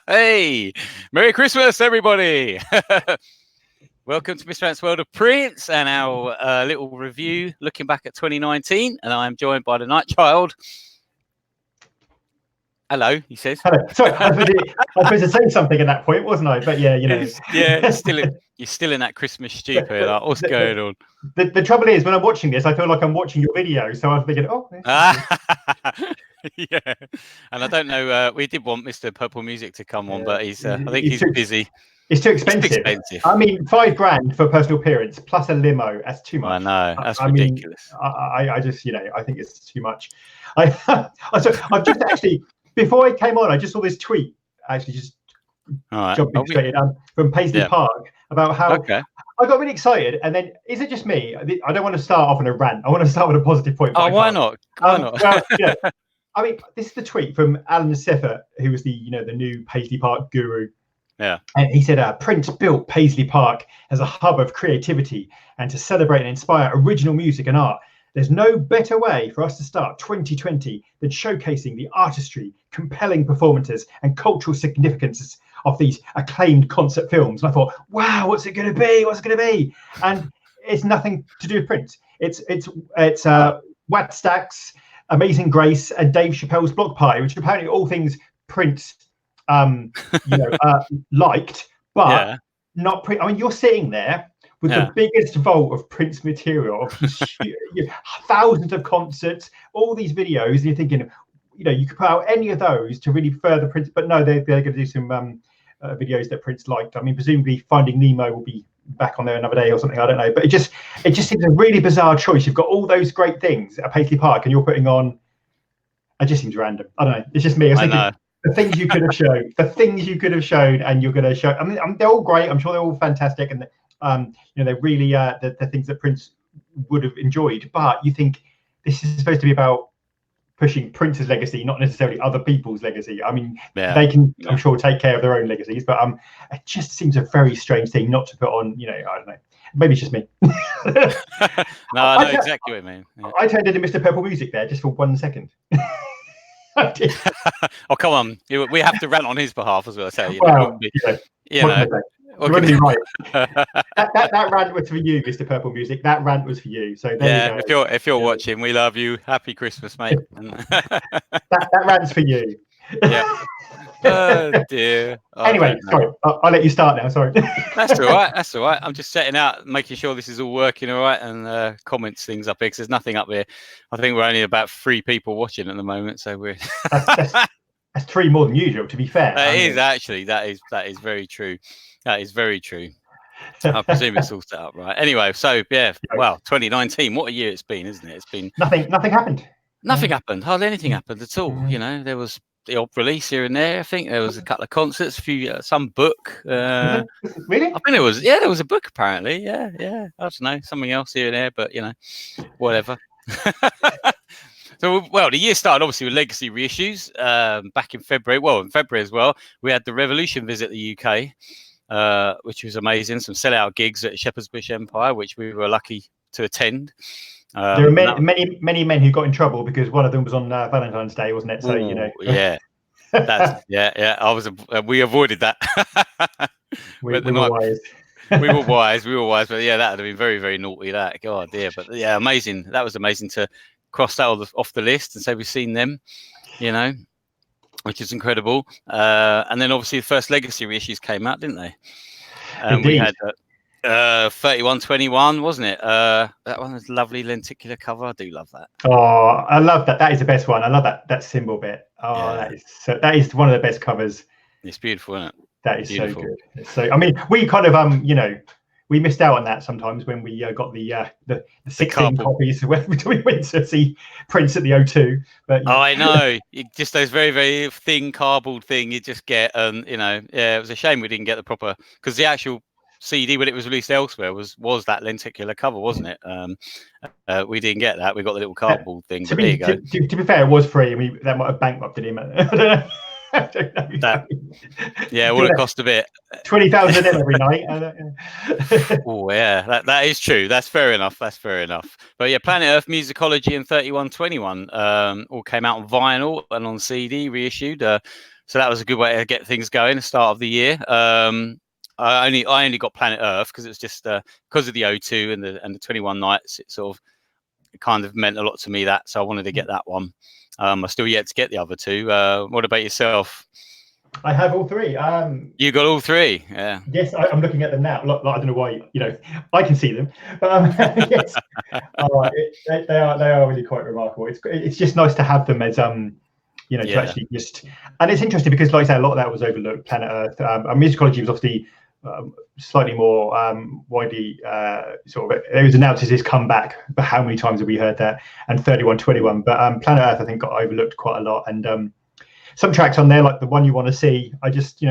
Hey, Merry Christmas, everybody. Welcome to Mr. Ant's World of Prince and our little review looking back at 2019. And I'm joined by the Night Child. Hello, he says. Hello. Sorry, I was supposed to say something at that point, wasn't I? But yeah, you know. Yeah, you're still in that Christmas stupid. Like, what's going on? The trouble is, when I'm watching this, I feel like I'm watching your video. So I'm thinking, oh. Yeah, and I don't know. We did want Mr. Purple Music to come on, but I think he's busy. It's too expensive. It's too expensive. I mean, $5,000 for personal appearance plus a limo. That's too much. I know. That's ridiculous. I just, I think it's too much. I've just actually, before I came on, I just saw this tweet. Actually, just jumping straight in from Paisley Park about how I got really excited. And then, is it just me? I don't want to start off on a rant. I want to start with a positive point. Oh, why not? Why not? Well, I mean, this is the tweet from Alan Seffer, who was the new Paisley Park guru. Yeah. And he said, Prince built Paisley Park as a hub of creativity and to celebrate and inspire original music and art. There's no better way for us to start 2020 than showcasing the artistry, compelling performances, and cultural significance of these acclaimed concert films. And I thought, wow, what's it going to be? What's it going to be? And it's nothing to do with Prince. It's Wattstax, Amazing Grace, and Dave Chappelle's Block Party, which are apparently all things Prince liked, but not Prince. I mean, you're sitting there with the biggest vault of Prince material, thousands of concerts, all these videos, and you're thinking, you could put out any of those to really further Prince, but no, they're going to do some videos that Prince liked. I mean, presumably Finding Nemo will be back on there another day or something, I don't know, but it just seems a really bizarre choice. You've got all those great things at Paisley Park and you're putting on, it just seems random. I don't know, it's just me. I know. The things you could have shown, and you're going to show. I mean, they're all great. I'm sure they're all fantastic, and they're really the things that Prince would have enjoyed. But you think this is supposed to be about pushing Prince's legacy, not necessarily other people's legacy. I mean, they can, I'm sure, take care of their own legacies, but it just seems a very strange thing not to put on. I don't know. Maybe it's just me. No, I know exactly what you mean. Yeah. I turned into Mr. Purple Music there just for 1 second. Oh, come on. We have to rant on his behalf as well. So, right. that rant was for you, Mr. Purple Music. That rant was for you. So there you go. If you're watching, we love you. Happy Christmas, mate. that rant's for you. Yeah. Oh dear. Anyway, sorry. I'll let you start now. Sorry. That's all right. That's all right. I'm just setting out, making sure this is all working all right, and comments things up here because there's nothing up there. I think we're only about 3 people watching at the moment, so we're. That's 3 more than usual. To be fair, that is very true. That is very true. I presume it's all set up right. Anyway, so well, 2019. What a year it's been, isn't it? It's been nothing happened. Nothing happened. Hardly anything happened at all. There was the odd release here and there. I think there was a couple of concerts, some book. Really? I think there was a book apparently. Yeah. I don't know, something else here and there, but whatever. So, the year started obviously with legacy reissues back in February. Well, in February as well, we had the Revolution visit the UK, which was amazing. Some sellout gigs at Shepherd's Bush Empire, which we were lucky to attend. There were many men who got in trouble because one of them was on Valentine's Day, wasn't it? So we avoided that. we were wise. we were wise, but that would have been very, very naughty. That, God dear, but amazing. That was amazing to cross that off the list and say we've seen them, which is incredible. And then obviously the first legacy reissues came out, didn't they? And we had 3121, wasn't it? That one was a lovely lenticular cover. I do love that. Oh, I love that. That is the best one. I love that symbol bit. Oh, that is one of the best covers. It's beautiful, isn't it? That is beautiful. So good. So I mean, we kind of we missed out on that sometimes when we got the 16 copies when we went to see Prince at the O2. But I know, just those very, very thin cardboard thing you just get, and it was a shame we didn't get the proper, because the actual CD when it was released elsewhere was that lenticular cover, wasn't it? We didn't get that. We got the little cardboard thing. There you go. To be fair, it was free, and that might have bankrupted him. I don't know. It would have cost a bit. 20,000 in every night. Oh yeah, that is true. That's fair enough. But Planet Earth, Musicology, and 3121 all came out on vinyl and on CD reissued. So that was a good way to get things going. The start of the year. I only got Planet Earth because it was just because of the O2 and the 21 nights. It kind of meant a lot to me, that, so I wanted to get that one. I still yet to get the other two. What about yourself? I have all three. You got all three, yeah. Yes, I'm looking at them now. I don't know why, I can see them, but yes, they are really quite remarkable. It's just nice to have them as to actually just, and it's interesting because, like I say, a lot of that was overlooked. Planet Earth, Musicology was obviously slightly more widely sort of, it was announced as his comeback, but how many times have we heard that? And 3121, but Planet Earth I think got overlooked quite a lot, and some tracks on there, like The One You Want to See, I just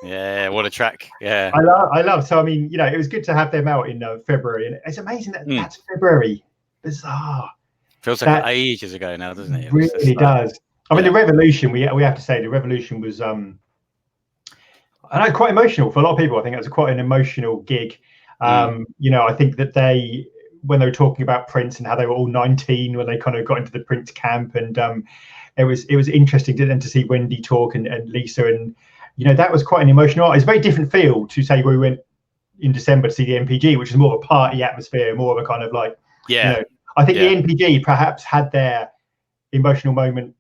yeah, what a track. Yeah, I love. So I mean, it was good to have them out in February, and it's amazing that that's February. Bizarre. Feels like ages ago now, doesn't it? It really does. I mean, the Revolution, we have to say, the Revolution was I know, quite emotional for a lot of people. I think it was quite an emotional gig. I think that when they were talking about Prince and how they were all 19 when they kind of got into the Prince camp, and it was interesting to see Wendy talk and Lisa, and that was quite an emotional. It's a very different feel to say we went in December to see the NPG, which is more of a party atmosphere, more of a kind of like I think the NPG perhaps had their emotional moment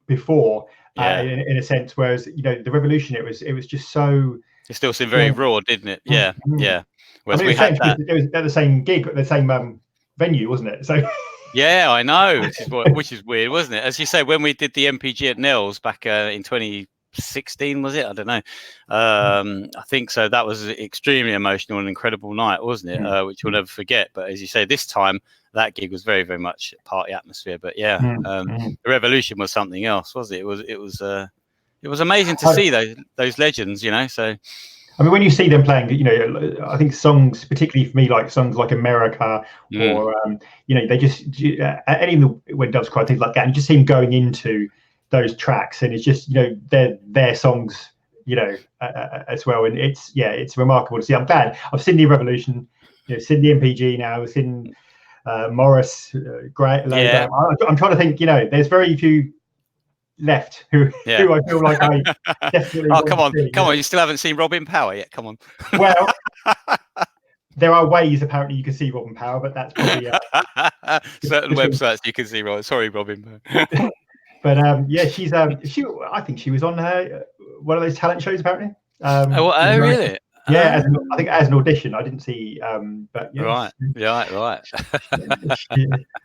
before. In a sense, whereas the Revolution, it was just so. It still seemed very raw, didn't it? Yeah, yeah. Whereas we had that. It was at the same gig, the same venue, wasn't it? So. Yeah, I know, which is weird, wasn't it? As you say, when we did the MPG at Nels back in 2016, was it? I don't know. I think so. That was an extremely emotional and incredible night, wasn't it? Which we'll never forget. But as you say, this time that gig was very, very much party atmosphere. But the Revolution was something else, was it? It was amazing to see those legends, So. I mean, when you see them playing, I think songs, particularly for me, like songs like America, or they just any of the When Doves Cry, things like that, and you just see them going into those tracks, and it's just they're their songs, as well, and it's remarkable to see. I'm glad I've seen the Revolution, seen the MPG now, seen Morris, great. Yeah. I'm trying to think. There's very few left who I feel like I definitely. Oh, come on! You still haven't seen Robin Power yet? Come on. Well, there are ways apparently you can see Robin Power, but that's probably certain websites you can see. Sorry, Robin. But she's I think she was on one of those talent shows apparently. Oh, really? Yeah, I think as an audition. I didn't see, but yes. Right.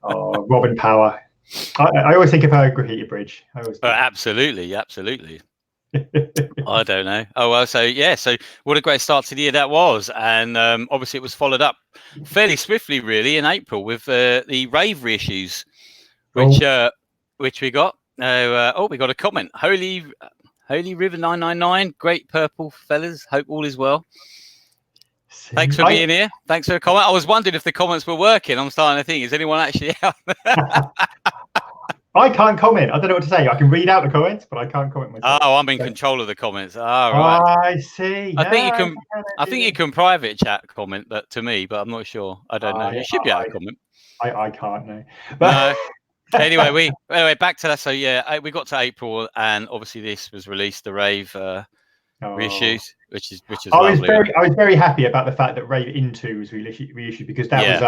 Oh, Robin Power. I always think of her Graffiti Bridge. Absolutely. I don't know. Oh well, so what a great start to the year that was, and obviously it was followed up fairly swiftly, really, in April with the Rave reissues, which we got. We got a comment. Holy River 999, great purple fellas. Hope all is well. Thanks for being here. Thanks for the comment. I was wondering if the comments were working. I'm starting to think, is anyone actually out there? I can't comment. I don't know what to say. I can read out the comments, but I can't comment myself. Oh, I'm in control of the comments. Right. I see. I think you can private chat comment that to me, but I'm not sure. I don't know. You should be able to comment. I can't know. But no. Anyway, back to that. So we got to April, and obviously this was released, the Rave reissues, which is lovely. I was very happy about the fact that Rave Into was reissued because that was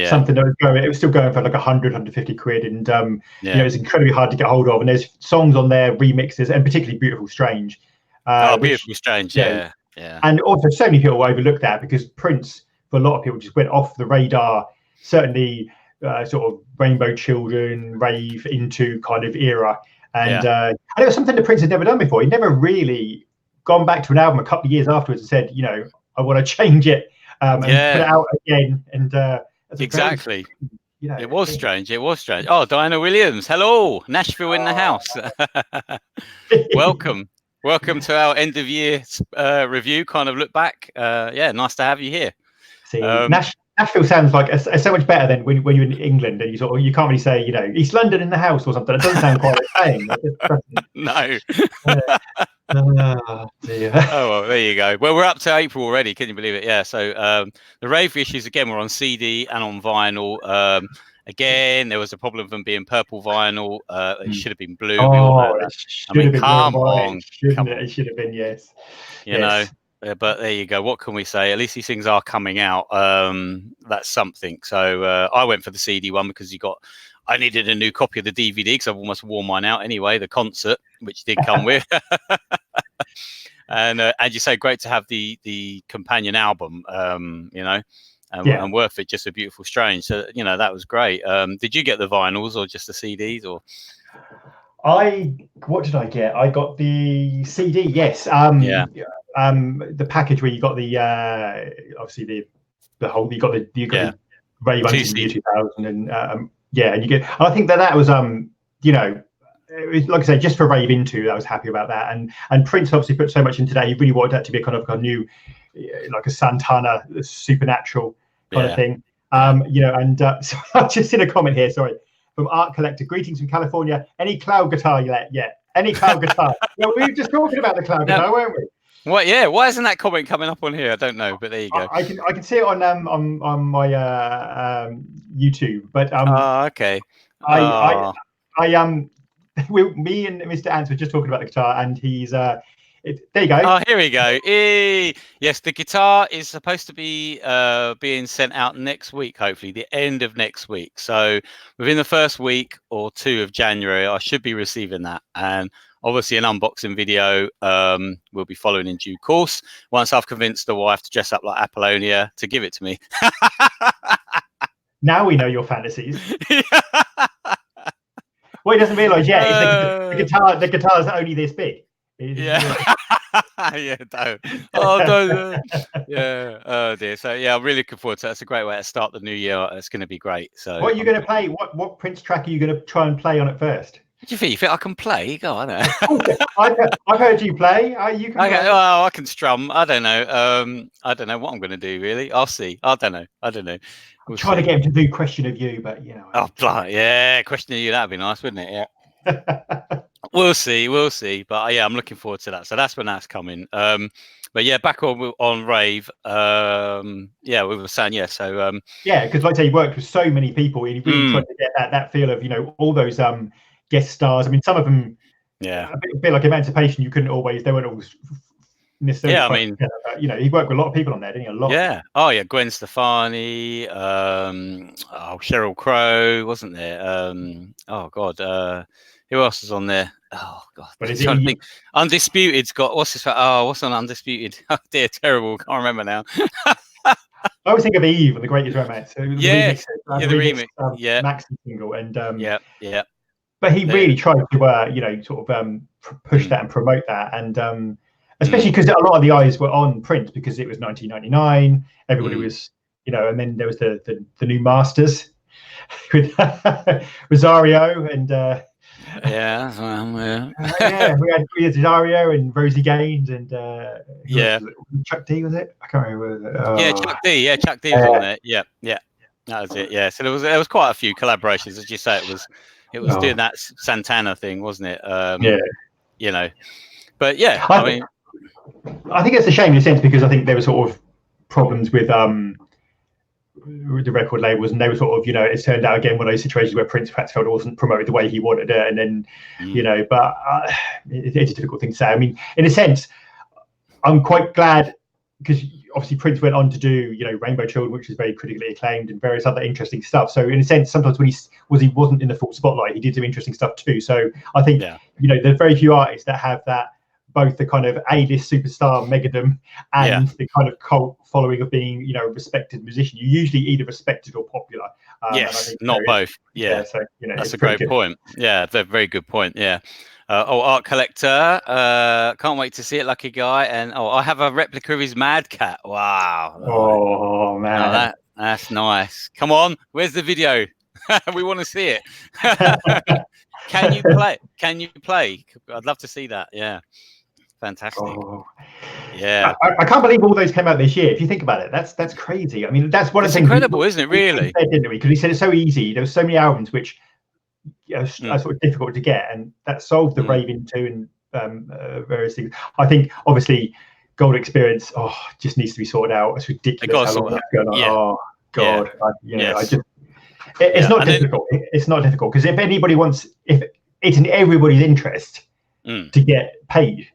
something that was going. It was still going for like 150 quid, and it was incredibly hard to get hold of. And there's songs on there, remixes, and particularly Beautiful Strange. Beautiful Strange, yeah. And also, so many people overlook that because Prince, for a lot of people, just went off the radar. Certainly, sort of Rainbow Children, Rave Into kind of era, and it was something that Prince had never done before. He'd never really gone back to an album a couple of years afterwards and said, I want to change it and put it out again. And exactly. It was strange. Oh, Diana Williams. Hello. Nashville in the house. Welcome to our end of year review, kind of look back. Nice to have you here. See, Nashville sounds like it's so much better than when you're in England and you can't really say, East London in the house or something. It doesn't sound quite the same. No. Oh, dear. Oh, well, there you go. Well, we're up to April already. Can you believe it? Yeah. So the Rave issues again were on CD and on vinyl, Again, there was a problem of them being purple vinyl. It should have been blue. We all know Oh, that. it I should mean, have been black and come white. on, Shouldn't come it? on. It should have been, yes. You know, but there you go. What can we say? At least these things are coming out. That's something. So I went for the CD one because I needed a new copy of the DVD because I've almost worn mine out anyway. The concert, which did come with, and as you say, great to have the companion album. And worth it. Just a Beautiful Strange. So that was great. Did you get the vinyls or just the CDs or? What did I get? I got the CD. Yes. The package where you got the obviously the whole you got the Rave until the year 2000 and and you get. I think that was it was, like I say, just for Rave into. I was happy about that, and Prince obviously put so much in today. He really wanted that to be a kind of a new, like a Santana supernatural kind of thing. So I've just seen a comment here. Sorry. From Art Collector, greetings from California. Any cloud guitar yet? Yeah, any cloud guitar? Well, we were just talking about the cloud guitar, weren't we? What? Yeah. Why isn't that comment coming up on here? I don't know, but there you go. I can see it on my YouTube, but okay. Me and Mr. Ants were just talking about the guitar, and he's there you go. Oh, here we go. Yes, the guitar is supposed to be being sent out next week, hopefully the end of next week. So within the first week or two of January, I should be receiving that. And obviously an unboxing video will be following in due course once I've convinced the wife to dress up like Apollonia to give it to me. Now we know your fantasies. What he doesn't realise yet is the guitar's only this big. Yeah. Yeah, don't. Oh, don't. Yeah. Oh dear. So yeah, I'm really looking forward to it. It's a great way to start the new year. It's going to be great. So what are you going to play? What Prince track are you going to try and play on it first? What do you think? You think I can play? Go on. I've heard you play. You can. Okay. Well, I can strum. I don't know. I don't know what I'm going to do. Really. I'll see. I don't know. We'll try to get him to do Question of You, but Oh, yeah. Question of You. That'd be nice, wouldn't it? Yeah. We'll see. But yeah, I'm looking forward to that. So that's when that's coming. But yeah, back on Rave. Yeah, we were saying So because like I say, he worked with so many people, and he really tried to get that feel of all those guest stars. I mean, some of them, a bit like Emancipation. They weren't always necessarily. Yeah, I mean, together, but, he worked with a lot of people on there, didn't he? A lot. Yeah. Oh yeah, Gwen Stefani. Sheryl Crow, wasn't there? Oh God. Who else is on there? Oh God, I'm trying to think. Undisputed's got what's on Undisputed? Oh dear, terrible. Can't remember now. I always think of Eve and the Greatest Romance. The remix. Maxi single, and yeah. But he really tried to sort of push that and promote that, and especially because a lot of the eyes were on Prince because it was 1999. Everybody was, and then there was the new Masters with Rosario and. We had Rosario and Rosie Gaines and Chuck D, was it? I can't remember. Chuck D was on there. Yeah, that was it. Yeah, so there was quite a few collaborations, as you say. It was doing that Santana thing, wasn't it? But yeah, I think it's a shame in a sense because I think there were sort of problems with the record labels, and they were sort of it's turned out again one of those situations where Prince perhaps felt it wasn't promoted the way he wanted it, and then but it's a difficult thing to say. I mean, in a sense, I'm quite glad because obviously Prince went on to do Rainbow Children, which is very critically acclaimed, and various other interesting stuff. So in a sense, sometimes when he wasn't in the full spotlight, he did some interesting stuff too. So I think there's very few artists that have that, both the kind of A-list superstar megadom and the kind of cult following of being, a respected musician. You're usually either respected or popular. Yes, not both. Yeah, so that's a great point. Yeah, very good point. Yeah. Art Collector. Can't wait to see it, lucky guy. And I have a replica of his Mad Cat. Wow. Oh man, that's nice. Come on, where's the video? We want to see it. Can you play? I'd love to see that. Yeah. Fantastic. Yeah, I can't believe all those came out this year. If you think about it, that's crazy. I mean, that's one of the things. Incredible, isn't it? Really, didn't we? Because he said it's so easy. There were so many albums which are sort of difficult to get, and that solved the Rave into and various things. I think obviously Gold Experience just needs to be sorted out. It's ridiculous how long that's going on. Oh God, It's not difficult. It's not difficult because if it's in everybody's interest to get paid.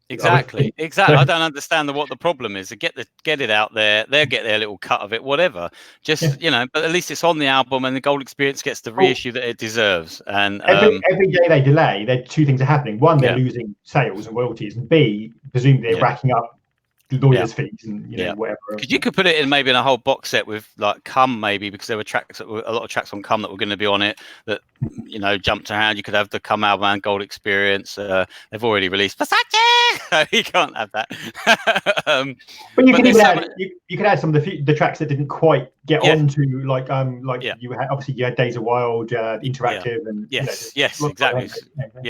Exactly. I don't understand what the problem is. To get it out there, they'll get their little cut of it, whatever. Just but at least it's on the album, and the Gold Experience gets the reissue that it deserves. And every day they delay, two things are happening. One, they're losing sales and royalties, and B, presumably they're racking up lawyers' fees and whatever. Because you could put it in maybe in a whole box set with like Come, maybe, because there were a lot of tracks on Come that were going to be on it that jumped around. You could have the Come album and Gold Experience. They've already released Versace. You can't have that. But you can even add you could add some of the tracks that didn't quite get onto you had obviously you had Days of Wild, Interactive, and exactly.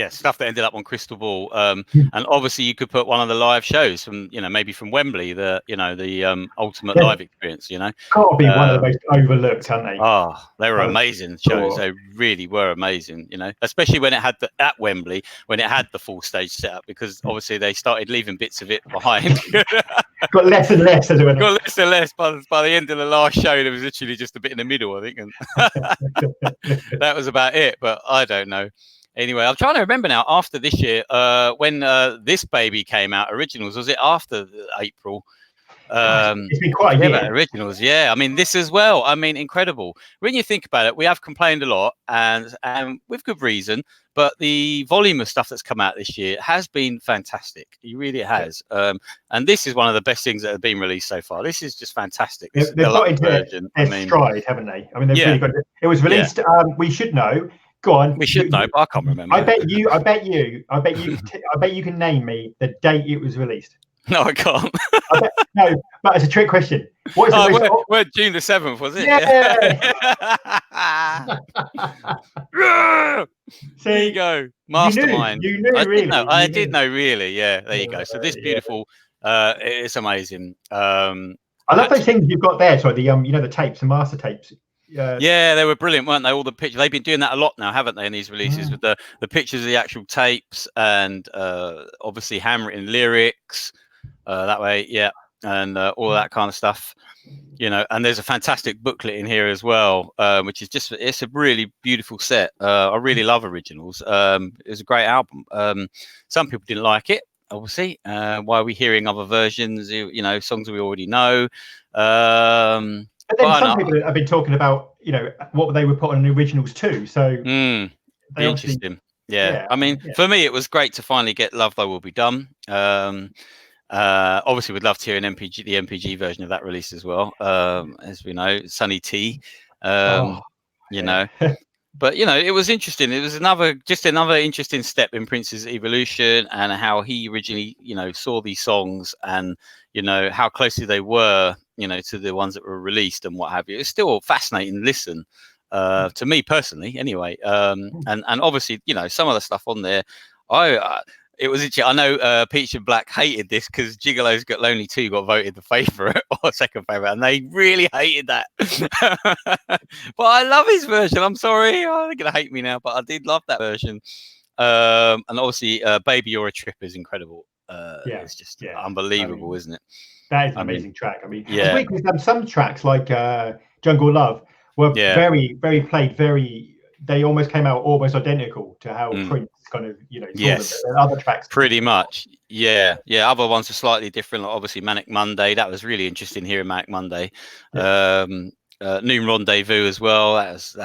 Stuff that ended up on Crystal Ball. And obviously you could put one of the live shows from maybe from Wembley, the Ultimate Live Experience. Can't be one of the most overlooked, aren't they? Oh, they were amazing shows. They really were amazing. Especially when it had at Wembley, when it had the full stage setup, because obviously they started leaving bits of it behind. Got less and less as it went. Got less and less by the end of the last show. There was literally just a bit in the middle, I think, and that was about it. But I don't know. Anyway, I'm trying to remember now. After this year, when this baby came out, Originals, was it after April? It's been quite a year. Originals, I mean, this as well. I mean, incredible. When you think about it, we have complained a lot, and with good reason. But the volume of stuff that's come out this year has been fantastic. It really has. And this is one of the best things that have been released so far. This is just fantastic. They've got into their stride, haven't they? I mean, they've really got it. It was released. We should know. Go on. We should know, but I can't remember. I bet you can name me the date it was released. No, I can't. No, but it's a trick question. What is the June the 7th, was it? See, there you go. Mastermind. You knew really. I did know, really. Yeah, there you go. So this beautiful, it's amazing. I love those things you've got there. Sorry, the tapes, the master tapes. Yeah, they were brilliant, weren't they? All the pictures. They've been doing that a lot now, haven't they, in these releases, with the pictures of the actual tapes and obviously handwritten lyrics that way, and all that kind of stuff. And there's a fantastic booklet in here as well, which is it's a really beautiful set. I really love Originals. It was a great album. Some people didn't like it, obviously. Why are we hearing other versions? Songs we already know. But then some people have been talking about, what they would put on the Originals too. So interesting. I mean, for me, it was great to finally get Love Thy Will Be Done. Obviously, we'd love to hear the MPG version of that release as well. As we know, Sunny T. But it was interesting. It was another interesting step in Prince's evolution, and how he originally, saw these songs, and how closely they were, to the ones that were released and what have you. It's still a fascinating listen, to me personally, anyway. And obviously, some of the stuff on there, it was interesting. I know Peach and Black hated this because Gigolo's Got Lonely 2 got voted the favourite or second favourite, and they really hated that. But I love his version. I'm sorry, they're gonna hate me now, but I did love that version. And obviously, Baby You're a Trip is incredible. It's just unbelievable, isn't it? That is an amazing track. I mean, it's weird because some tracks like Jungle Love were very, very played. They almost came out almost identical to how Prince kind of, other tracks. Pretty much. Yeah. Other ones are slightly different. Like obviously Manic Monday. That was really interesting hearing Manic Monday. Noon Rendezvous as well. That's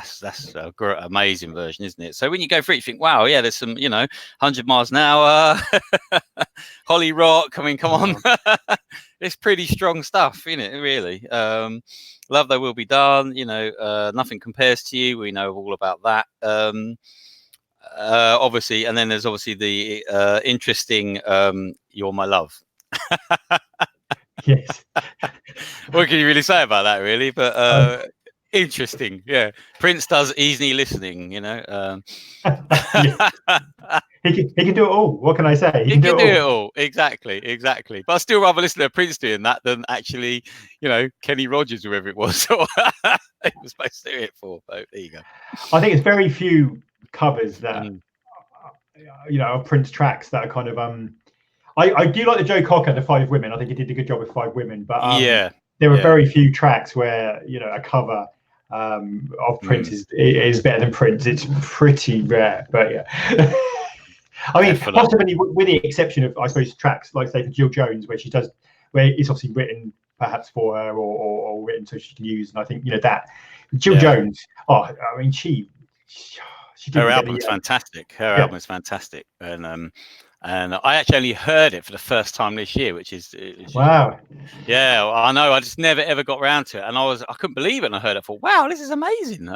a great, amazing version, isn't it? So when you go through it, you think, wow, there's some, 100 miles an hour, Holly Rock. I mean, come on. It's pretty strong stuff, isn't it? Really. Love Thy Will Be Done. Nothing Compares to You. We know all about that. Obviously, and then there's obviously the interesting You're My Love. Yes. What can you really say about that, really? But interesting. Prince does easy listening, He can do it all. What can I say? He can do it all. Exactly. But I still rather listen to Prince doing that than actually, Kenny Rogers, whoever it was, or he was supposed to do it for. But there you go. I think it's very few covers that, Prince tracks that are kind of I do like the Joe Cocker, the 5 Women. I think he did a good job with 5 Women, but there are very few tracks where a cover of Prince is better than Prince. It's pretty rare, but yeah. I mean, possibly with the exception of, I suppose, tracks like, say, for Jill Jones, where it's obviously written perhaps for her or written so she can use. And I think, that Jill Jones, I mean, she did her album's fantastic. Her album is fantastic. And I actually only heard it for the first time this year, which is wow. Yeah, I know. I just never ever got around to it, and I couldn't believe it. And I heard it. I thought, wow, this is amazing.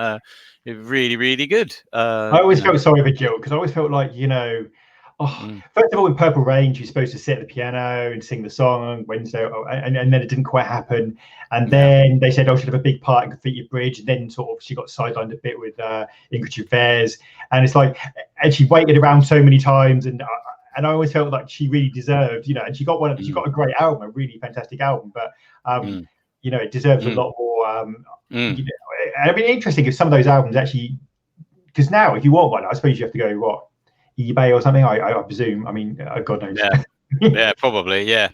Really, really good. I always felt sorry for Jill because I always felt like, first of all, in Purple Rain, she was supposed to sit at the piano and sing the song Wednesday, and then it didn't quite happen. And then they said, she'd have a big part in Graffiti Bridge. And then sort of she got sidelined a bit with Ingrid Chavez. And it's like, and she waited around so many times. And I always felt like she really deserved, and she got a great album, a really fantastic album. But, it deserves a lot more. I mean, interesting if some of those albums actually, because now if you want one, I suppose you have to go, eBay or something, I presume. I mean, God knows. Yeah, probably. Yeah.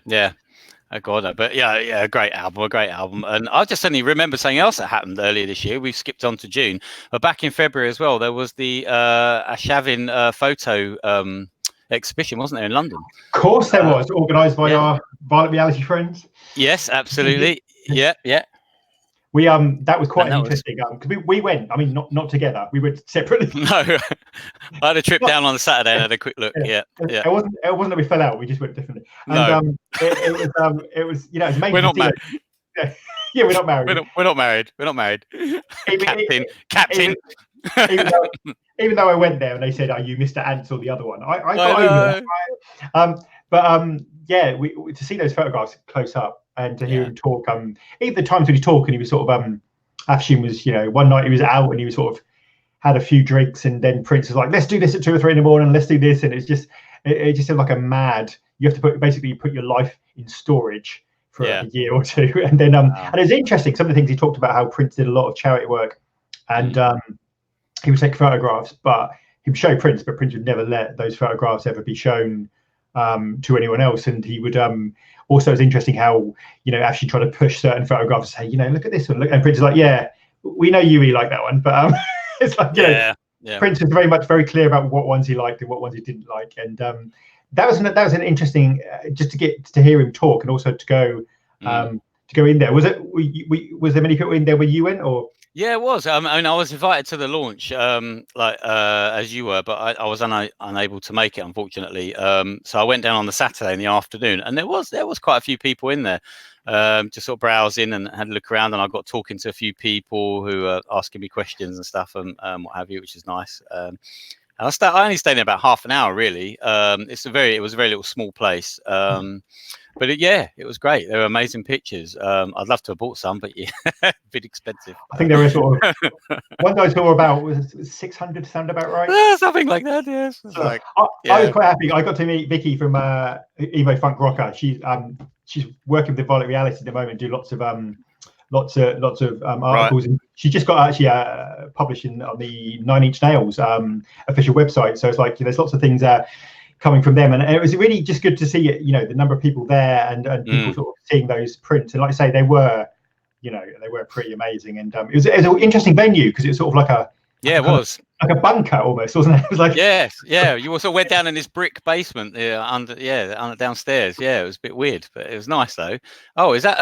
Oh God, but a great album. And I just suddenly remember something else that happened earlier this year. We've skipped on to June, but back in February as well, there was the Ashavin photo exhibition, wasn't there, in London? Of course there was, organised by our Violent Reality friends. Yes, absolutely. Yeah. We that was quite interesting because we went. I mean, not together. We went separately. No, I had a trip down on the Saturday and had a quick look. Yeah. It wasn't that we fell out. We just went differently. And it was it was amazing. We're not married. Yeah, we're not married. We're not married. Captain. Even though I went there and they said, "Are you Mr. Ants or the other one?" I got over that. To see those photographs close up. And to hear him talk, even the times when he talked, and he was sort of, Afshin was, one night he was out and he was sort of had a few drinks, and then Prince was like, "Let's do this at 2 or 3 in the morning. Let's do this," and it just seemed like a mad. You have to put your life in storage for a year or two, and then and it's interesting. Some of the things he talked about, how Prince did a lot of charity work, and he would take photographs, but he would show Prince, but Prince would never let those photographs ever be shown to anyone else, and he would. Also, it's interesting how actually try to push certain photographs and say, look at this one. Look, and Prince is like, yeah, we know you really like that one, but it's like, Prince is very clear about what ones he liked and what ones he didn't like, and that was an interesting just to get to hear him talk and also to go in there. Was there many people in there when you went, or? Yeah, it was. I mean, I was invited to the launch, as you were, but I was unable to make it, unfortunately. So I went down on the Saturday in the afternoon, and there was quite a few people in there, just sort of browsing and had a look around, and I got talking to a few people who were asking me questions and stuff and what have you, which is nice. And I only stayed in about half an hour, really. It was a very little small place. But it was great. They were amazing pictures. I'd love to have bought some, but a bit expensive. I think they were sort of one I saw about was 600. Sound about right? Something like that. Yes. I was quite happy. I got to meet Vicky from Emo Funk Rocker. She's working with Violent Reality at the moment. Do lots of articles. And she just got actually publishing on the 9 Inch Nails official website. So it's like there's lots of things coming from them, and it was really just good to see the number of people there and people sort of seeing those prints, and like I say, they were pretty amazing, and it was an interesting venue because it was sort of like it was like a bunker almost, wasn't it? It was like you also went down in this brick basement downstairs. It was a bit weird, but it was nice though. Oh, is that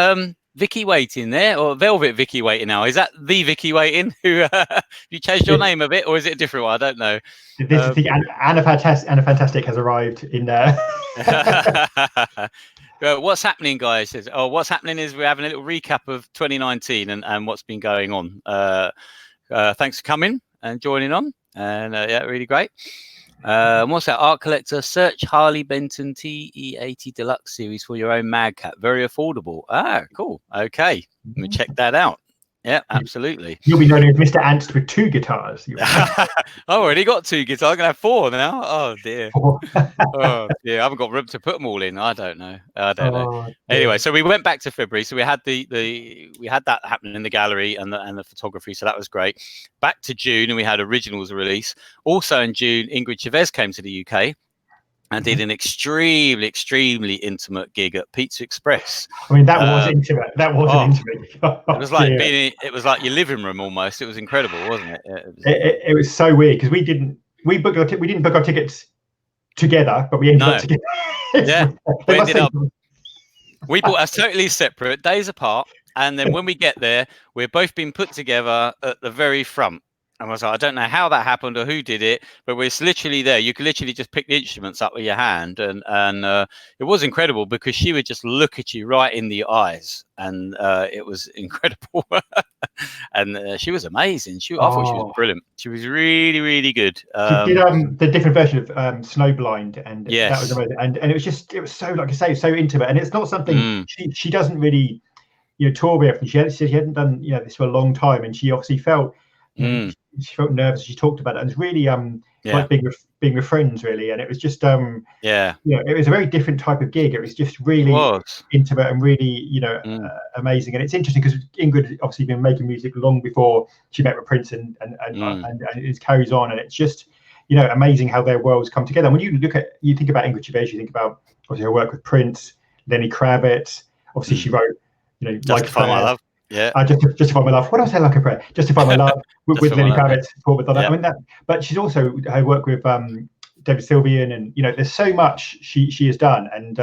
Vicky Waiting there, or Velvet Vicky Waiting now? Is that the Vicky Waiting who you changed your name a bit, or is it a different one? I don't know. This is the Anna Fantastic has arrived in there. What's happening, guys? What's happening is we're having a little recap of 2019 and what's been going on. Thanks for coming and joining on, and really great. What's that? Art collector, search Harley Benton TE80 Deluxe series for your own mag cap. Very affordable. Cool. Okay, let me check that out. Yeah, absolutely. You'll be known as Mr. Ants with 2 guitars. I already got 2 guitars. I'm gonna have 4 now. Oh dear. I haven't got room to put them all in. I don't know. Anyway, so we went back to February. So we had we had that happening in the gallery and the photography. So that was great. Back to June, and we had originals release. Also in June, Ingrid Chavez came to the UK. and did an extremely intimate gig at Pizza Express. I mean, that was intimate. That wasn't intimate. It was like it was like your living room almost. It was incredible, wasn't it? It was so weird because we didn't book our tickets together, but we ended up together. Yeah, we bought us totally separate, days apart, and then when we get there, we're both being put together at the very front. And I was like, I don't know how that happened or who did it, but we're literally there. You could literally just pick the instruments up with your hand, and it was incredible because she would just look at you right in the eyes, and it was incredible. And she was amazing. I thought she was brilliant. She was really good. She did the different version of Snowblind, and that was amazing. And it was so, like I say, so intimate, and it's not something she doesn't really tour very often. She hadn't done this for a long time, and she obviously felt. She felt nervous. She talked about it, and it's really like being with friends, really. And it was just it was a very different type of gig. It was just really intimate and really amazing. And it's interesting because Ingrid had obviously been making music long before she met with Prince, and it carries on. And it's just amazing how their worlds come together. And when you think about Ingrid Chavez, you think about obviously her work with Prince, Lenny Kravitz. Obviously, she wrote Like a My Love. Yeah, Justify My Love. What else? I like a prayer. Justify My Love with Lenny Kravitz. I mean but she's also her work with David Sylvian, and there's so much she has done, and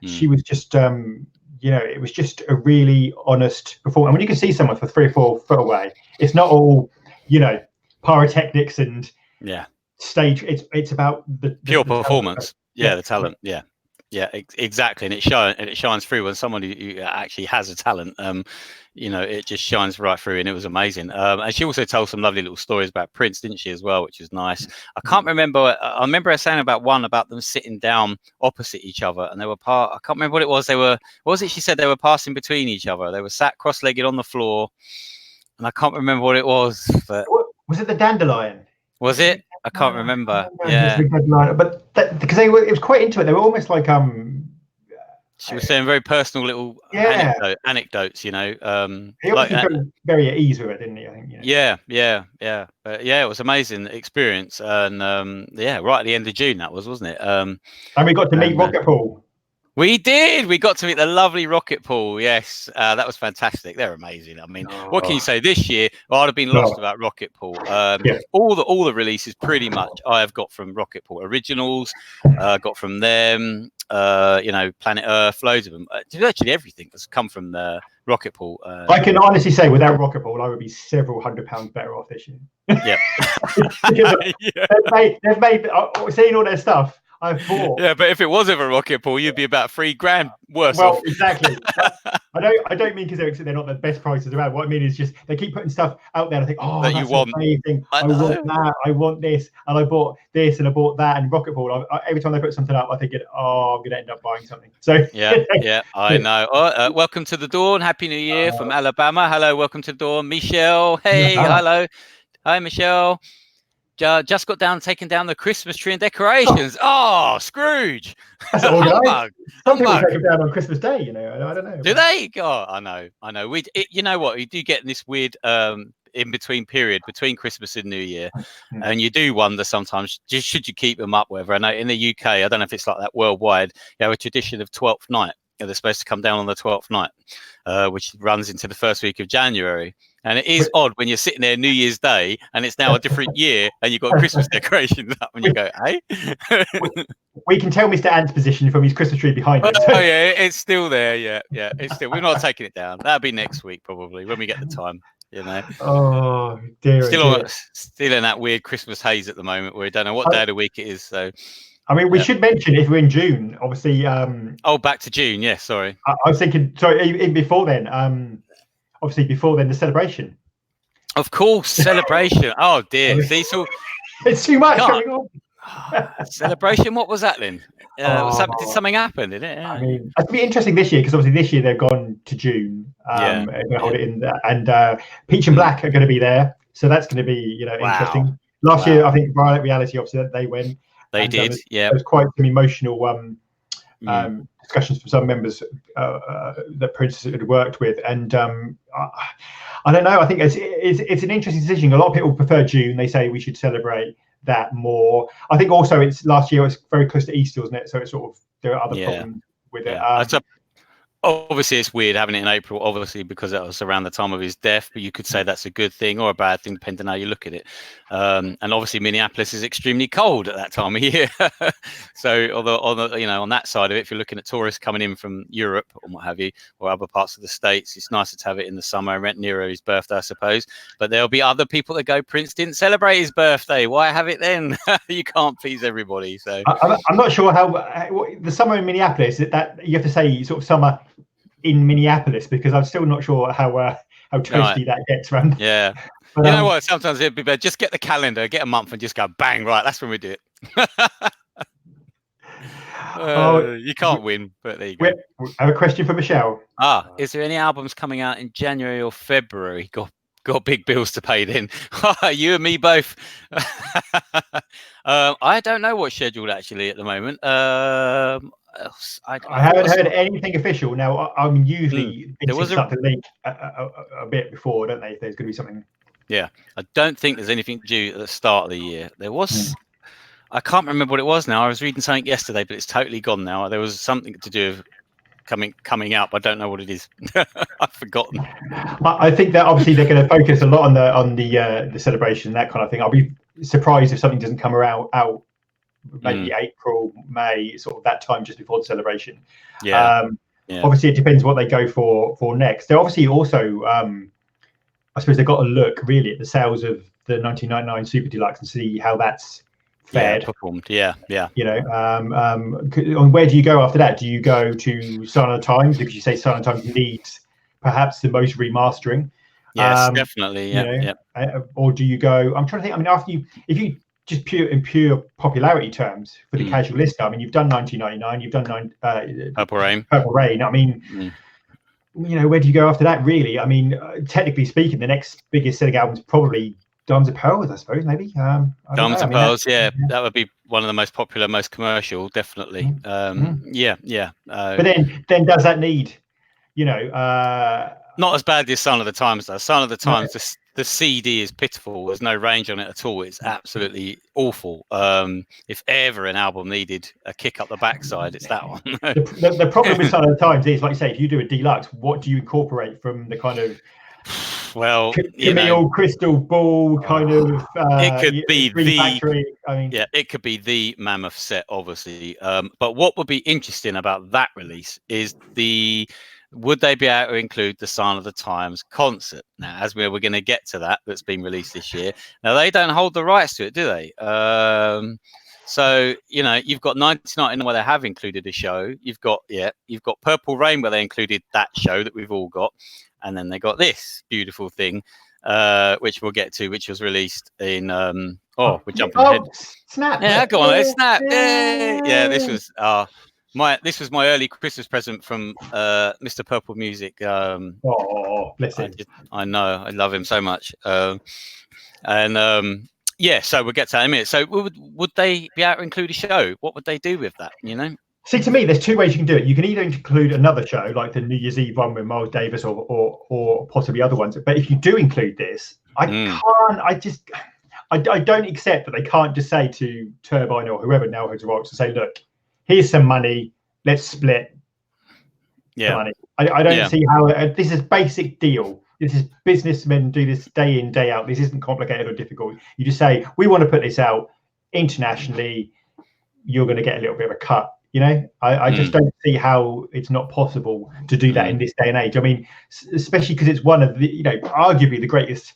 she was just it was just a really honest performance. And when you can see someone for 3 or 4 foot away, it's not all pyrotechnics and stage. It's about the pure performance. The talent. Yeah, exactly, and it shines through when someone who actually has a talent. It just shines right through, and it was amazing. And she also told some lovely little stories about Prince, didn't she, as well, which is nice. I can't remember. I remember her saying about them sitting down opposite each other, and they were I can't remember what it was. What was it? She said they were passing between each other. They were sat cross-legged on the floor, and I can't remember what it was. But was it the Dandelion? Was it? I can't remember. But because it was quite intimate. They were almost like she was saying very personal little anecdotes. He felt very at ease with it, didn't he? I think. Yeah. But it was an amazing experience, and right at the end of June that was, wasn't it? And we got to meet Rocket Pool. We did. We got to meet the lovely Rocket Pool. Yes, that was fantastic. They're amazing. I mean, what can you say? This year, I'd have been lost about Rocket Pool. All the releases, pretty much, I have got from Rocket Pool. Originals, got from them. Planet Earth, loads of them. Virtually everything has come from the Rocket Pool. I can honestly say, without Rocket Pool, I would be several £100 better off this year. Yeah, they've made seeing all their stuff. I've bought. Yeah, but if it was ever Rocket Pool, you'd be about $3,000 worse off. Exactly. I don't mean because they're not the best prices around. What I mean is just they keep putting stuff out there. And I think, that you want. Amazing. I want that. I want this, and I bought this, and I bought that. And Rocket Pool. Every time they put something up, I think, I'm going to end up buying something. So yeah, I know. Welcome to the Dawn. Happy New Year from Alabama. Hello, welcome to the Dawn, Michelle. Hey, hello, hi, Michelle. Just got taken down the Christmas tree and decorations. Oh, Scrooge! That's all right. Some people take them down on Christmas Day. I don't know. Do they? Oh, I know. You know what? You do get this weird in between period between Christmas and New Year, and you do wonder sometimes, should you keep them up? Whether I know in the UK, I don't know if it's like that worldwide. You have a tradition of 12th night. They're supposed to come down on the 12th night, which runs into the first week of January. And it is odd when you're sitting there New Year's Day and it's now a different year and you've got Christmas decorations up and you go, hey? We can tell Mr. Ant's position from his Christmas tree behind him. Oh, yeah, it's still there. Yeah, it's still. We're not taking it down. That'll be next week probably when we get the time. Oh dear. Still in that weird Christmas haze at the moment where we don't know what day of the week it is. So. I mean, we should mention if we're in June, obviously. Back to June. Yeah, sorry. I was thinking, sorry, even before then. Obviously, before then, the celebration. Of course, celebration. Oh dear, Cecil. It's too much going on. Celebration. What was that then? Did something happen? Did it? Yeah. I mean, it'll be interesting this year because obviously this year they've gone to June. They're going to hold it in there, and Peach and Black are going to be there, so that's going to be interesting. Last year, I think Reality obviously they went. They did. There was quite some emotional discussions from some members that Prince had worked with, and I don't know. I think it's an interesting decision. A lot of people prefer June. They say we should celebrate that more. I think also it's last year it was very close to Easter, wasn't it? So it's sort of there are other problems with it. Obviously, it's weird having it in April, obviously, because that was around the time of his death. But you could say that's a good thing or a bad thing, depending on how you look at it. And obviously, Minneapolis is extremely cold at that time of year. So, although on that side of it, if you're looking at tourists coming in from Europe or what have you, or other parts of the States, it's nicer to have it in the summer and nearer his birthday, I suppose. But there'll be other people that go, Prince didn't celebrate his birthday. Why have it then? You can't please everybody. So I'm not sure how the summer in Minneapolis that you have to say sort of summer in Minneapolis, because I'm still not sure how toasty that gets around. Yeah. But, you know what? Sometimes it'd be better just get the calendar, get a month, and just go bang. Right, that's when we do it. You can't win, but there you go. I have a question for Michelle. Is there any albums coming out in January or February? Got big bills to pay then. You and me both. I don't know what's scheduled actually at the moment. I haven't heard anything official. Now, I'm usually there was a leak a bit before, don't they? If there's going to be something. Yeah, I don't think there's anything due at the start of the year. There was. I can't remember what it was now. I was reading something yesterday, but it's totally gone now. There was something to do with coming up. I don't know what it is. I've forgotten. I think that obviously they're going to focus a lot on the celebration, that kind of thing. I'll be surprised if something doesn't come out maybe April, May, sort of that time just before the celebration. Obviously it depends what they go for next. They're obviously also I suppose they've got to look really at the sales of the 1999 Super Deluxe and see how that's fared. Performed. Yeah. You know, where do you go after that? Do you go to Sign of the Times, because you say Sign of the Times needs perhaps the most remastering? Yes, definitely. Yeah. Or do you go? I'm trying to think. I mean, if you just pure popularity terms for the casual listener, I mean, you've done 1999, you've done Purple Rain. I mean, you know, where do you go after that? Really, I mean, technically speaking, the next biggest selling album is probably Diamonds and Pearls, I suppose, maybe. Diamonds and Pearls, that would be one of the most popular, most commercial, definitely. But then does that need, you know, not as bad as Sign of the Times though. Sign of the Times, the CD is pitiful. There's no range on it at all. It's absolutely awful. If ever an album needed a kick up the backside, it's that one. the problem with Sign of the Times is, like you say, if you do a deluxe, what do you incorporate from the kind of Camille crystal ball kind of? It could be factory. I mean, it could be the mammoth set, obviously. But what would be interesting about that release is would they be able to include the Sign of the Times concert? Now, as we're going to get to that's been released this year. Now, they don't hold the rights to it, do they? So, you know, you've got 1999 where they have included a show. You've got Purple Rain where they included that show that we've all got. And then they got this beautiful thing, which we'll get to, which was released in... we're jumping ahead. Snap. Yeah, go on. Snap. Yeah, this was... This was my early Christmas present from Mr. Purple Music. Bless him. I know, I love him so much. So we'll get to that in a minute. So would they be able to include a show? What would they do with that? You know. See, to me, there's two ways you can do it. You can either include another show, like the New Year's Eve one with Miles Davis, or possibly other ones. But if you do include this, I can't. I don't accept that they can't just say to Turbine or whoever now has the rights to say, look, here's some money, let's split the money. I don't see how this is basic deal. This is businessmen do this day in, day out. This isn't complicated or difficult. You just say, we want to put this out internationally. You're going to get a little bit of a cut. You know, I just don't see how it's not possible to do that in this day and age. I mean, especially because it's one of the, you know, arguably the greatest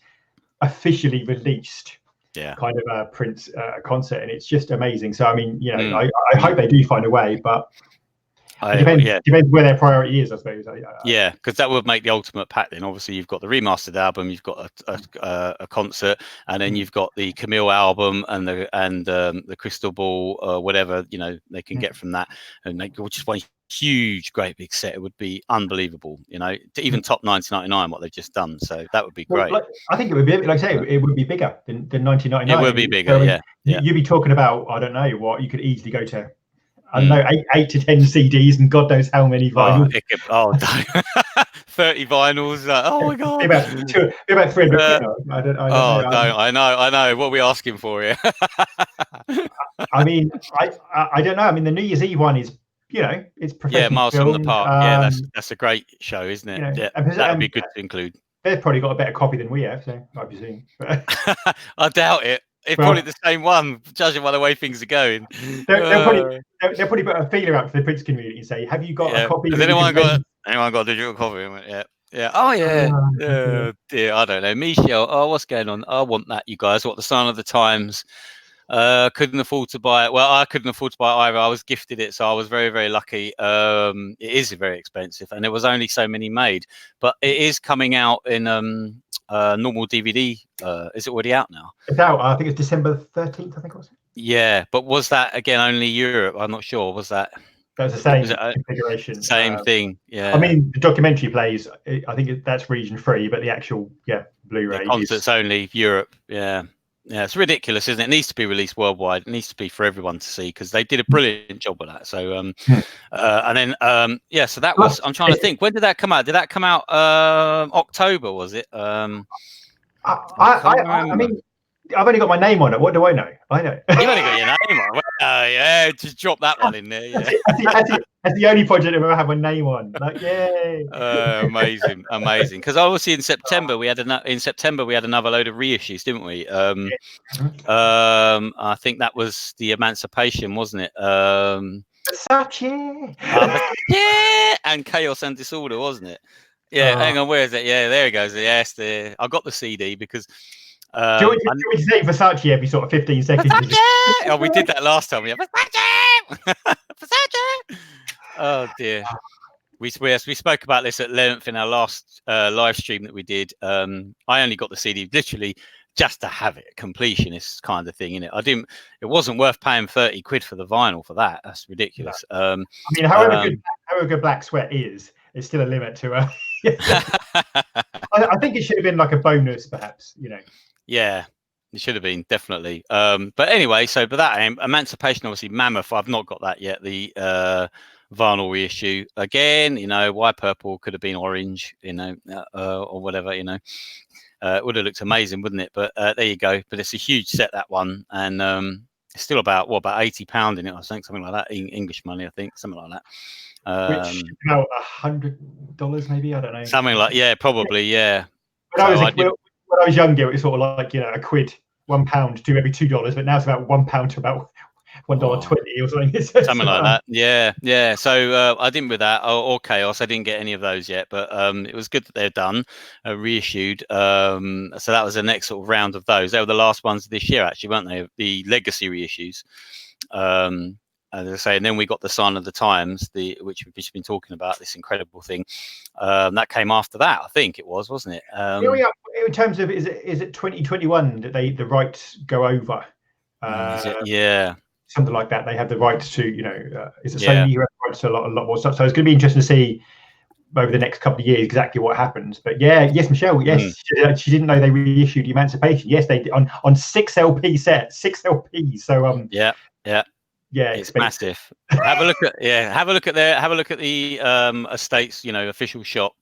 officially released kind of Prince concert, and it's just amazing. So I mean, you know, I hope they do find a way, but it depends where their priority is, I suppose. Because that would make the ultimate pack. Then obviously you've got the remastered album, you've got a concert, and then you've got the Camille album and the Crystal Ball, whatever you know they can get from that, and make just one huge, great big set. It would be unbelievable, you know, to even top 1999 what they've just done. So that would be great. I think it would be, like I say, it would be bigger than 1999. It would be bigger, You'd be talking about, I don't know what, you could easily go to I don't know, 8 to 10 CDs and God knows how many vinyls. 30 vinyls. Oh my God. Be about 300 quid. I don't know. I know. What are we asking for here? I mean, I don't know. I mean, the New Year's Eve one is, it's professionally Miles filmed. from the Park. Yeah, that's a great show, isn't it? Yeah, that would be good to include. They've probably got a better copy than we have, so I presume. I doubt it. It's probably the same one, judging by the way things are going. They'll probably put a feeler out to the Prince community and say, "Have you got a copy?" Has anyone got a digital copy? Yeah. Oh yeah. Dear, I don't know. Michelle. Oh, what's going on? I want that, you guys. What, the Sign of the Times? Couldn't afford to buy it. Well, I couldn't afford to buy it either. I was gifted it, so I was very, very lucky. It is very expensive, and there was only so many made. But it is coming out in normal DVD. Is it already out now? It's out. I think it's December 13th. I think it was. Yeah, but was that again only Europe? I'm not sure. Was that? That was the same configuration. Same thing. Yeah. I mean, the documentary plays. I think that's region 3, but the actual Blu-ray concerts only Europe. Yeah. Yeah, it's ridiculous, isn't it? It needs to be released worldwide. It needs to be for everyone to see, because they did a brilliant job with that. So, and then, so that was. I'm trying to think. When did that come out? Did that come out October? Was it? I mean, I've only got my name on it. What do I know? I know. You've only got your name on it. Yeah, just drop that one in there. Yeah. That's the only project I've ever had my name on. Like, yay! Amazing. Because obviously in September we had another load of reissues, didn't we? I think that was the Emancipation, wasn't it? Versace. And Chaos and Disorder, wasn't it? Yeah. Hang on, where is it? Yeah, there it goes. Yes, I got the CD because. Do you want me to say Versace every sort of 15 seconds? Oh, we did that last time. Yeah, Versace. Versace. Oh dear. We spoke about this at length in our last live stream that we did. I only got the CD literally just to have it, completionist kind of thing in it. It wasn't worth paying 30 quid for the vinyl for that. That's ridiculous. No. I mean, however good Black Sweat is, it's still a limit to I think it should have been like a bonus, perhaps. Yeah, it should have been, definitely. But anyway, but that Emancipation, obviously mammoth. I've not got that yet. The vinyl reissue again. Why purple could have been orange. Or whatever. It would have looked amazing, wouldn't it? But there you go. But it's a huge set, that one, and it's still about £80 in it. I think something like that. English money, I think, something like that. Which about $100 maybe. I don't know. Something like probably yeah. When I was younger, it was sort of like a quid, £1 to every $2, but now it's about £1 to about $1.20 or something. Something like that. Yeah. So I didn't with that or Chaos. I didn't get any of those yet, but it was good that they're done, reissued. So that was the next sort of round of those. They were the last ones this year, actually, weren't they? The legacy reissues. As I say, and then we got the Sign of the Times, which we've just been talking about, this incredible thing. That came after that, I think it was, wasn't it? Here we are. In terms of, is it 2021 that the rights go over? Yeah. Something like that. They have the rights to, is it Sony who have rights to a lot more stuff? So it's going to be interesting to see over the next couple of years exactly what happens. But yes, Michelle, yes, she didn't know they reissued Emancipation. Yes, they did on 6 LP sets, 6 LPs. So yeah, it's massive. Have a look at the Estates, official shop,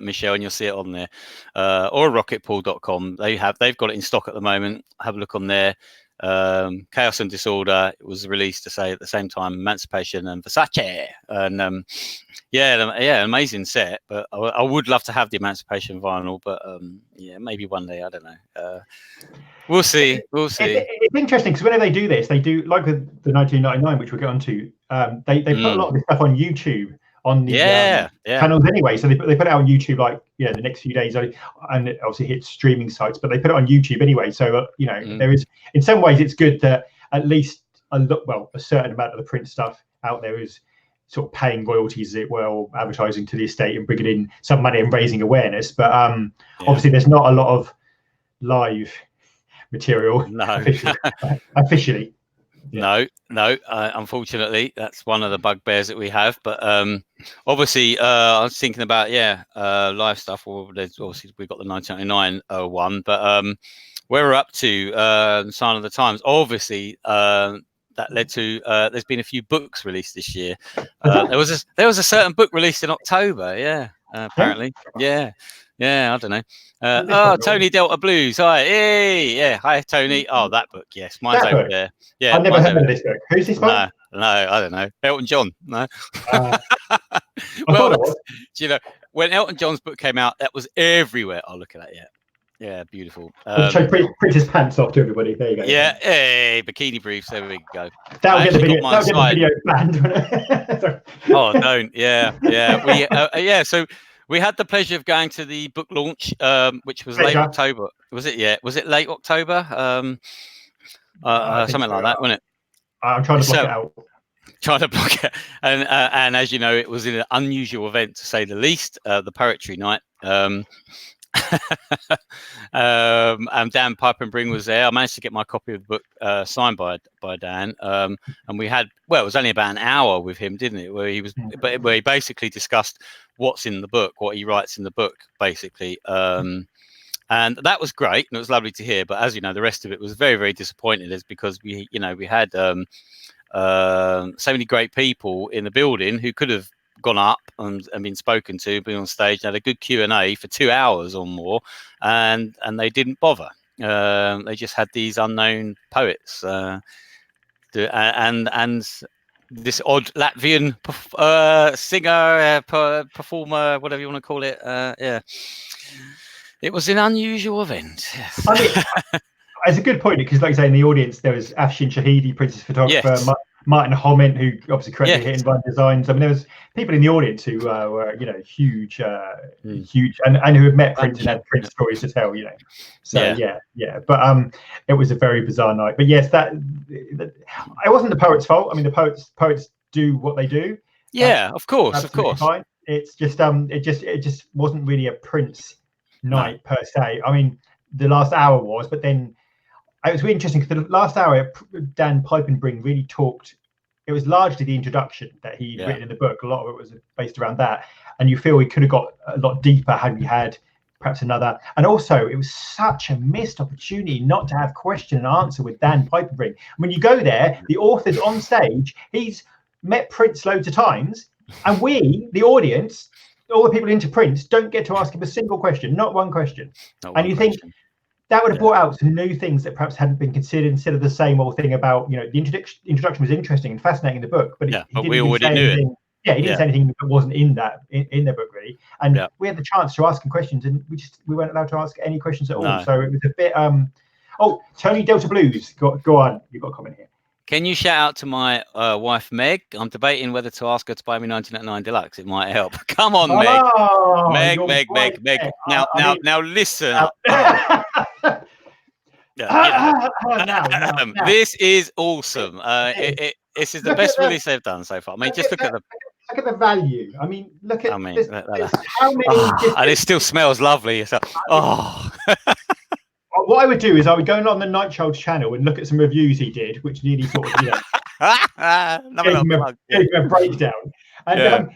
Michelle, and you'll see it on there. Or rocketpool.com. They've got it in stock at the moment. Have a look on there. Chaos and Disorder, it was released to say at the same time, Emancipation and Versace, and amazing set. But I would love to have the Emancipation vinyl, but maybe one day, I don't know. We'll see. It's interesting because whenever they do this, they do like with the 1999, which we'll get onto. They put a lot of this stuff on YouTube on the channels anyway. So they put it out on YouTube the next few days, and it obviously hits streaming sites. But they put it on YouTube anyway. So there is, in some ways, it's good that at least a certain amount of the print stuff out there is sort of paying royalties, as it were, or advertising to the estate and bringing in some money and raising awareness. But obviously, there's not a lot of live material officially. No, unfortunately, that's one of the bugbears that we have. But obviously, I was thinking about live stuff. Well, obviously we've got the 1999 one, but where we're up to Sign of the Times. Obviously, that led to there's been a few books released this year. There was a certain book released in October. Yeah, apparently. Yeah. I don't know. Tony Delta Blues. Hi. Hey. Yeah. Hi, Tony. Oh, that book. Yes, mine's over there. Yeah. I've never heard of this book. Who's this book? No, I don't know. Elton John. No. Well, you know, when Elton John's book came out, that was everywhere. Oh, look at that. Yeah, beautiful. Show Princess pants off to everybody. There you go. Yeah, hey, bikini briefs. There we go. That'll get the video banned. Oh, don't. Yeah. So we had the pleasure of going to the book launch, which was late October. Was it? Yeah. Was it late October? Something like that, wasn't it? I'm trying to block it out. Trying to block it, and as you know, it was an unusual event to say the least. The poetry night. And Dan Pipenbring was there. I managed to get my copy of the book signed by Dan, and we had, well, it was only about an hour with him, didn't it? Where he basically discussed what's in the book, what he writes in the book, basically. And that was great, and it was lovely to hear. But as you know, the rest of it was very, very disappointing, is because we had so many great people in the building who could have gone up and been spoken to, been on stage, and had a good Q&A for 2 hours or more, and they didn't bother. They just had these unknown poets, and this odd Latvian singer, performer, whatever you want to call it. Yeah, it was an unusual event. Yes. I mean, it's a good point, because, like I say, in the audience there was Afshin Shahidi, Princess Photographer. Yes. Martin Homent, who obviously correctly hit Invine Designs. I mean, there was people in the audience who were, huge, and who had met Prince and had Prince stories to tell, So yeah. But it was a very bizarre night. But yes, it wasn't the poets' fault. I mean, the poets do what they do. Yeah, of course. Fine. It's just it just wasn't really a Prince night per se. I mean, the last hour was, but then. It was really interesting because the last hour, Dan Pipenbring really talked. It was largely the introduction that he'd written in the book. A lot of it was based around that, and you feel we could have got a lot deeper had we had perhaps another. And also, it was such a missed opportunity not to have question and answer with Dan Pipenbring. When you go there, the author's on stage. He's met Prince loads of times, and we, the audience, all the people into Prince, don't get to ask him a single question, not one question. And you think. That would have brought out some new things that perhaps hadn't been considered, instead of the same old thing about, the introduction was interesting and fascinating in the book, but we already knew it. Yeah, he didn't say anything that wasn't in the book, really. And we had the chance to ask him questions, and we weren't allowed to ask any questions at all. No. So it was a bit. Tony Delta Blues, go on. You've got a comment here. Can you shout out to my wife, Meg? I'm debating whether to ask her to buy me 1999 Deluxe. It might help. Come on, Meg. Meg. Now listen. Now. This is awesome. This is the best release they've done so far. I mean, just look at the value. I mean, look at how many. And it still smells lovely. So, What I would do is I would go on the Nightchild's channel and look at some reviews he did, which nearly sort of, gave him a breakdown. And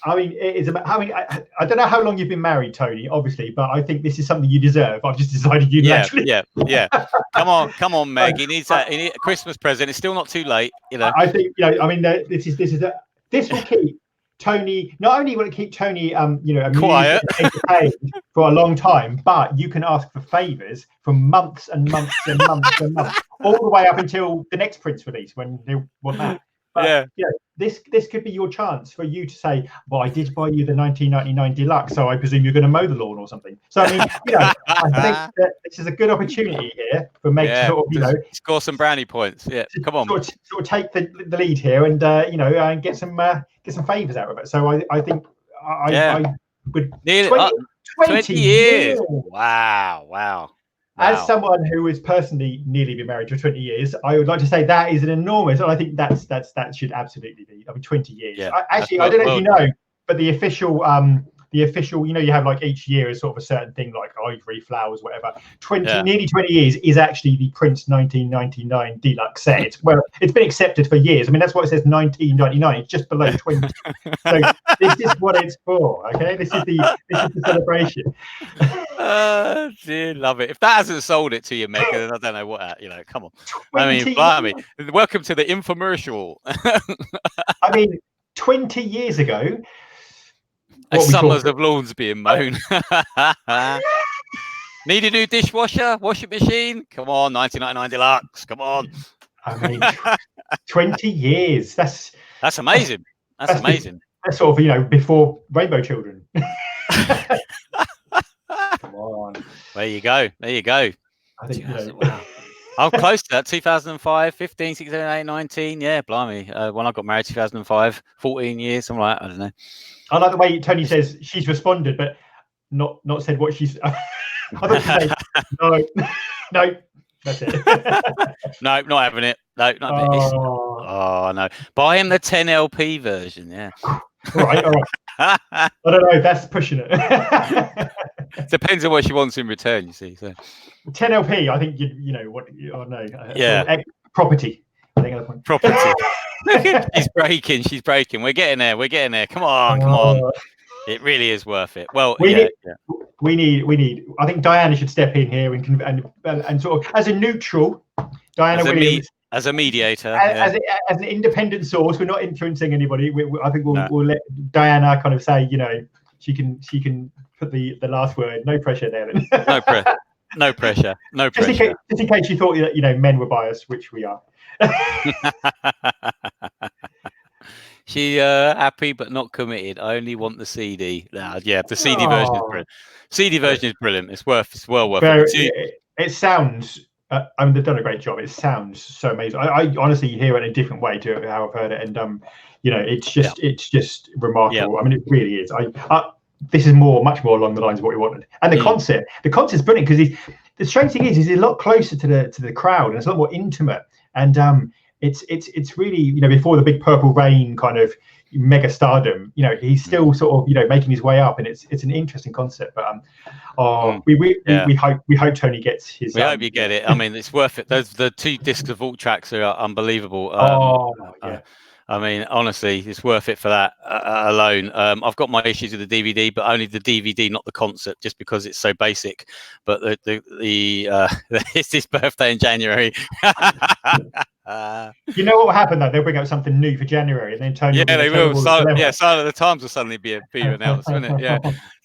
I mean, it is about having. I don't know how long you've been married, Tony, obviously, but I think this is something you deserve. I've just decided you naturally. Yeah. Come on, Meg. He needs that. He needs a Christmas present. It's still not too late, I think, I mean, this will keep Tony. Not only will it keep Tony, quiet for a long time, but you can ask for favors for months and months and months and months, all the way up until the next Prince release when they want that. But, this could be your chance for you to say, well, I did buy you the 1999 Deluxe, so I presume you're going to mow the lawn or something. So, I mean, I think that this is a good opportunity here for Meg to sort of, score some brownie points. Yeah, come on. Sort of take the lead here and, and get some favours out of it. So I think I would... 20 years. Wow. As someone who has personally nearly been married for 20 years, I would like to say that is an enormous, and I think that should absolutely be. I mean, 20 years. Yeah, I don't know if you know, but the official the official, you have like each year is sort of a certain thing, like ivory, flowers, whatever. Nearly 20 years is actually the Prince 1999 deluxe set. Well, it's been accepted for years. I mean, that's why it says 1999. It's just below 20. So this is what it's for. Okay, this is the celebration. Dear, love it. If that hasn't sold it to you, Mecca, then I don't know what. Come on. I mean, blimey. Welcome to the infomercial. I mean, 20 years ago, summers of lawns being mown. Need a new dishwasher, washing machine? Come on, 1999 deluxe. Come on. I mean, 20 years. That's amazing. That's amazing. That's sort of, before Rainbow Children. Come on. There you go. I think, wow. I'm close to that. 2005, 15, 16, 18, 19. Yeah, blimey. When I got married, 2005, 14 years, something like that. I don't know. I like the way Tony says she's responded, but not said what she's. I thought she'd say, no, that's it. No, not having it. No, not having it. Oh, no. Buy him the 10 LP version, yeah. All right. I don't know. That's pushing it. Depends on what she wants in return, you see. So 10 LP, I think you know what. Oh no. Yeah. Property. I think that's one. Property. She's breaking. We're getting there. Come on. It really is worth it. Well, we need. I think Diana should step in here and sort of as a neutral. Diana Williams. As a mediator, as an independent source. We're not influencing anybody. I think we'll let Diana kind of say, she can put the last word. No pressure there. No pressure. Just in case you thought that men were biased, which we are. She happy but not committed. I only want the CD. The CD version is brilliant. CD version is brilliant. It's well worth it. It sounds. They've done a great job. It sounds so amazing. I honestly hear it in a different way to how I've heard it, and it's just remarkable. I mean, it really is. This is much more along the lines of what we wanted, and the concert's brilliant because the strange thing is he's a lot closer to the crowd, and it's a lot more intimate, and it's really before the big Purple Rain kind of mega stardom, he's still sort of making his way up, and it's an interesting concept. But we hope Tony gets his. We hope you get it. I mean, it's worth it. The 2 discs of Vault tracks are unbelievable. I mean, honestly, it's worth it for that alone. I've got my issues with the DVD, but only the DVD, not the concert, just because it's so basic. But it's his birthday in January. You know what will happen though? They'll bring out something new for January, and then Tony. Yeah, they will. Sign of the Times will suddenly be announced, won't it? Yeah,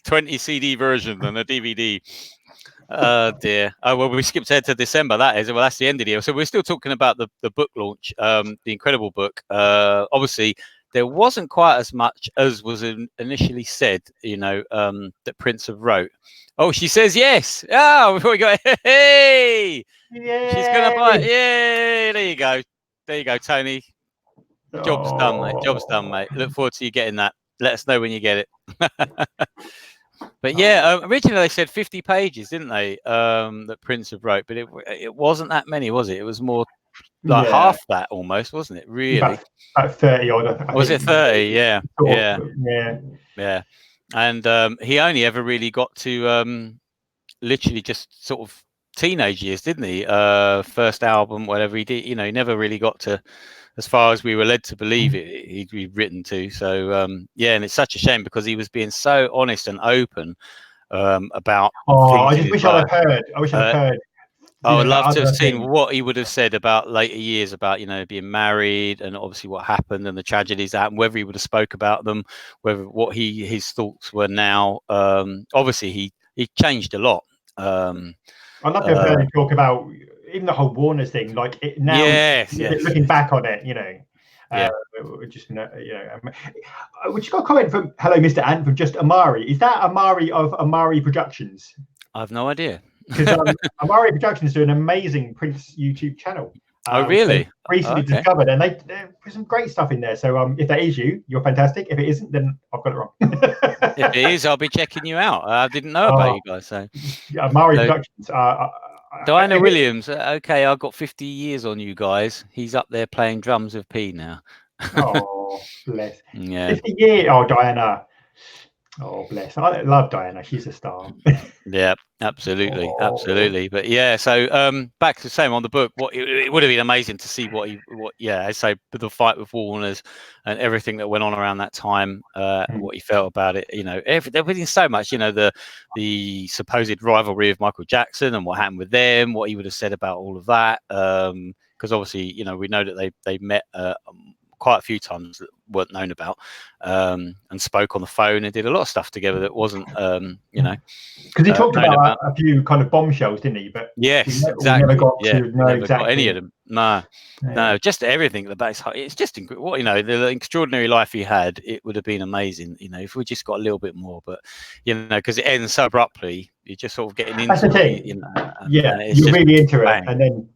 20 CD version and a DVD. Oh dear. Oh well, we skipped ahead to December. That's the end of the year. So we're still talking about the book launch, the incredible book. Obviously, there wasn't quite as much as was initially said. That Prince have wrote. Oh, she says yes. Oh, before we go, hey, yay! She's gonna buy it. Yay! There you go, Tony. Job's done, mate. Look forward to you getting that. Let us know when you get it. But originally they said 50 pages, didn't they? That Prince have wrote, but it wasn't that many, was it? It was more like half that almost, wasn't it? Really? About 30 odd. Was it 30? Yeah. Yeah. And he only ever really got to literally just sort of teenage years, didn't he? First album, whatever he did, he never really got to as far as we were led to believe he'd be written to. So and it's such a shame because he was being so honest and open about I just wish I'd heard. I wish I'd heard. I would love to have seen what he would have said about later years, about being married and obviously what happened and the tragedies that happened, whether he would have spoke about them, what his thoughts were now. Obviously he changed a lot. I'd love to have heard him talk about even the whole Warner's thing, like it now. Yes. Looking back on it, just would you got a comment from Hello Mr. Ant from just Amari? Is that Amari of Amari Productions? I have no idea. Because Amari Productions do an amazing Prince YouTube channel. Oh really? Recently discovered, and they put some great stuff in there. So if that is you're fantastic. If it isn't, then I've got it wrong. If it is, I'll be checking you out. I didn't know about you guys. So Amari Productions. Diana Williams. Okay, I've got 50 years on you guys. He's up there playing drums with P now. Oh, bless. Yeah. 50 years. Oh, Diana. Oh, bless. I love Diana. She's a star. Yeah, absolutely, Oh. absolutely. But yeah, so back to the same on the book. What it would have been amazing to see I say the fight with Warner's and everything that went on around that time. What he felt about it, everything so much. The supposed rivalry of Michael Jackson and what happened with them. What he would have said about all of that. Because obviously, we know that they met quite a few times that weren't known about, and spoke on the phone and did a lot of stuff together that wasn't, because he talked about a few kind of bombshells, didn't he? But yes, we never got to know never exactly got any of them. No, just everything. The base, it's just what the extraordinary life he had. It would have been amazing, if we just got a little bit more. But because it ends so abruptly, you're just sort of getting into that's the thing. and you're really into it, and then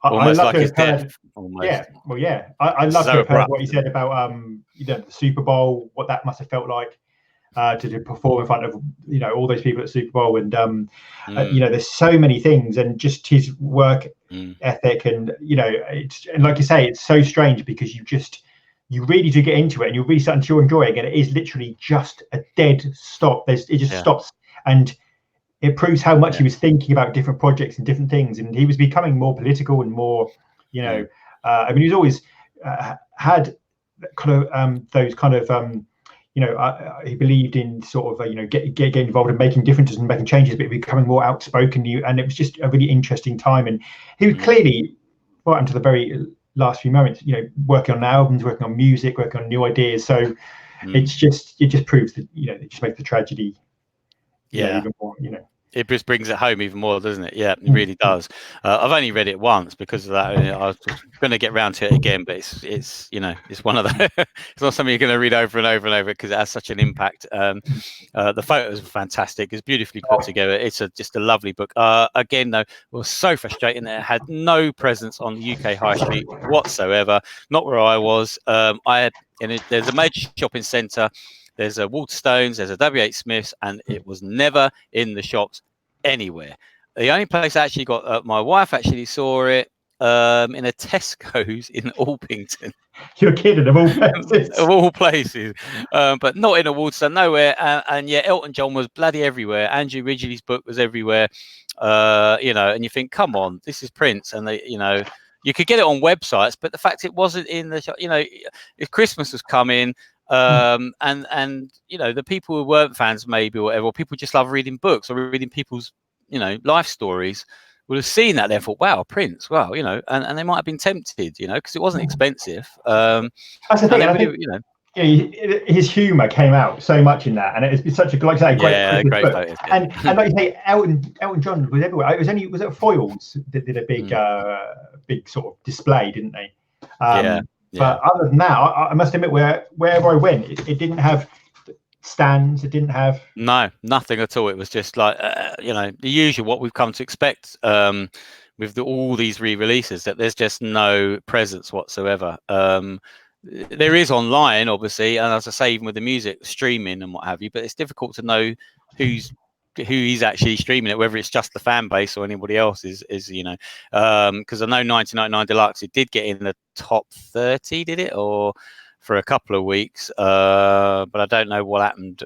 almost I love like his death. I love to have heard what he said about the Super Bowl, what that must have felt like to perform in front of all those people at Super Bowl, and there's so many things, and just his work ethic, and and like you say, it's so strange because you really do get into it, and you really start to enjoy it, and it is literally just a dead stop. It just stops, and it proves how much he was thinking about different projects and different things, and he was becoming more political and more, I mean, he's always had kind of those kind of, he believed in sort of, getting involved in making differences and making changes, but becoming more outspoken. And it was just a really interesting time. And he was clearly, right until the very last few moments, working on albums, working on music, working on new ideas. So it just proves that, it just makes the tragedy, even more, It just brings it home even more, doesn't it? Yeah, it really does. I've only read it once because of that. I was going to get round to it again, but it's one of the it's not something you're going to read over and over and over because it has such an impact. The photos are fantastic. It's beautifully put together. It's just a lovely book. Again, though, it was so frustrating that it had no presence on the UK high street whatsoever. Not where I was. There's a major shopping centre. There's a Waterstones, there's a W.H. Smith's, and it was never in the shops anywhere. The only place I actually got, my wife actually saw it in a Tesco's in Alpington. You're kidding, of all places. Of all places, but not in a Waterstone, nowhere. And Elton John was bloody everywhere. Andrew Ridgeley's book was everywhere. And you think, come on, this is Prince, and you could get it on websites, but the fact it wasn't in the shop, if Christmas was coming. And the people who weren't fans maybe or whatever, or people just love reading books or reading people's life stories, would have seen that there and thought, wow, Prince, wow, and they might have been tempted, because it wasn't expensive. That's the thing. I think, his humor came out so much in that, and it's such a, like I say, great book. Photos, and like you say, Elton John was everywhere. It was it Foyles that did a big sort of display, didn't they? But other than that, I must admit, wherever I went, it didn't have stands. It didn't have nothing at all. It was just like the usual what we've come to expect with all these re-releases. That there's just no presence whatsoever. There is online, obviously, and as I say, even with the music streaming and what have you. But it's difficult to know who he's actually streaming it, whether it's just the fan base or anybody else is because I know 1999 Deluxe, it did get in the top 30, did it, or for a couple of weeks, but I don't know what happened,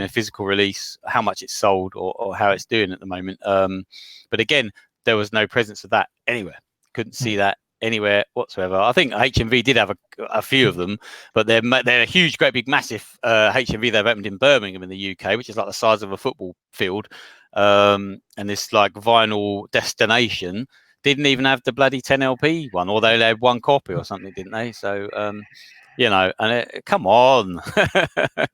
physical release, how much it's sold or how it's doing at the moment. But again, there was no presence of that anywhere. Couldn't see that anywhere whatsoever. I think HMV did have a few of them, but they're a huge, great big massive HMV they've opened in Birmingham in the UK, which is like the size of a football field, and this like vinyl destination didn't even have the bloody 10LP one, although they had one copy or something, didn't they? So come on.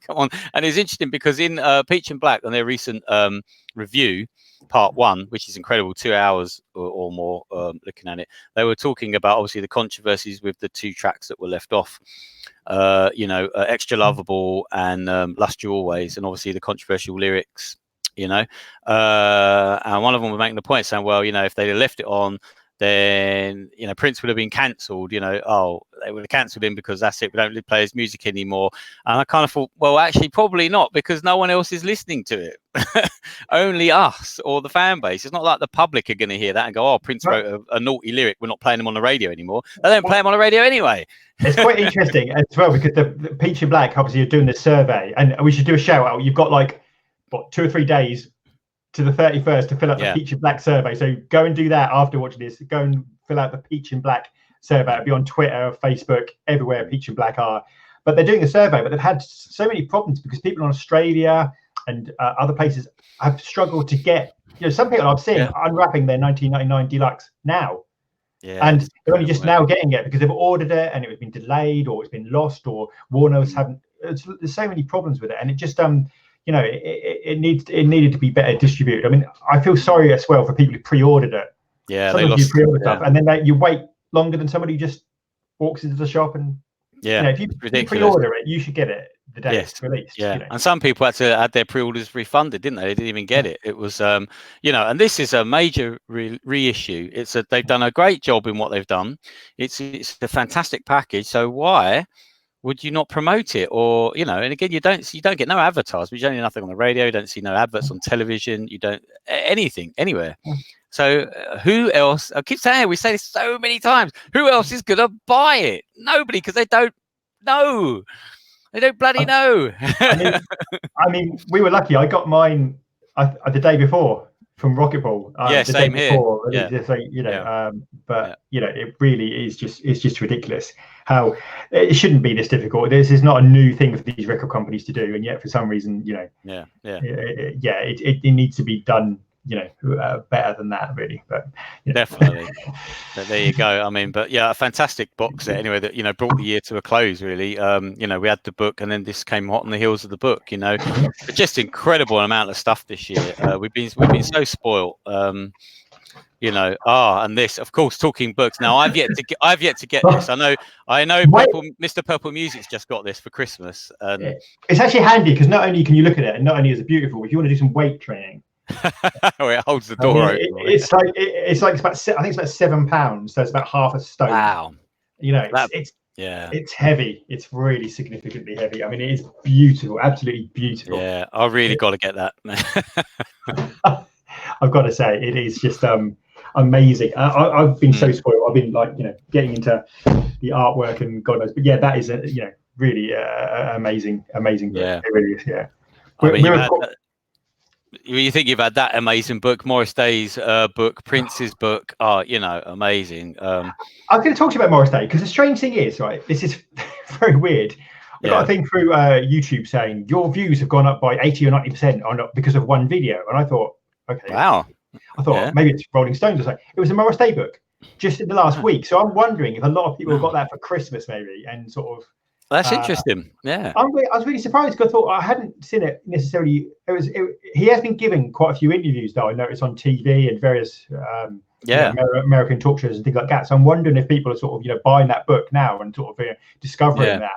Come on. And it's interesting because in Peach and Black, on their recent review, part 1, which is incredible, 2 hours or more looking at it, they were talking about obviously the controversies with the 2 tracks that were left off, Extra Lovable and Lust You Always, and obviously the controversial lyrics, and one of them was making the point saying, well, if they'd have left it on, then Prince would have been cancelled. They would have cancelled him because that's it. We don't play his music anymore. And I kind of thought, well, actually, probably not, because no one else is listening to it. Only us or the fan base. It's not like the public are going to hear that and go, "Oh, Prince wrote a naughty lyric. We're not playing him on the radio anymore." They don't play him on the radio anyway. It's quite interesting as well, because the Peach and Black, obviously, you're doing this survey, and we should do a shout out. You've got like 2 or 3 days to the 31st to fill out the Peach and Black survey. So go and do that after watching this. Go and fill out the Peach and Black survey. It'll be on Twitter, Facebook, everywhere Peach and Black are. But they're doing a survey, but they've had so many problems because people in Australia and other places have struggled to get, some people I've seen unwrapping their 1999 Deluxe now. Yeah, and they're only just now getting it because they've ordered it and it's been delayed, or it's been lost, or Warner's haven't. There's so many problems with it, and it just it needed to be better distributed. I mean, I feel sorry as well for people who pre-ordered it. Yeah, they lost stuff, and then you wait longer than somebody who just walks into the shop and if you pre-order it, you should get it the day it's released. Yeah, and some people had to have their pre-orders refunded, didn't they? They didn't even get it. It was and this is a major reissue. They've done a great job in what they've done. It's a fantastic package. So why would you not promote it? Or and again, you don't get no advertisement. You don't hear nothing on the radio. You don't see no adverts on television. You don't anything anywhere. So who else? I keep saying, we say this so many times, who else is gonna buy it? Nobody, because they don't know. They don't bloody know. I mean, we were lucky. I got mine the day before from Rocket Ball. Same here. But it really is it's just ridiculous how it shouldn't be this difficult. This is not a new thing for these record companies to do, and yet for some reason, it needs to be done. Better than that, really. But definitely. But there you go. I mean, but a fantastic box set anyway that brought the year to a close. Really, we had the book, and then this came hot on the heels of the book. Just incredible amount of stuff this year. We've been so spoiled. And this, of course, talking books. Now, I've yet to get this. I know. Mr. Purple Music's just got this for Christmas. It's actually handy because not only can you look at it, and not only is it beautiful, but if you want to do some weight training. It holds the door open. It's about I think it's about £7, so it's about half a stone. Wow. It's heavy. It's really significantly heavy. I mean, it is beautiful, absolutely beautiful. Yeah, I really got to get that. I've got to say, it is just amazing. I've been so spoiled. I've been getting into the artwork and God knows, but that is really amazing book. Yeah, it really is. Yeah. You think you've had that amazing book, Morris Day's book, Prince's book. Amazing. I'm going to talk to you about Morris Day because the strange thing is, right, this is very weird. I got a thing through YouTube saying your views have gone up by 80 or 90% because of one video, and I thought, okay, wow. I thought maybe it's Rolling Stones or something. It was a Morris Day book just in the last week, so I'm wondering if a lot of people got that for Christmas maybe, and sort of. That's interesting. Yeah, I was really surprised because I thought I hadn't seen it necessarily. He has been giving quite a few interviews though. I noticed on TV and various American talk shows and things like that. So I'm wondering if people are sort of buying that book now and sort of discovering that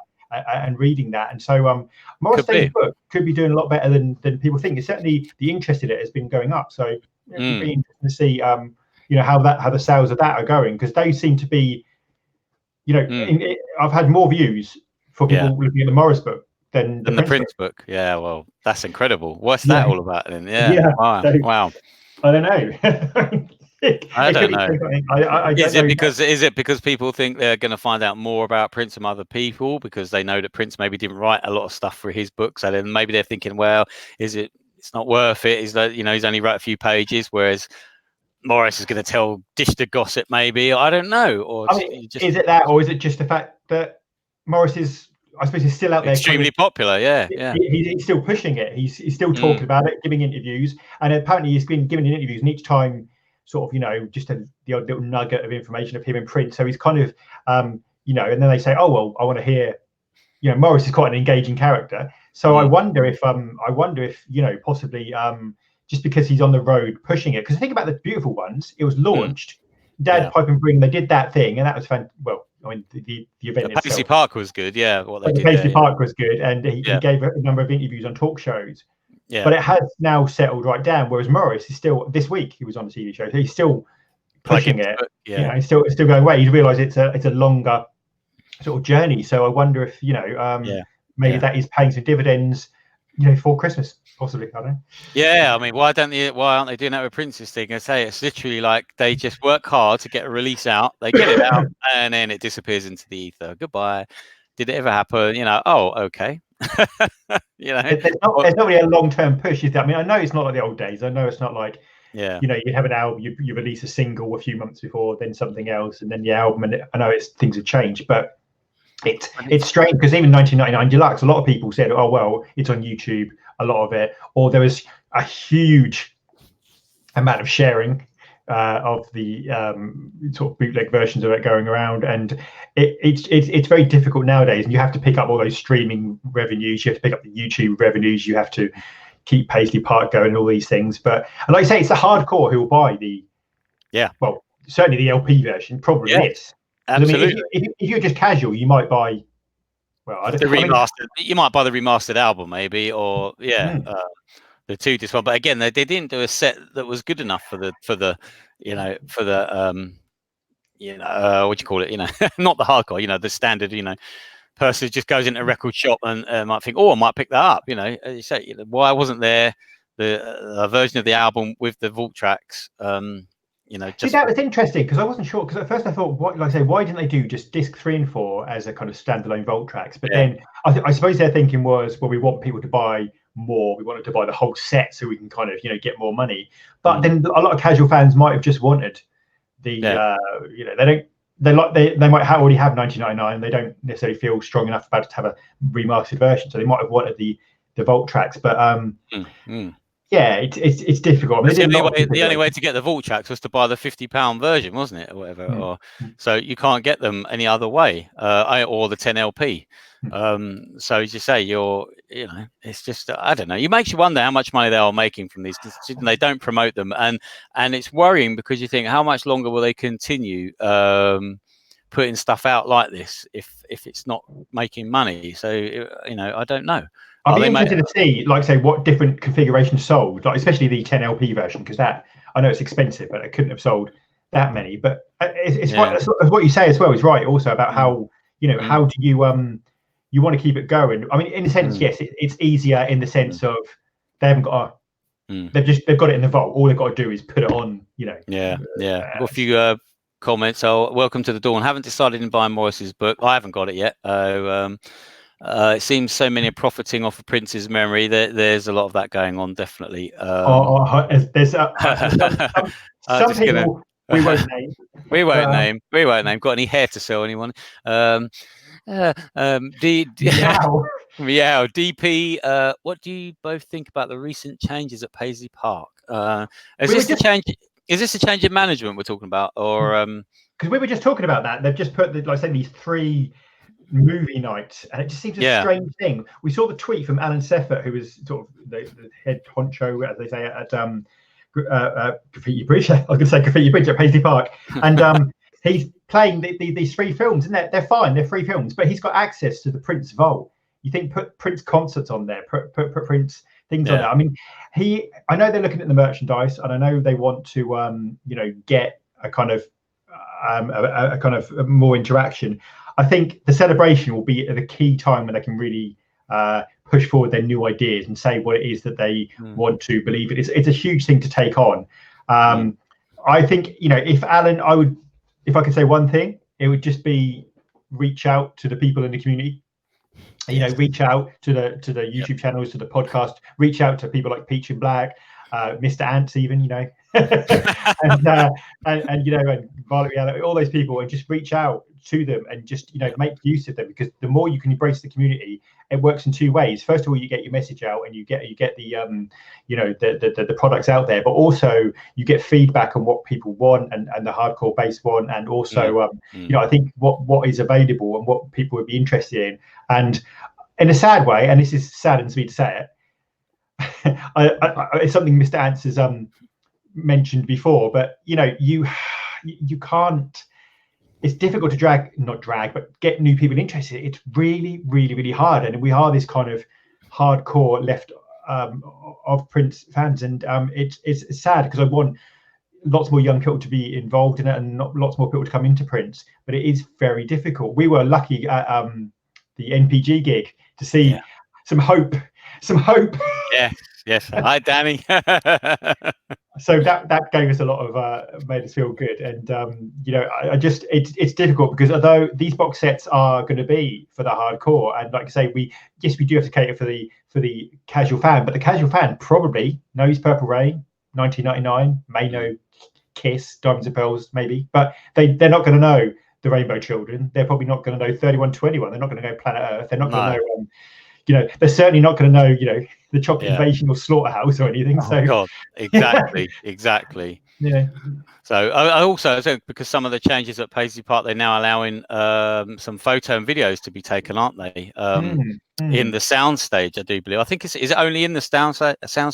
and reading that. And so Morris Day's book could be doing a lot better than people think. It's certainly the interest in it has been going up. So it'd be interesting to see how the sales of that are going, because they seem to be I've had more views for people looking at the Morris book than the Prince book. Yeah, well, that's incredible. What's that all about then? Yeah. Wow. I don't know. I don't know. Is it because people think they're going to find out more about Prince from other people because they know that Prince maybe didn't write a lot of stuff for his book? So then maybe they're thinking, well, it's not worth it. Is that he's only wrote a few pages, whereas Morris is going to dish the gossip? Maybe, I don't know. Or is it that, or is it just the fact that Morris is, I suppose, he's still out there, extremely popular. He's still pushing it. He's still talking about it, giving interviews, and apparently he's been giving interviews, and each time, sort of, just the odd little nugget of information of him and Prince. So he's kind of, and then they say, oh well, I want to hear. Morris is quite an engaging character. So I wonder if possibly just because he's on the road pushing it. Because think about the Beautiful Ones. It was launched. Dad, Pipe and Bring. They did that thing, and that was fun. Well. I mean, the event itself. Paisley Park was good, Paisley Park was good, and he gave a number of interviews on talk shows. Yeah. But it has now settled right down. Whereas Morris is still, this week he was on a TV show, so he's still pushing it, still going away. You realise it's a longer sort of journey. So I wonder if maybe that is paying some dividends, for Christmas, possibly. I don't know. Yeah, I mean, why aren't they doing that with Prince's thing? I say it's literally like they just work hard to get a release out, they get it out, and then it disappears into the ether. Goodbye. Did it ever happen? Oh, okay. There's not really a long-term push, is there? I mean, I know it's not like the old days. I know it's not like you have an album, you release a single a few months before, then something else, and then the album. And I know things have changed, but it's strange because even 1999 Deluxe, a lot of people said, oh well, it's on YouTube, a lot of it, or there was a huge amount of sharing of the sort of bootleg versions of it going around, and it's very difficult nowadays, and you have to pick up all those streaming revenues, you have to pick up the YouTube revenues, you have to keep Paisley Park going and all these things. But like I say, it's the hardcore who will buy well, certainly the LP version probably is. Absolutely. I mean, if you're just casual, you might buy the remastered. You might buy the remastered album, maybe, or the 2-disc one. But again, they didn't do a set that was good enough for the what do you call it? Not the hardcore. The standard. Person who just goes into a record shop and might think, oh, I might pick that up. You say, why wasn't there the version of the album with the vault tracks? See, that was interesting because I wasn't sure, because at first I thought, why didn't they do just disc 3 and 4 as a kind of standalone vault tracks? But then I suppose their thinking was, well, we want people to buy more, we wanted to buy the whole set so we can kind of get more money. But then a lot of casual fans might have just wanted the they might already have 1999, they don't necessarily feel strong enough about it to have a remastered version, so they might have wanted the vault tracks. But yeah, it's difficult. I mean, the only way to get the vault tracks was to buy the £50 version, wasn't it, or whatever? Or so you can't get them any other way, or the 10 LP. So as you say, it's just I don't know. It makes you wonder how much money they are making from these. They don't promote them, and it's worrying because you think, how much longer will they continue putting stuff out like this if it's not making money? So I don't know. I'd be interested to see, like, say, what different configurations sold, like especially the 10 LP version, because that, I know it's expensive, but it couldn't have sold that many. But it's what you say as well is right also about how how do you want to keep it going. I mean, in a sense, yes, it's easier in the sense of they haven't got they've got it in the vault. All they've got to do is put it on. I've got a few comments. So welcome to the dawn. Haven't decided in buying Morris's book. I haven't got it yet. It seems so many are profiting off of Prince's memory. There's a lot of that going on, definitely. There's some people we won't name. We won't name. Got any hair to sell, anyone? Meow. DP. What do you both think about the recent changes at Paisley Park? Is this a change in management we're talking about, or because we were just talking about that? They've just put like I said, these 3 movie nights, and it just seems a strange thing. We saw the tweet from Alan Seffert, who is sort of the head honcho, as they say, at Graffiti Bridge. I was going to say Graffiti Bridge at Paisley Park, and he's playing these 3 films, and they're fine, they're 3 films, but he's got access to the Prince vault. You think put Prince concerts on there, put Prince things on there. I mean, I know they're looking at the merchandise, and I know they want to get a kind of more interaction. I think the celebration will be at the key time when they can really push forward their new ideas and say what it is that they want to believe. It's a huge thing to take on. I think if Alan, if I could say one thing, it would just be reach out to the people in the community. Reach out to the YouTube channels, to the podcast. Reach out to people like Peach and Black, Mr. Ants, even and Violet Reality, all those people, and just reach out to them and just make use of them, because the more you can embrace the community, it works in 2 ways. First of all, you get your message out and you get the the products out there, but also you get feedback on what people want and the hardcore bass want, and also I think what is available and what people would be interested in. And in a sad way, and this is saddens me to say it, it's something Mr. Ants has mentioned before, but you can't. It's difficult to but get new people interested. It's really, really, really hard, and we are this kind of hardcore left of Prince fans, and it's sad because I want lots more young people to be involved in it, and not lots more people to come into Prince. But it is very difficult. We were lucky at the NPG gig to see some hope. Yes. Hi, Danny. So that gave us a lot of made us feel good. And I just it's difficult, because although these box sets are going to be for the hardcore, and like I say, we do have to cater for the casual fan, but the casual fan probably knows Purple Rain 1999, may know Kiss, Diamonds and Pearls maybe, but they're not going to know the Rainbow Children. They're probably not going to know 3121. They're not going to know Planet Earth. They're not going to know they're certainly not going to know the Chocolate Invasion or Slaughterhouse or anything. God, exactly. Yeah. So I also think, because some of the changes at Paisley Park, they're now allowing some photo and videos to be taken, aren't they? In the sound stage, I do believe. I think is it only in the sound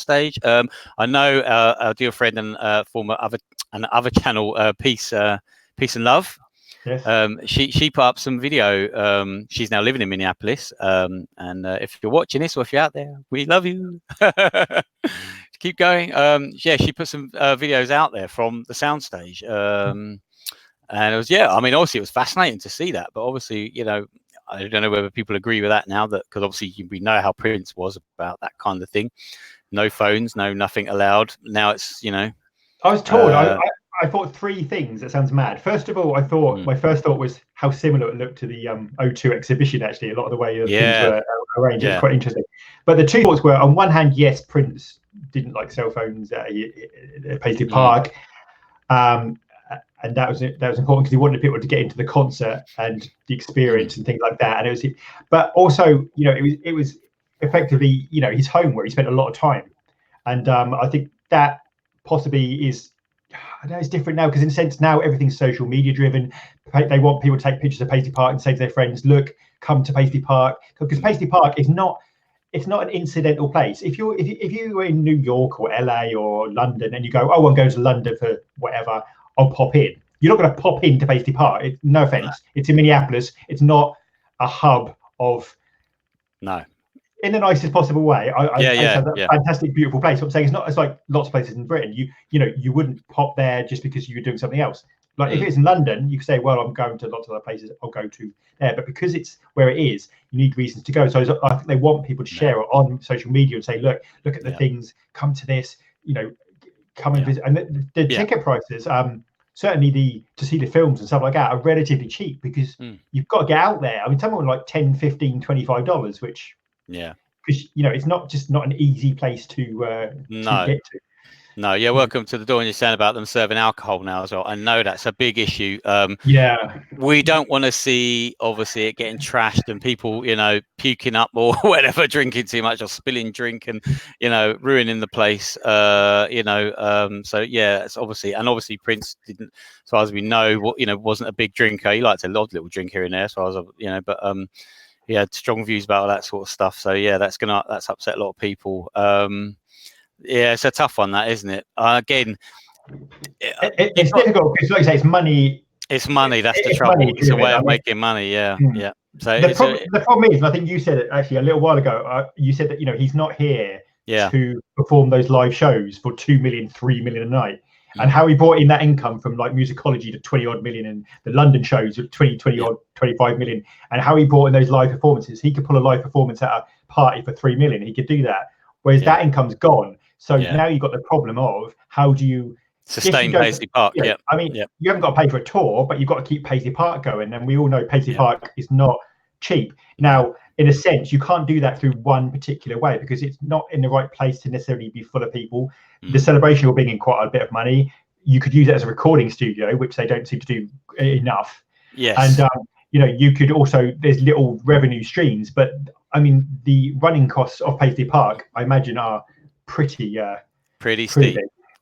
stage? I know our dear friend and former other channel, Peace and Love. Yes. She put up some video. She's now living in Minneapolis, and if you're watching this, or if you're out there, we love you. Keep going. She put some videos out there from the soundstage, and it was obviously it was fascinating to see that. But obviously, I don't know whether people agree with that now, that because obviously we know how Prince was about that kind of thing. No phones, nothing allowed. Now it's I was told. I thought three things. That sounds mad. First of all, I thought my first thought was how similar it looked to the O2 exhibition. Actually, a lot of the way things were arranged. It was quite interesting. But the two thoughts were, on one hand, yes, Prince didn't like cell phones at Paisley Park, and that was important because he wanted people to get into the concert and the experience and things like that. And but also, it was effectively, his home where he spent a lot of time, and I think that possibly is. I know it's different now, because in a sense now everything's social media driven. They want people to take pictures of Paisley Park and say to their friends, "Look, come to Paisley Park," because Paisley Park is not. It's not an incidental place. If you were in New York or LA or London and you go, "Oh, I'm going to London for whatever, I'll pop in." You're not going to pop into Paisley Park. No offense, it's in Minneapolis. It's not a hub of. No. In the nicest possible way, it's a fantastic, beautiful place. I'm saying it's like lots of places in Britain. You wouldn't pop there just because you were doing something else. Like if it's in London, you could say, well, I'm going to lots of other places. I'll go to there. But because it's where it is, you need reasons to go. So I think they want people to share it on social media and say, look at the things. Come to this. Come and visit. And the ticket prices, certainly to see the films and stuff like that, are relatively cheap, because you've got to get out there. I mean, some of them are like $10, $15, $25, which. Because it's not an easy place to get to. No, welcome to the door. And you're saying about them serving alcohol now as well. I know that's a big issue. We don't want to see, obviously, it getting trashed and people, puking up or whatever, drinking too much or spilling drink and, ruining the place. So it's obviously Prince didn't, as far as we know, wasn't a big drinker. He liked a little drink here and there, as far as but he had strong views about all that sort of stuff. So that's upset a lot of people. It's a tough one, that, isn't it? Again, it's difficult because, like you say, it's money. It's money. That's the trouble. It's a way of making money. Yeah. So the problem is, and I think you said it actually a little while ago. You said that he's not here to perform those live shows for 2 million, 3 million a night. And how he brought in that income from like Musicology to 20 odd million, and the London shows at 20 odd 25 million, and how he brought in those live performances. He could pull a live performance at a party for 3 million. He could do that. Whereas that income's gone. So now you've got the problem of how do you sustain Paisley Park? I mean, you haven't got to pay for a tour, but you've got to keep Paisley Park going. And we all know Paisley Park is not cheap. Now, in a sense, you can't do that through one particular way, because it's not in the right place to necessarily be full of people. The celebration will bring in quite a bit of money. You could use it as a recording studio, which they don't seem to do enough. Yes. And you could also, there's little revenue streams, but I mean, the running costs of Paisley Park, I imagine, are pretty steep.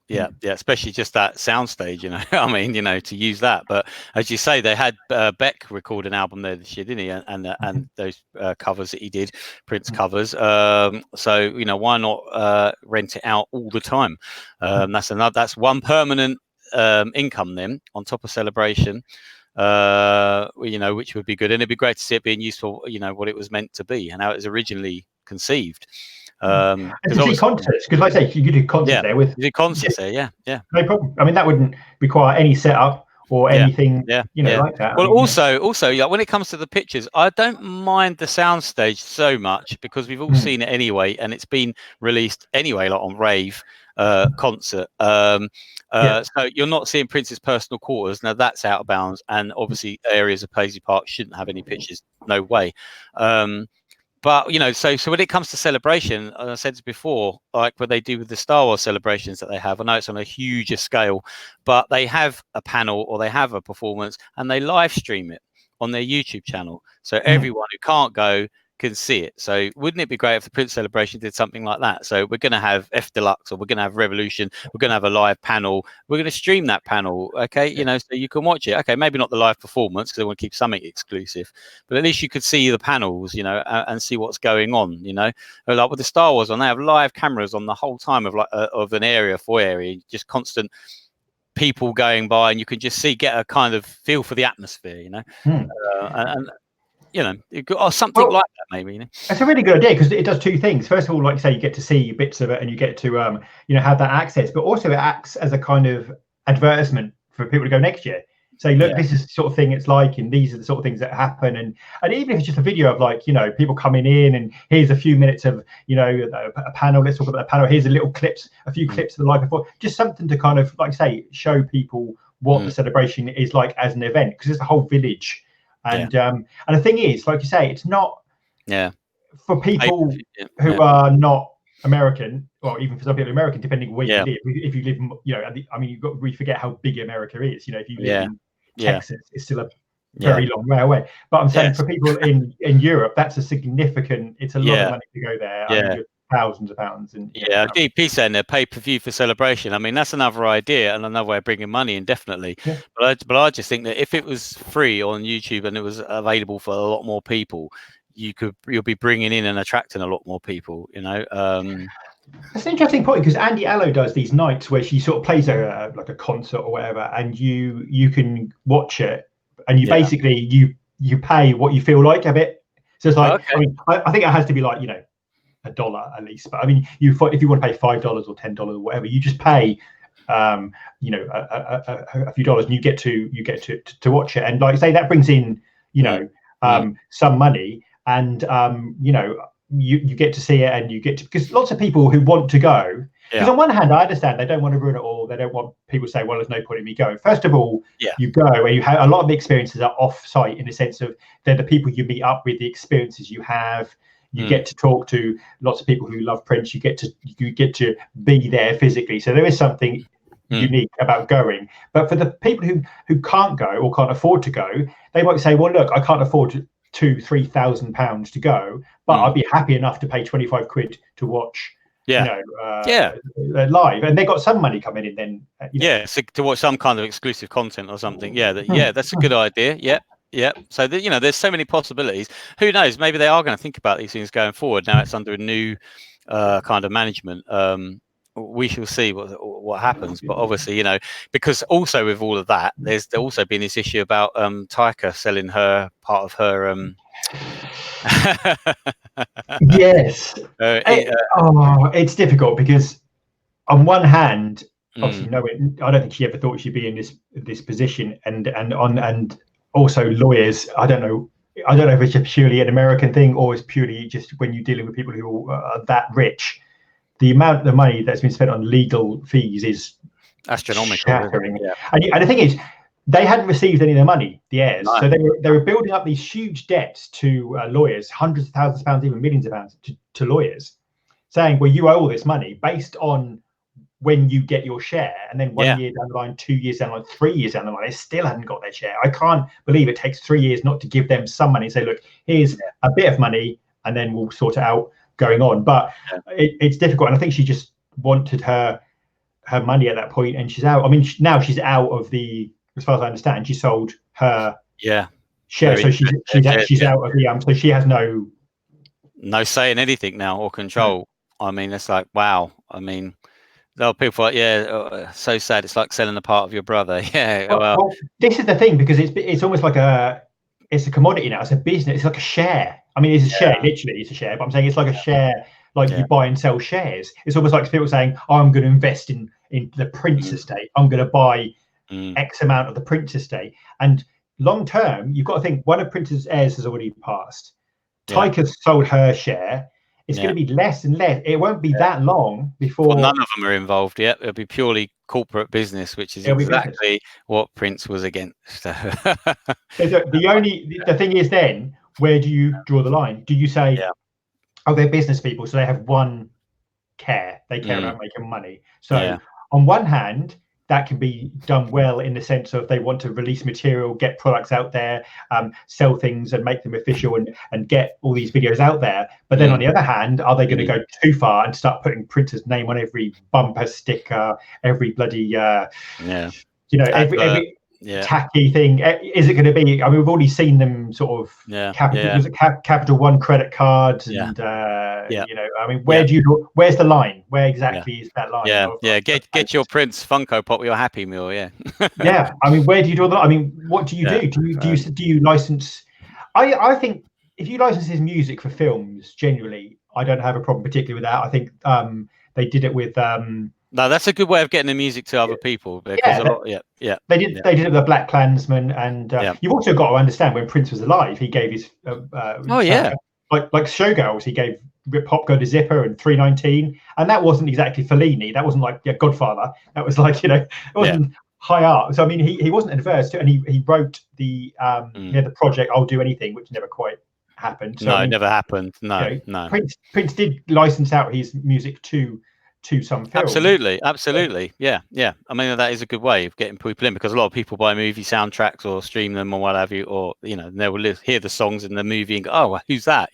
Yeah, especially just that soundstage, I mean, to use that. But as you say, they had Beck record an album there this year, didn't he? And those covers that he did, Prince covers. So why not rent it out all the time? That's one permanent income then on top of celebration. Which would be good, and it'd be great to see it being useful. What it was meant to be and how it was originally conceived. And to see concerts, because like I say, you could do concerts there with you do concerts there, yeah, no problem. I mean, that wouldn't require any setup or anything, like that. Well, also, yeah, when it comes to the pictures, I don't mind the soundstage so much because we've all seen it anyway, and it's been released anyway, like on Rave concert. So you're not seeing Prince's personal quarters. Now that's out of bounds, and obviously areas of Paisley Park shouldn't have any pictures. No way. But so when it comes to celebration, as I said before, like what they do with the Star Wars celebrations that they have, I know it's on a huger scale, but they have a panel or they have a performance and they live stream it on their YouTube channel, so everyone who can't go can see it. So wouldn't it be great if the Prince celebration did something like that? So we're going to have F Deluxe, or we're going to have Revolution, we're going to have a live panel, we're going to stream that panel, okay, so you can watch it. Okay, maybe not the live performance because they want to keep something exclusive, but at least you could see the panels, and see what's going on. Like with the Star Wars one, they have live cameras on the whole time of an area, foyer area, just constant people going by, and you can just get a kind of feel for the atmosphere, or something like that, maybe. It's a really good idea because it does two things. First of all, like you say, you get to see bits of it and you get to have that access, but also it acts as a kind of advertisement for people to go next year. Say, look, this is the sort of thing it's like, and these are the sort of things that happen. And even if it's just a video of people coming in, and here's a few minutes of a panel, let's talk about the panel, here's a few clips of the live before, just something to kind of, like say, show people what the celebration is like as an event, because it's a whole village. And the thing is, like you say, it's not for people who are not American, or even for some people American, depending where you live. If you live, we forget how big America is. If you live in Texas, it's still a very long way away. But I'm saying for people in Europe, that's a significant. It's a lot of money to go there. Thousands of pounds. And DP saying they're pay-per-view for celebration. I mean, that's another idea and another way of bringing money in, definitely. But I just think that if it was free on YouTube and it was available for a lot more people, you'll be bringing in and attracting a lot more people. That's an interesting point, because Andy Allo does these nights where she sort of plays like a concert or whatever, and you can watch it, and you basically you pay what you feel like a bit. So it's like I think it has to be like $1 at least, but I mean, if you want to pay $5 or $10 or whatever, you just pay a few dollars, and you get to watch it. And like I say, that brings in some money, and you get to see it, and you get to, because lots of people who want to go, because on one hand I understand they don't want to ruin it all, they don't want people to say, well, there's no point in me going. First of all, you go where you have a lot of the experiences are off site, in the sense of they're the people you meet up with, the experiences you have. You get to talk to lots of people who love Prince. You get to be there physically. So there is something unique about going. But for the people who can't go or can't afford to go, they might say, well, look, I can't afford £2,000-3,000 to go, but I'd be happy enough to pay 25 quid to watch live, and they got some money coming in then. So to watch some kind of exclusive content or something. That's a good idea. So there's so many possibilities. Who knows? Maybe they are going to think about these things going forward. Now it's under a new kind of management. We shall see what happens. But obviously, because also with all of that, there's also been this issue about Taika selling her part of her. Yes. It's difficult, because on one hand, obviously, I don't think she ever thought she'd be in this position, and also lawyers. I don't know if it's purely an American thing, or it's purely just when you're dealing with people who are that rich. The amount of money that's been spent on legal fees is astronomical. Shattering. And the thing is, they hadn't received any of their money, the heirs. No. So they were building up these huge debts to lawyers, hundreds of thousands of pounds, even millions of pounds to lawyers, saying, well, you owe all this money based on when you get your share. And then 1 year down the line, 2 years down the line, 3 years down the line, they still hadn't got their share. I can't believe it takes 3 years not to give them some money and say, look, here's a bit of money, and then we'll sort it out going on. But it's difficult. And I think she just wanted her money at that point, and she's out. I mean, now she's out of the, as far as I understand, she sold her share. So she's out of the, so she has no say in anything now, or control. I mean, it's like, wow. I mean, a lot of people are like, so sad. It's like selling a part of your brother. Well, this is the thing, because it's almost like it's a commodity now. It's a business. It's like a share. I mean, it's a share. Literally, it's a share. But I'm saying it's like a share like you buy and sell shares. It's almost like people saying, oh, I'm going to invest in the Prince estate. I'm going to buy X amount of the Prince estate. And long term, you've got to think one of Prince's heirs has already passed. Tyka's sold her share. It's going to be less and less. It won't be that long before none of them are involved yet. It'll be purely corporate business, which is exactly what Prince was against. The thing is, then where do you draw the line? Do you say, oh, they're business people, so they have one care. They care about making money. So on one hand, that can be done well in the sense of they want to release material, get products out there, sell things and make them official and get all these videos out there. But then on the other hand, are they going to go too far and start putting Prince's name on every bumper sticker, every bloody, every tacky thing? Is it going to be, I mean, we've already seen them sort of Capital One credit cards and, I mean, where's the line? Where exactly is that line? Get your Prince Funko Pop with your Happy Meal, I mean, where do you draw the line? I mean, what do you do? Do you license? I think if you license his music for films, genuinely, I don't have a problem particularly with that. I think they did it with no, that's a good way of getting the music to other people. Because they did it with the Black Klansman, and you've also got to understand when Prince was alive, he gave his like Showgirls, he gave Pop Go to Zipper and 319, and that wasn't exactly Fellini. That wasn't like Godfather. That was like it wasn't high art. So I mean, he wasn't adverse to, and he wrote the the project I'll Do Anything, which never quite happened. So, no, it never happened. No. Prince did license out his music to some films. Absolutely. Yeah. I mean, that is a good way of getting people in, because a lot of people buy movie soundtracks or stream them or what have you, or they will hear the songs in the movie and go, oh, who's that?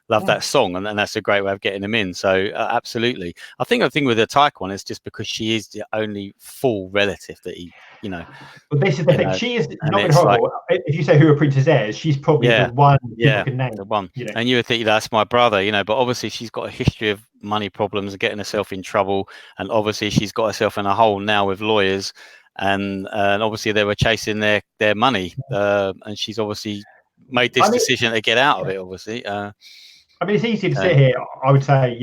Love that song, and that's a great way of getting them in. So absolutely. I think the thing with the Taika one is just because she is the only full relative that he, But this is the thing. She is not horrible. If you say who a Princess is, she's probably the one people can name. The one. And you would think that's my brother, but obviously she's got a history of money problems and getting herself in trouble, and obviously she's got herself in a hole now with lawyers, and obviously they were chasing their money, and she's obviously made this decision to get out of it. Obviously, I mean, it's easy to sit here. I would say,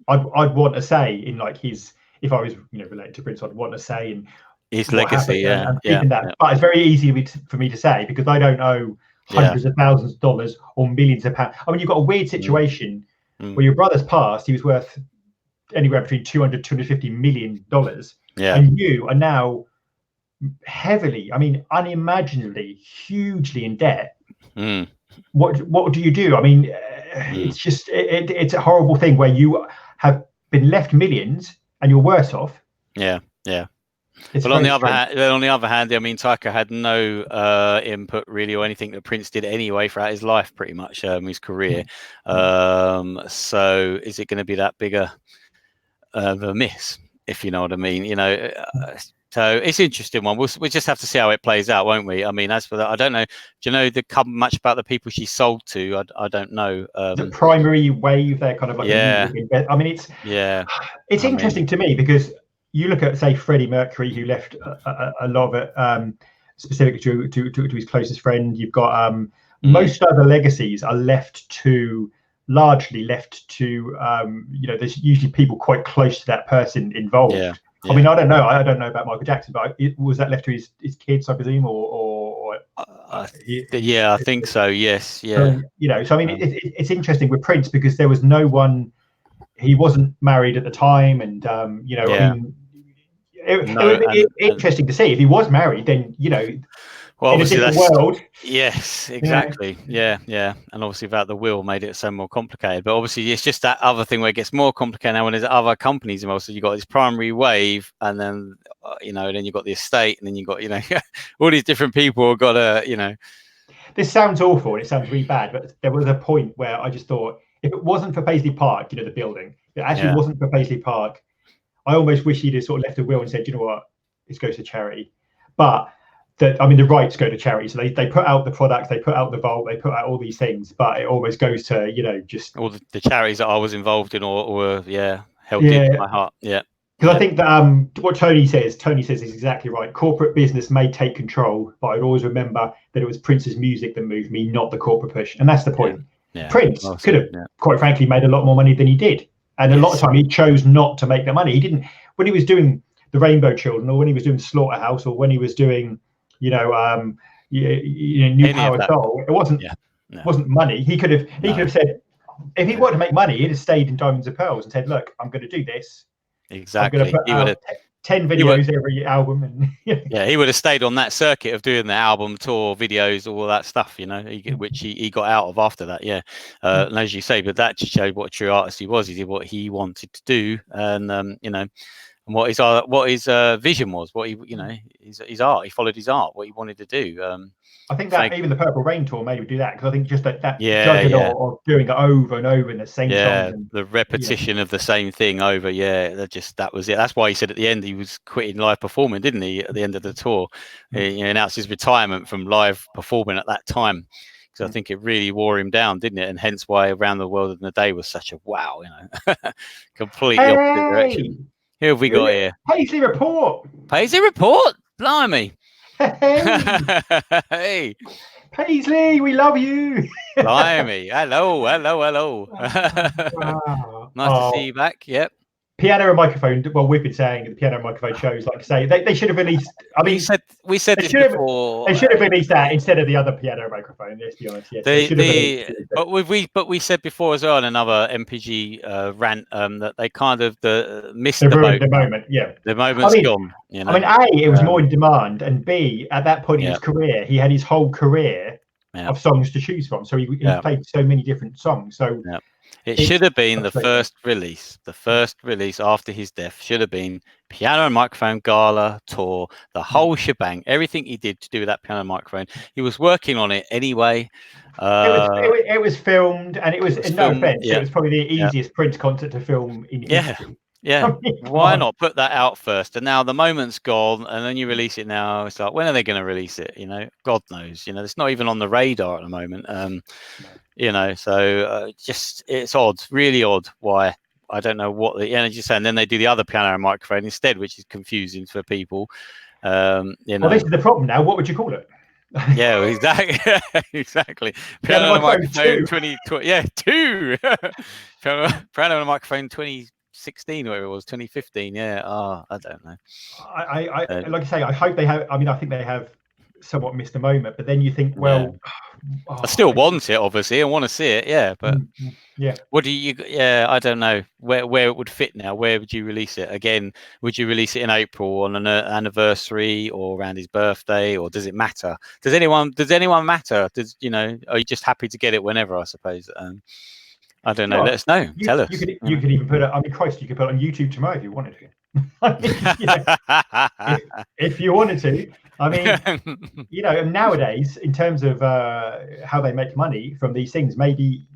I'd want to say in like his, if I was related to Prince, I'd want to say in his legacy, But it's very easy for me to say because I don't owe hundreds of thousands of dollars or millions of pounds. I mean, you've got a weird situation where your brother's passed, he was worth anywhere between $200-250 million, and you are now heavily, I mean, unimaginably, hugely in debt. What do you do? I mean, it's just it's a horrible thing where you have been left millions and you're worse off. But on the other hand, I mean, Taika had no input really or anything that Prince did anyway throughout his life, pretty much his career. So is it going to be that bigger of a miss, if you know what I mean? So it's an interesting one. We'll just have to see how it plays out, won't we? I mean, as for that, I don't know. Do you know much about the people she sold to? I don't know. The primary wave, they're kind of like I mean, it's interesting to me because you look at, say, Freddie Mercury, who left a lot of it specific to his closest friend. You've got most other legacies are largely left to there's usually people quite close to that person involved. I mean, I don't know about Michael Jackson, but was that left to his kids, I presume, or I think so. Yes, So I mean, it's interesting with Prince because there was no one. He wasn't married at the time, and I mean, it would be interesting to see if he was married. Then well, in a different world. Yes, exactly. Yeah. And obviously, without the will, made it so more complicated. But obviously, it's just that other thing where it gets more complicated now when there's other companies involved. So you've got this primary wave, and then then you've got the estate, and then you've got all these different people have got to This sounds awful. And it sounds really bad, but there was a point where I just thought, if it wasn't for Paisley Park, the building, if it actually wasn't for Paisley Park, I almost wish he'd have sort of left a will and said, you know what, this goes to charity. But the rights go to charity. So they put out the products, they put out the vault, they put out all these things, but it always goes to, just all the charities that I was involved in or held dear to my heart. Yeah. Because I think that what Tony says is exactly right. Corporate business may take control, but I'd always remember that it was Prince's music that moved me, not the corporate push. And that's the point. Prince could have, quite frankly, made a lot more money than he did. And a lot of time he chose not to make the money. He didn't, when he was doing the Rainbow Children, or when he was doing Slaughterhouse, or when he was doing, New Power Soul, it wasn't money. He could have said, if he wanted to make money, he'd have stayed in Diamonds and Pearls and said, look, I'm going to do this. Exactly. I'm going to put out 10 videos every album. And he would have stayed on that circuit of doing the album tour videos, all that stuff, which he got out of after that. And as you say, but that just showed what a true artist he was. He did what he wanted to do, and and what his vision was, what his art. He followed his art, what he wanted to do. I think that even the Purple Rain tour made him do that, because I think just that juggernaut of doing it over and over in the same songs. And, the repetition of the same thing over. That was it. That's why he said at the end he was quitting live performing, didn't he? At the end of the tour, he announced his retirement from live performing at that time. So I think it really wore him down, didn't it? And hence why Around the World in a Day was such a wow, completely opposite direction. Who have we got here? Paisley Report. Paisley Report. Blimey. Hey, Paisley, we love you. Blimey. Hello. Nice to see you back. Yep. Piano and microphone. Well, we've been saying the piano and microphone shows, like I say, they should have released. I mean, we said this before. They should have released that instead of the other piano and microphone. Let's be honest. Yes, but we said before as well in another MPG rant that they kind of missed the moment. Yeah, the moment's gone. I mean, A, it was more in demand, and B, at that point in his career, he had his whole career of songs to choose from. So he played so many different songs. So. Yeah. It should have been the first release. The first release after his death should have been piano and microphone gala tour, the whole shebang, everything he did to do with that piano and microphone. He was working on it anyway. It was filmed, and it was no offense, it was probably the easiest Prince concert to film in history. Yeah, I mean, why not put that out first? And now the moment's gone, and then you release it now. It's like, when are they going to release it? God knows. It's not even on the radar at the moment. So just it's odd, really odd. Why? I don't know what the energy saying. Then they do the other piano and microphone instead, which is confusing for people. Well, this is the problem now. What would you call it? Yeah, exactly. Piano and microphone 2020. Yeah, 2. piano and microphone 2016, whatever it was, 2015. Yeah. I don't know. I like I say, I hope they have. I mean, I think they have somewhat missed a moment, but then you think, well, I still want it, obviously. I want to see it, but what do you? I don't know where it would fit now. Where would you release it again? Would you release it in April on an anniversary or around his birthday, or does it matter? Does anyone matter? Are you just happy to get it whenever? I suppose. I don't know. Let us know. Tell us. You could even put it. I mean, Christ, you could put it on YouTube tomorrow if you wanted to. If you wanted to. I mean, nowadays, in terms of how they make money from these things, maybe,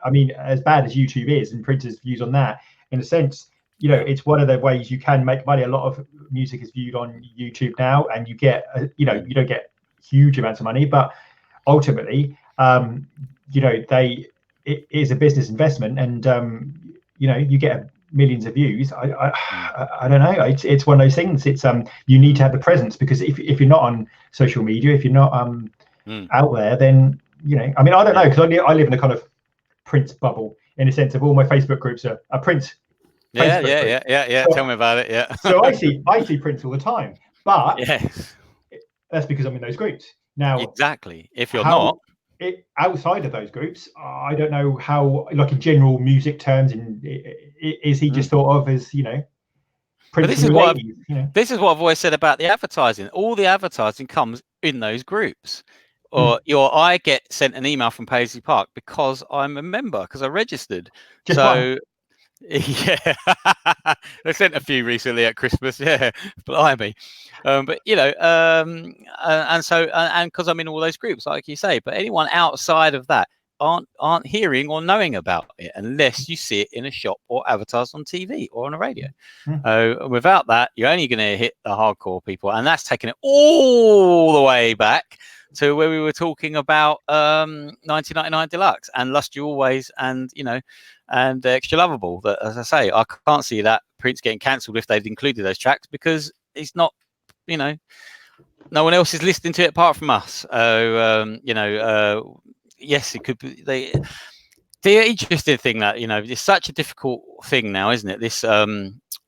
I mean, as bad as YouTube is and Prince's views on that, in a sense, it's one of the ways you can make money. A lot of music is viewed on YouTube now, and you get, you don't get huge amounts of money, but ultimately, it is a business investment, and you get millions of views. I don't know. It's one of those things. It's you need to have the presence, because if you're not on social media, if you're not out there, then I mean, I don't know, because I live in a kind of Prince bubble, in a sense of all my Facebook groups are Prince. Yeah. So, tell me about it. Yeah. So I see Prince all the time, but that's because I'm in those groups now. Exactly. If you're not. Outside of those groups, I don't know how, like in general music terms, is he just thought of as Prince? This is what I've always said about the advertising. All the advertising comes in those groups, or I get sent an email from Paisley Park because I'm a member, because I registered. Just one. Yeah, they sent a few recently at Christmas. Yeah, blimey. And because I'm in all those groups, like you say, but anyone outside of that aren't hearing or knowing about it unless you see it in a shop or advertised on TV or on a radio. Without that, you're only going to hit the hardcore people, and that's taking it all the way back to where we were talking about 1999 Deluxe and Lust You Always, and and Extra Lovable. That, as I say, I can't see that Prince getting cancelled if they'd included those tracks, because it's not, no one else is listening to it apart from us. Yes, it could be. The interesting thing that, it's such a difficult thing now, isn't it? This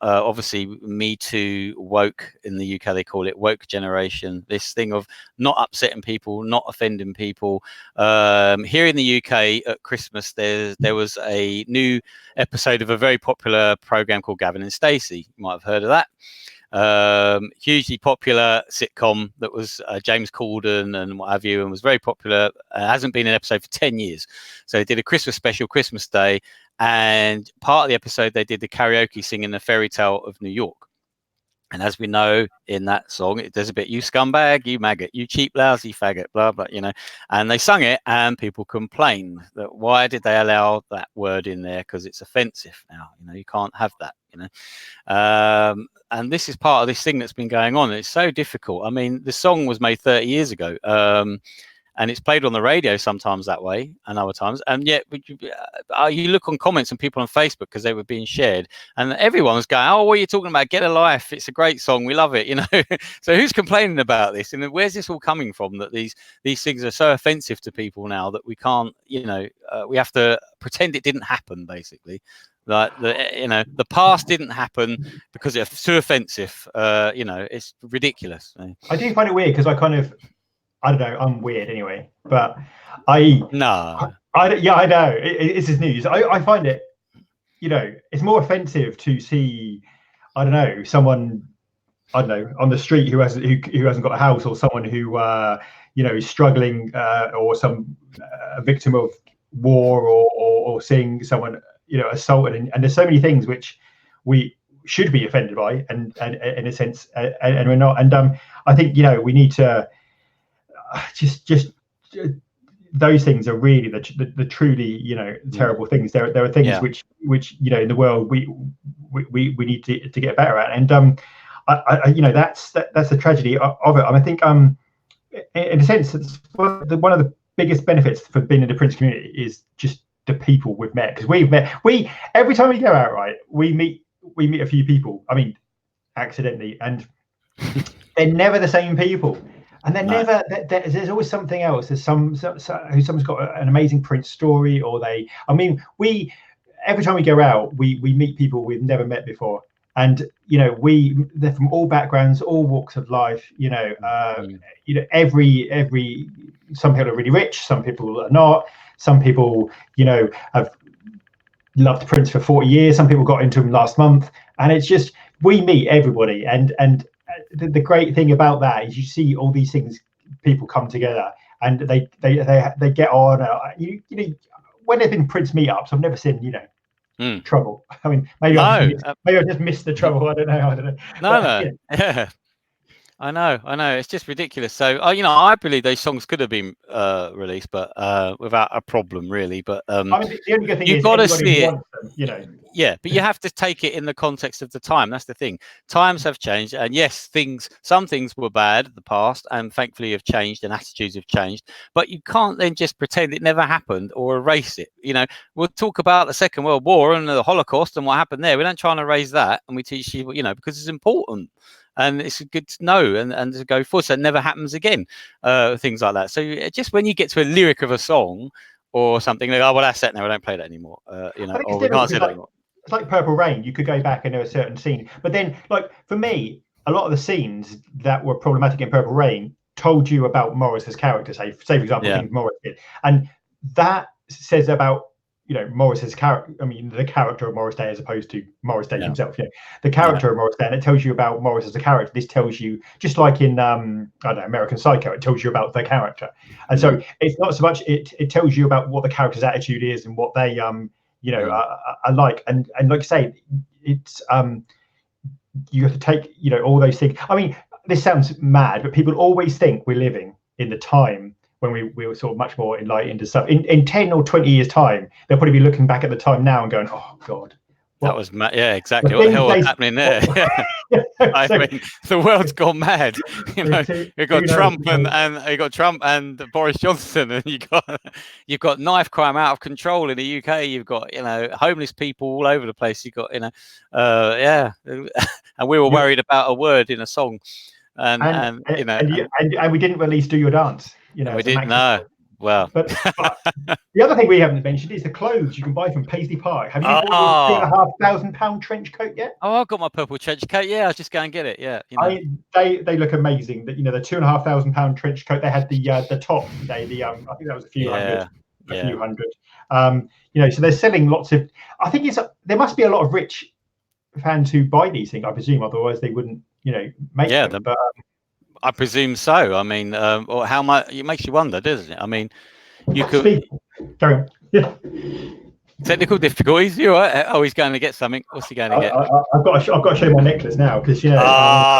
obviously Me Too woke, in the UK they call it woke generation, this thing of not upsetting people, not offending people. Here in the UK at Christmas there was a new episode of a very popular program called Gavin and Stacey. You might have heard of that. Hugely popular sitcom that was James Corden and what have you, and was very popular. Hasn't been an episode for 10 years. So they did a Christmas special, Christmas Day, and part of the episode they did the karaoke singing the Fairy Tale of New York. And as we know in that song, there's a bit, you scumbag, you maggot, you cheap, lousy faggot, blah, blah, And they sung it and people complained that why did they allow that word in there? Because it's offensive now. You can't have that, and this is part of this thing that's been going on. It's so difficult. I mean, the song was made 30 years ago. And it's played on the radio sometimes that way and other times. And yet you look on comments and people on Facebook, because they were being shared, and everyone was going, oh, what are you talking about? Get a life. It's a great song. We love it. So who's complaining about this? And where's this all coming from, that these things are so offensive to people now that we can't, we have to pretend it didn't happen, basically. Like the past didn't happen because it's too offensive. It's ridiculous. I do find it weird because I don't know. I'm weird anyway, but no. I know it's his news. I find it, it's more offensive to see, I don't know, someone, I don't know, on the street who hasn't got a house, or someone who is struggling, or some victim of war, or seeing someone assaulted, and there's so many things which we should be offended by, and in a sense, and we're not. And I think we need to. Just those things are really the truly terrible things. There are things which in the world we need to get better at, and that's the tragedy of it. And I think in a sense it's one of the biggest benefits for being in the Prince community is just the people we've met, because every time we go out, right, we meet a few people, I mean accidentally, and they're never the same people. And they're never. There's always something else. There's someone's got an amazing Prince story, or every time we go out, we meet people we've never met before, and they're from all backgrounds, all walks of life. Every some people are really rich, some people are not. Some people have loved Prince for 40 years. Some people got into him last month, and it's just we meet everybody, and the great thing about that is you see all these things, people come together and they get on. When there've been Prince meetups, I've never seen trouble. I mean, maybe I just missed the trouble. I don't know. No. Yeah. I know. It's just ridiculous. So, I believe those songs could have been released, but without a problem, really. But I mean, the only good thing you've got to see it. Them, Yeah, but you have to take it in the context of the time. That's the thing. Times have changed, and yes, some things were bad in the past, and thankfully have changed, and attitudes have changed. But you can't then just pretend it never happened or erase it. We'll talk about the Second World War and the Holocaust and what happened there. We don't try and erase that, and we teach you, because it's important. And it's good to know and to go forward, so it never happens again. Things like that. So just when you get to a lyric of a song or something, like, oh, well, that's it now, we don't play that anymore. Or we can't say that anymore. It's like Purple Rain. You could go back and know a certain scene, but then, like for me, a lot of the scenes that were problematic in Purple Rain told you about Morris's character. Say for example, things Morris did, and that says about Morris's character. I mean, the character of Morris Day as opposed to Morris Day himself. The character of Morris Day, and it tells you about Morris as a character. This tells you, just like in I don't know, American Psycho, it tells you about the character. And so it's not so much it tells you about what the character's attitude is and what they are like. And like I say, it's you have to take all those things. I mean, this sounds mad, but people always think we're living in the time when we were sort of much more enlightened and stuff. In 10 or 20 years time, they'll probably be looking back at the time now and going, oh God, that was exactly what the hell was happening there. I mean, the world's gone mad. You've got Trump and Boris Johnson, and you've got knife crime out of control in the UK. You've got homeless people all over the place. You've got and we were worried about a word in a song, and we didn't release "Do Your Dance." We didn't know. Well, but the other thing we haven't mentioned is the clothes you can buy from Paisley Park. Have you bought your £2,500 trench coat yet? Oh, I've got my purple trench coat. Yeah, I'll just go and get it. Yeah, you know. They look amazing. That, you know, the £2,500 trench coat. They had the top. I think that was a few hundred. You know, so they're selling lots of. I think there must be a lot of rich fans who buy these things. I presume, otherwise they wouldn't, you know, make them. But I presume so. I mean, or how much it makes you wonder, doesn't it? I mean, you could. Carry on. Yeah. Technical difficulties. You're right. Oh, he's going to get something. What's he going to get? I've got to show you my necklace now because you know.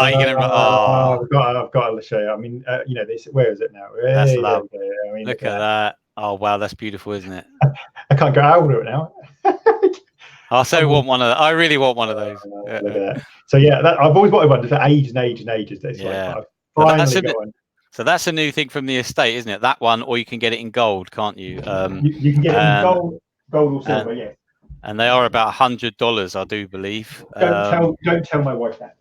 You're gonna. I've got to show you. I mean, you know, this. Where is it now? That's lovely. I mean, look at that. Oh wow, that's beautiful, isn't it? I can't get out of it now. I so want one of. I really want one of those. Look at that. So yeah, I've always wanted one for ages and ages and ages. It's like, finally got one. So that's a new thing from the estate, isn't it? That one, or you can get it in gold, can't you? You can get it in gold or silver, yeah. And they are about $100, I do believe. Don't tell my wife that.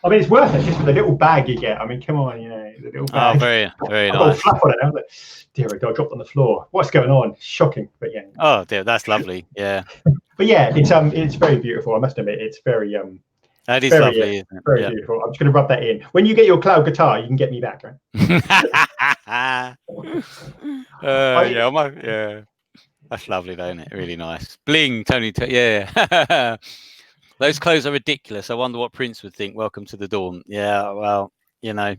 I mean, it's worth it just for the little bag you get. I mean, come on, you know, the little bag. Oh, very, very nice. Flap on it now. Dear God, I dropped on the floor. What's going on? Shocking, but yeah. Oh dear, that's lovely. Yeah. But yeah, it's very beautiful. I must admit, it's very that is lovely, isn't it? Very beautiful. I'm just going to rub that in. When you get your cloud guitar, you can get me back, right? Yeah. That's lovely, though, isn't it? Really nice. Bling, Tony. Yeah. Those clothes are ridiculous. I wonder what Prince would think. Welcome to the dawn. Yeah, well, you know,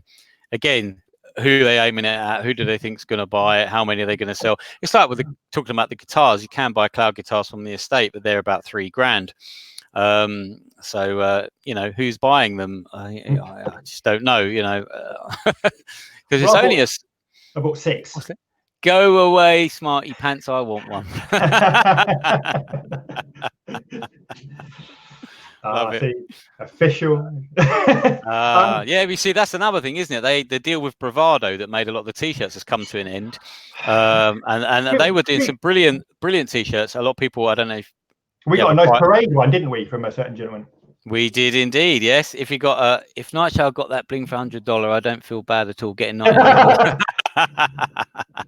again, who are they aiming it at? Who do they think is going to buy it? How many are they going to sell? It's like with talking about the guitars. You can buy cloud guitars from the estate, but they're about $3,000. So you know, who's buying them? I just don't know. You know, because it's only I bought 6. Go away, smarty pants. I want one. I see. Official. Yeah, we see that's another thing, isn't it? The deal with Bravado that made a lot of the t-shirts has come to an end, and they were doing some brilliant t-shirts. A lot of people, I don't know if we got a nice parade one, didn't we, from a certain gentleman? We did indeed, yes. If Nightshade got that bling for $100, I don't feel bad at all getting $90.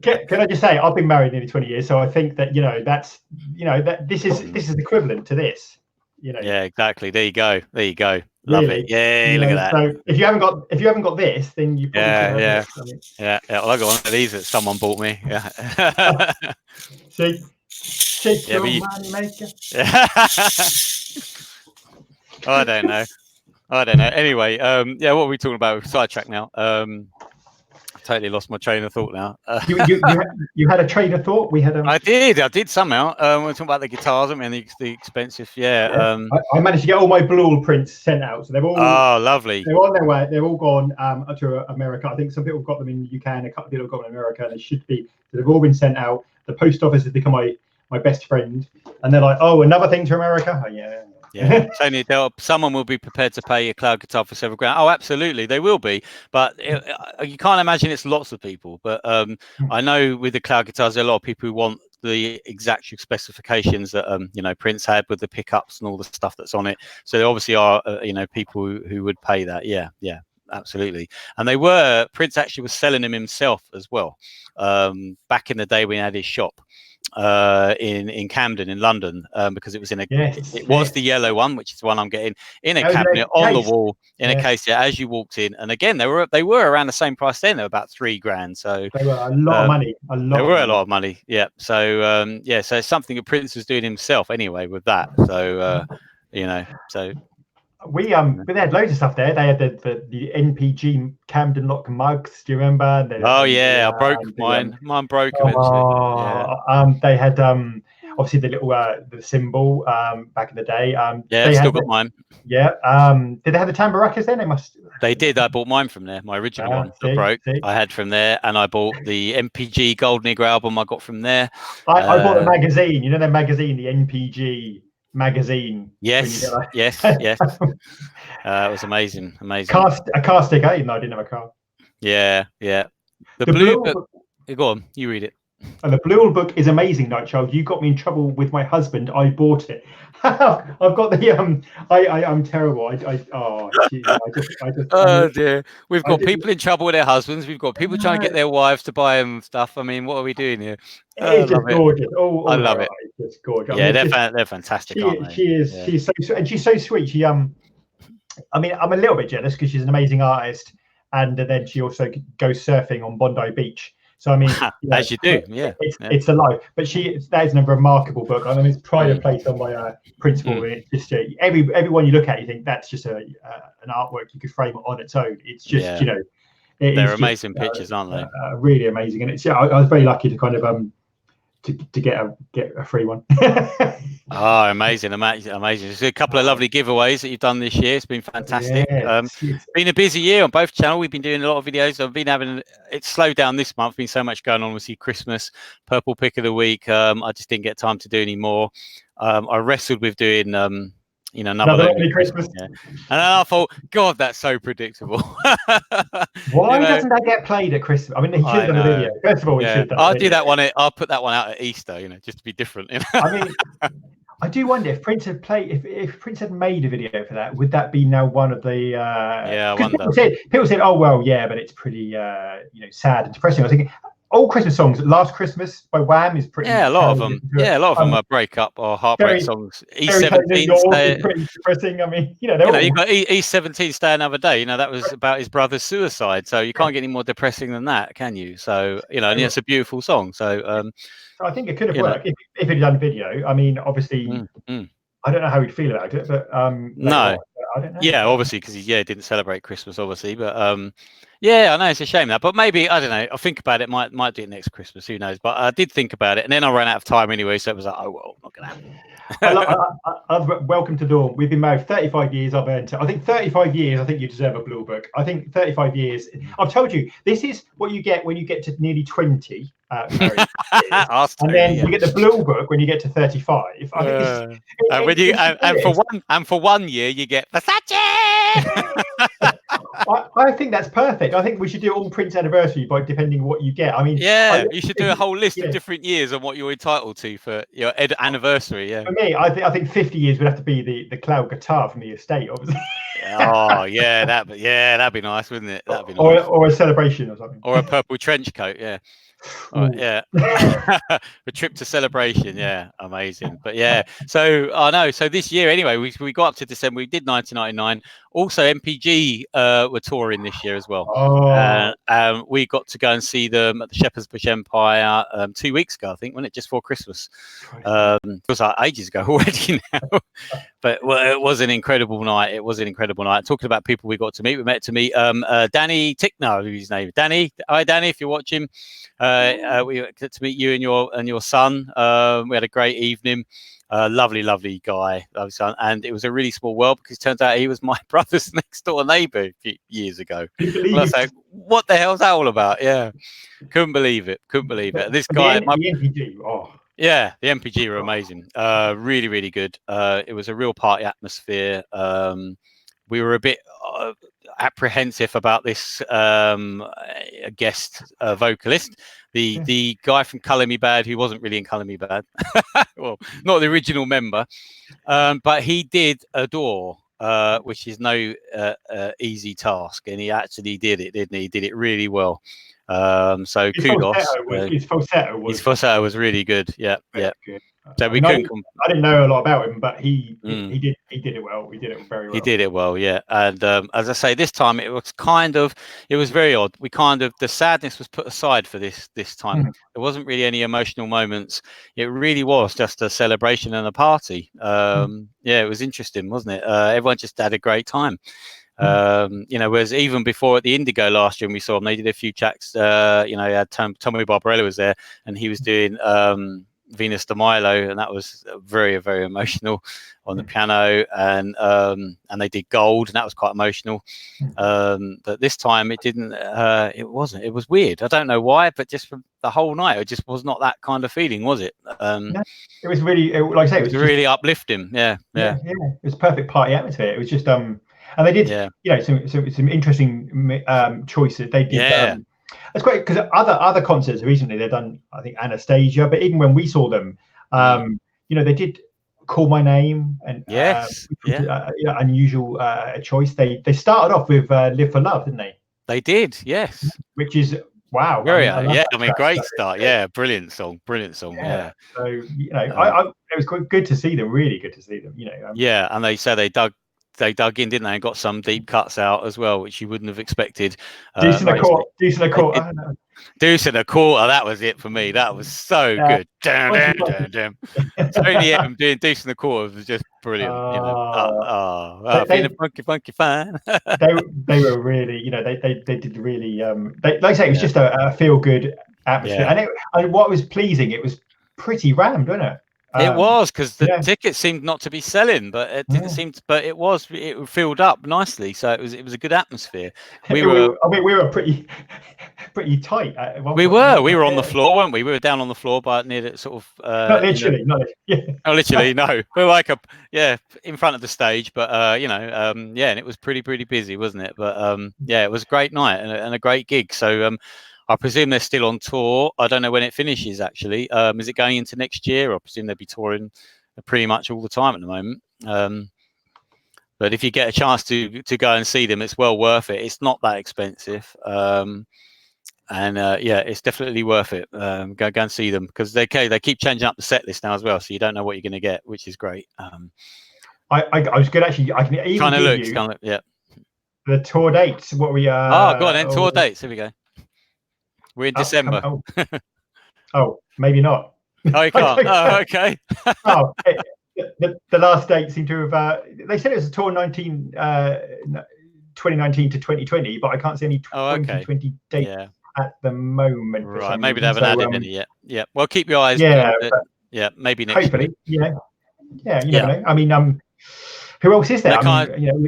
Can I just say, I've been married nearly 20 years, so I think that that this is equivalent to this. You know. Yeah, exactly. There you go. Love it. Yeah, look at that. So if you haven't got this, then you probably yeah. Well, I got one of these that someone bought me. Yeah. Shake your money maker. I don't know. Anyway, what were we talking about? We're sidetracked now. Totally lost my train of thought now. You had a train of thought. We had. I did somehow. We're talking about the guitars, I mean, the expensive. Yeah. I managed to get all my Blue prints sent out, so they're all. Oh, lovely. They're on their way. They're all gone to America. I think some people got them in the UK, and a couple of people got them in America. And they should be. So they've all been sent out. The post office has become my best friend, and they're like, "Oh, another thing to America." Oh, yeah. Yeah, Tony, someone will be prepared to pay a cloud guitar for several grand. Oh, absolutely, they will be. But you can't imagine it's lots of people. But I know with the cloud guitars, there are a lot of people who want the exact specifications that Prince had with the pickups and all the stuff that's on it. So there obviously are people who would pay that. Yeah, absolutely. And Prince actually was selling them himself as well. Back in the day when he had his shop. In Camden in London, because it was the yellow one, which is the one I'm getting, in a cabinet on the wall in a case as you walked in. And again, they were around the same price then. They were about $3,000. So they were a lot of money. A lot of money. Yeah. So so it's something that Prince was doing himself anyway with that. So so. We had loads of stuff there. They had the NPG Camden Lock mugs. Do you remember? I broke mine. Mine broke eventually. They had obviously the little the symbol back in the day. They still got mine. Yeah. Did they have the tamburacas then? They did. I bought mine from there. My original one that broke. I had from there, and I bought the NPG Gold Nigger album. I got from there. I bought the magazine. You know the magazine, the NPG magazine. Yes. It was amazing. A car sticker, even though I didn't have a car. Yeah. The blue book. Go on, you read it. And the Blue book is amazing, Nightchild. You got me in trouble with my husband. I bought it. I've got the I'm terrible. Oh, geez, Oh dear, we've I got didn't. people in trouble with their husbands. We've got people trying to get their wives to buy them stuff. I mean, what are we doing here? I It's just love it. gorgeous. I All love her it. eyes, just gorgeous. Yeah, I mean, they're fantastic, aren't they? Yeah. she's so sweet. I mean, I'm a little bit jealous because she's an amazing artist, and then she also goes surfing on Bondi Beach. So I mean, as you do, yeah. It's a life. But that is a remarkable book. I mean, it's pride of place on my principal. And it's just everyone you look at, you think that's just an artwork you could frame on its own. It's just they're amazing pictures, aren't they? Really amazing. And it's I was very lucky to kind of to get a free one. Oh, amazing. There's a couple of lovely giveaways that you've done this year. It's been fantastic. It's been a busy year on both channels. We've been doing a lot of videos. It's slowed down this month. Been so much going on. Obviously, Christmas, Purple Pick of the Week. I just didn't get time to do any more. I wrestled with doing another Christmas. Yeah. And then I thought, God, that's so predictable. Why doesn't that get played at Christmas? I mean, he should have done a video. First of all, he should have done I'll do that one. I'll put that one out at Easter, just to be different. I mean, I do wonder if Prince had if Prince had made a video for that, would that be now one of the? I wonder. People said, "Oh well, yeah, but it's pretty, sad and depressing." I was thinking, all Christmas songs. Last Christmas by Wham is pretty. Yeah, a lot of them. Yeah, a lot of them are breakup or heartbreak songs. E17 pretty depressing. I mean, you got E17 Stay Another Day. That was about his brother's suicide. So you can't get any more depressing than that, can you? So and it's a beautiful song. So I think it could have worked if he'd done video. I mean, obviously, I don't know how he'd feel about it, but no, I don't know. Yeah, obviously because he didn't celebrate Christmas, obviously, but I know it's a shame that, but maybe I don't know. I'll think about it. Might do it next Christmas. Who knows? But I did think about it, and then I ran out of time anyway, so it was like, oh well, not gonna happen. Welcome to Dawn. We've been married 35 years. I think 35 years. I think you deserve a Blue Book. I think 35 years. I've told you this is what you get when you get to nearly 20. Married and then you get the Blue Book when you get to 35. I think for 1 year you get Versace. I think that's perfect. I think we should do all Prince anniversary by depending what you get. I mean, you should do a whole list of different years on what you're entitled to for your anniversary. Yeah. For me, I think 50 years would have to be the cloud guitar from the estate, obviously. That'd be nice, wouldn't it? That'd be nice. Or a celebration or something. Or a purple trench coat, yeah. A trip to Celebration, amazing. But so I know. So this year, anyway, we got up to December. We did 1999. Also, MPG were touring this year as well. We got to go and see them at the Shepherd's Bush Empire 2 weeks ago, I think, wasn't it? Just before Christmas. It was like ages ago already now. But it was an incredible night. Talking about people we got to meet. We met Danny Tickner, who's his name. Danny. Hi, Danny, if you're watching. We got to meet you and your son. We had a great evening. Lovely guy, lovely son, and it was a really small world because it turns out he was my brother's next door neighbour a few years ago. I was like, what the hell's that all about? Yeah, couldn't believe it. This guy, the MPG, the MPG were amazing. Really good. It was a real party atmosphere. We were a bit apprehensive about this guest vocalist, the guy from Colour Me Bad, who wasn't really in Colour Me Bad, well, not the original member, but he did Adore, which is no easy task, and he actually did it, didn't he? He did it really well. So kudos. His falsetto was really good. Yeah. Good. So I didn't know a lot about him, but he did it well. He did it very well. He did it well, yeah. And as I say, this time it was very odd. The sadness was put aside for this time. There wasn't really any emotional moments. It really was just a celebration and a party. It was interesting, wasn't it? Everyone just had a great time. Whereas even before at the Indigo last year when we saw them, they did a few tracks. Had Tommy Barbarella was there, and he was doing Venus de Milo, and that was very, very emotional on the piano, and they did Gold, and that was quite emotional. But this time it didn't. It wasn't. It was weird. I don't know why, but just from the whole night, it just was not that kind of feeling, was it? It was really, like I say, it was really uplifting. Yeah. It was perfect party atmosphere. It was just and they did, some interesting choices. They did. That's great, because other concerts recently they've done, I think, Anastasia, but even when we saw them, you know, they did Call My Name, and yes, unusual choice. They started off with Live for Love, didn't they? They did, yes. Which is wow. Very, I love yeah. that I mean, track. great So, start. Yeah, brilliant song. Yeah. So you know, it was quite good to see them. Really good to see them. You know. Yeah, and they said they dug in, didn't they, and got some deep cuts out as well, which you wouldn't have expected. Deuce and a Quarter. Deuce and a Quarter. That was it for me. That was so good. Tony M doing Deuce and a Quarter was just brilliant. You know, feeling funky fine. they were really, you know, they did really. Like I say, it was just a feel good atmosphere, and what was pleasing, it was pretty rammed, wasn't it? It was, because the tickets seemed not to be selling, but it didn't seem to, but it filled up nicely, so it was a good atmosphere. We were pretty tight. We were on the floor, weren't we? We were down on the floor, but near the sort of not literally, not literally, no. We were like in front of the stage, but you know, and it was pretty busy, wasn't it? But it was a great night and a great gig. So I presume they're still on tour. I don't know when it finishes, actually. Is it going into next year? I presume they'll be touring pretty much all the time at the moment. But if you get a chance to go and see them, it's well worth it. It's not that expensive. And it's definitely worth it. Go and see them, because they keep changing up the set list now as well, so you don't know what you're going to get, which is great. I was good, actually. I can even give you the tour dates. What we are. Go on then. Tour dates. Here we go. We're in December. Maybe not. Oh, you can't. Oh, okay. The last date seemed to have. They said it was a tour 2019 to 2020, but I can't see any 2020 dates at the moment. Right. Maybe they haven't added any yet. Yeah. Well, keep your eyes. Maybe next hopefully. year. You never know. I mean, who else is there? You know,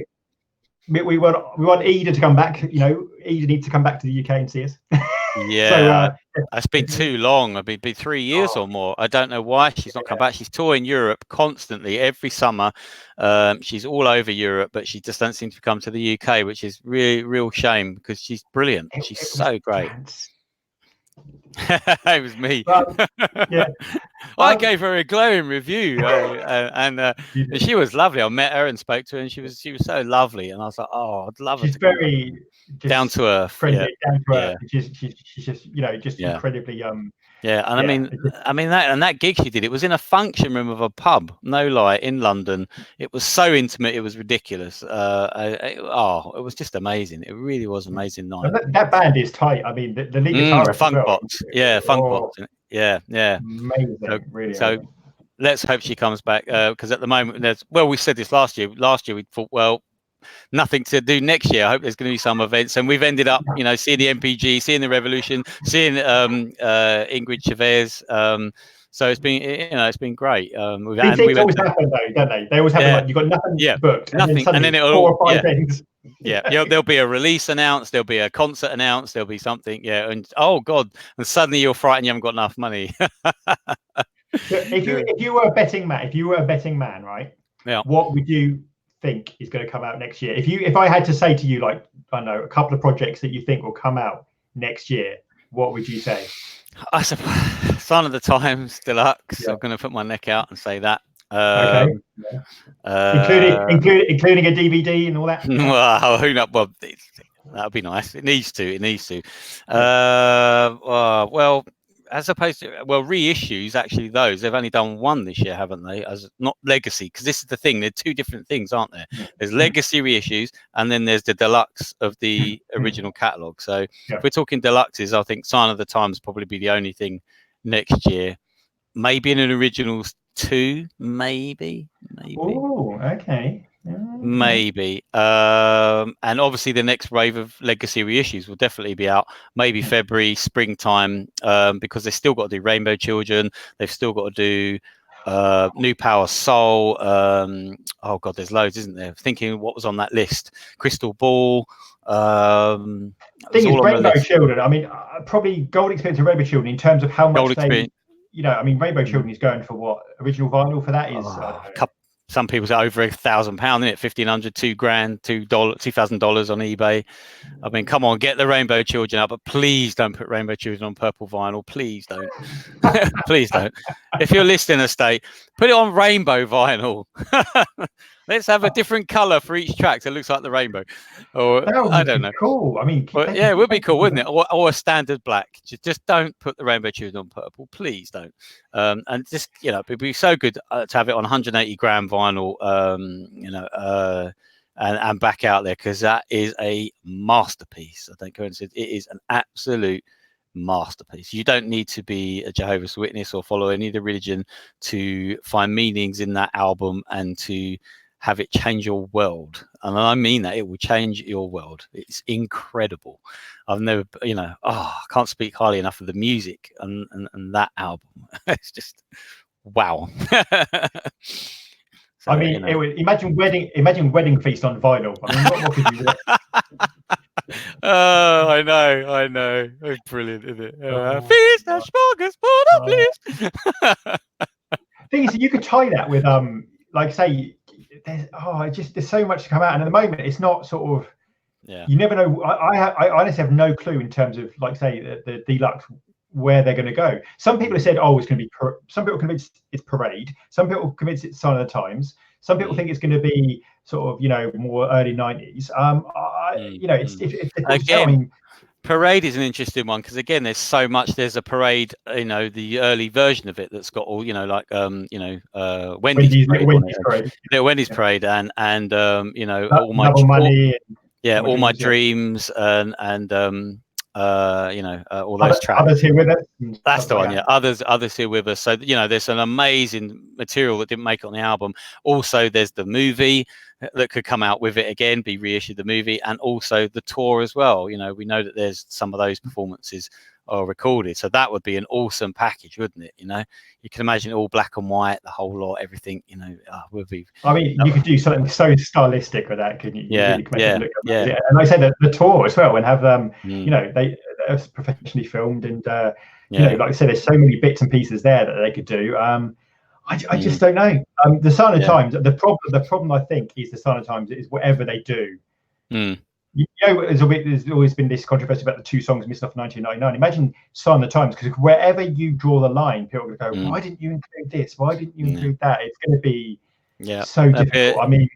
we want Ida to come back. You know, Ida needs to come back to the UK and see us. Yeah, it's been too long. It'd be 3 years or more. I don't know why she's not come back. She's touring Europe constantly every summer. She's all over Europe, but she just doesn't seem to come to the UK, which is real shame, because she's brilliant. She's so great. It was me. I gave her a glowing review, and she was lovely. I met her and spoke to her, and she was so lovely. And I was like, I'd love her. She's very down to earth, friendly, down to earth. She's just, you know, just incredibly and I mean that gig she did, it was in a function room of a pub, no lie, in London. It was so intimate, it was ridiculous. It was just amazing. It really was amazing night. That band is tight. I mean, the lead guitarist, Funkbox, amazing, really. So let's hope she comes back, because at the moment we said this last year we thought, well, nothing to do next year. I hope there's going to be some events, and we've ended up, you know, seeing the MPG, seeing the Revolution, seeing Ingrid Chavez. So it's been, you know, it's been great. These things always happen, though, don't they? They always happen. Like, you've got nothing booked, and then it'll 4 or 5 things. There'll be a release announced, there'll be a concert announced, there'll be something, and oh god, and suddenly you're frightened you haven't got enough money. If you were a betting man, right? Yeah. What would you think is going to come out next year? If I had to say to you, like, I don't know, a couple of projects that you think will come out next year, what would you say? I suppose Sign of the Times Deluxe. I'm going to put my neck out and say that. Including a DVD and all that. Well, who knows? Well, that would be nice. It needs to. Well, as opposed to reissues, actually, they've only done one this year, haven't they? As not legacy, because this is the thing. They're two different things, aren't there? There's legacy reissues, and then there's the deluxe of the original catalogue. So if we're talking deluxes, I think Sign of the Times probably be the only thing next year. Maybe an originals 2, maybe. Oh, okay. Maybe. And obviously the next wave of legacy reissues will definitely be out, maybe February, springtime, because they've still got to do Rainbow Children. They've still got to do New Power Soul. Oh god, there's loads, isn't there? Thinking what was on that list. Crystal Ball. Thing is, Rainbow Children, I mean, probably Gold Experience and Rainbow Children, in terms of how much they, you know, I mean, Rainbow Children is going for what? Original vinyl for that is some people's over £1,000, isn't it? $1,500, $2,000, $2,000 on eBay. I mean, come on, get the Rainbow Children out, but please don't put Rainbow Children on purple vinyl. Please don't. Please don't. If you're listening a state, put it on rainbow vinyl. Let's have a different color for each track so it looks like the rainbow. Or I don't know. Cool. I mean, yeah, it would be cool, wouldn't it? Or a standard black. Just don't put the Rainbow Children on purple, please don't. And just, you know, it'd be so good to have it on 180 gram vinyl, you know, and back out there, because that is a masterpiece. I think it is an absolute masterpiece. You don't need to be a Jehovah's Witness or follow any other religion to find meanings in that album and to have it change your world. And I mean that, it will change your world. It's incredible. I've never, you know, I can't speak highly enough of the music and that album. It's just wow. So, I mean, you know, imagine wedding feast on vinyl. I mean, what more could you do? Oh, I know. It's brilliant, isn't it? Feast of smorgasbord of bliss. Thing is, you could tie that with like say, there's so much to come out, and at the moment it's not sort of, you never know. I honestly have no clue in terms of, like say, the deluxe, where they're going to go. Some people have said, oh, it's going to be, some people convinced it's Parade, some people convinced it's Sign of the Times, some people think it's going to be sort of, you know, more early 90s. You know, it's again, I mean, Parade is an interesting one, because again, there's so much. There's a Parade, you know, the early version of it that's got all, you know, like you know, Wendy's Parade, and you know, all my money, all my dreams, and you know, all those tracks. Others Here With Us. That's the one, yeah. Others Here With Us. So, you know, there's an amazing material that didn't make it on the album. Also, there's the movie that could come out with it again, be reissued, the movie, and also the tour as well. You know, we know that there's some of those performances are recorded, so that would be an awesome package, wouldn't it? You know, you can imagine all black and white, the whole lot, everything. You know, would be. I mean, you could do something so stylistic with that, couldn't you? Yeah, yeah. And I said the tour as well, and have you know, they're professionally filmed, and you know, like I said, there's so many bits and pieces there that they could do. I just don't know. The Sign of Times. The problem I think is the Sign of Times is whatever they do. You know, there's always been this controversy about the 2 songs missing off 1999. Imagine Sign of the Times, because wherever you draw the line, people are going to go, why didn't you include this? Why didn't you include that? It's going to be so difficult. I mean,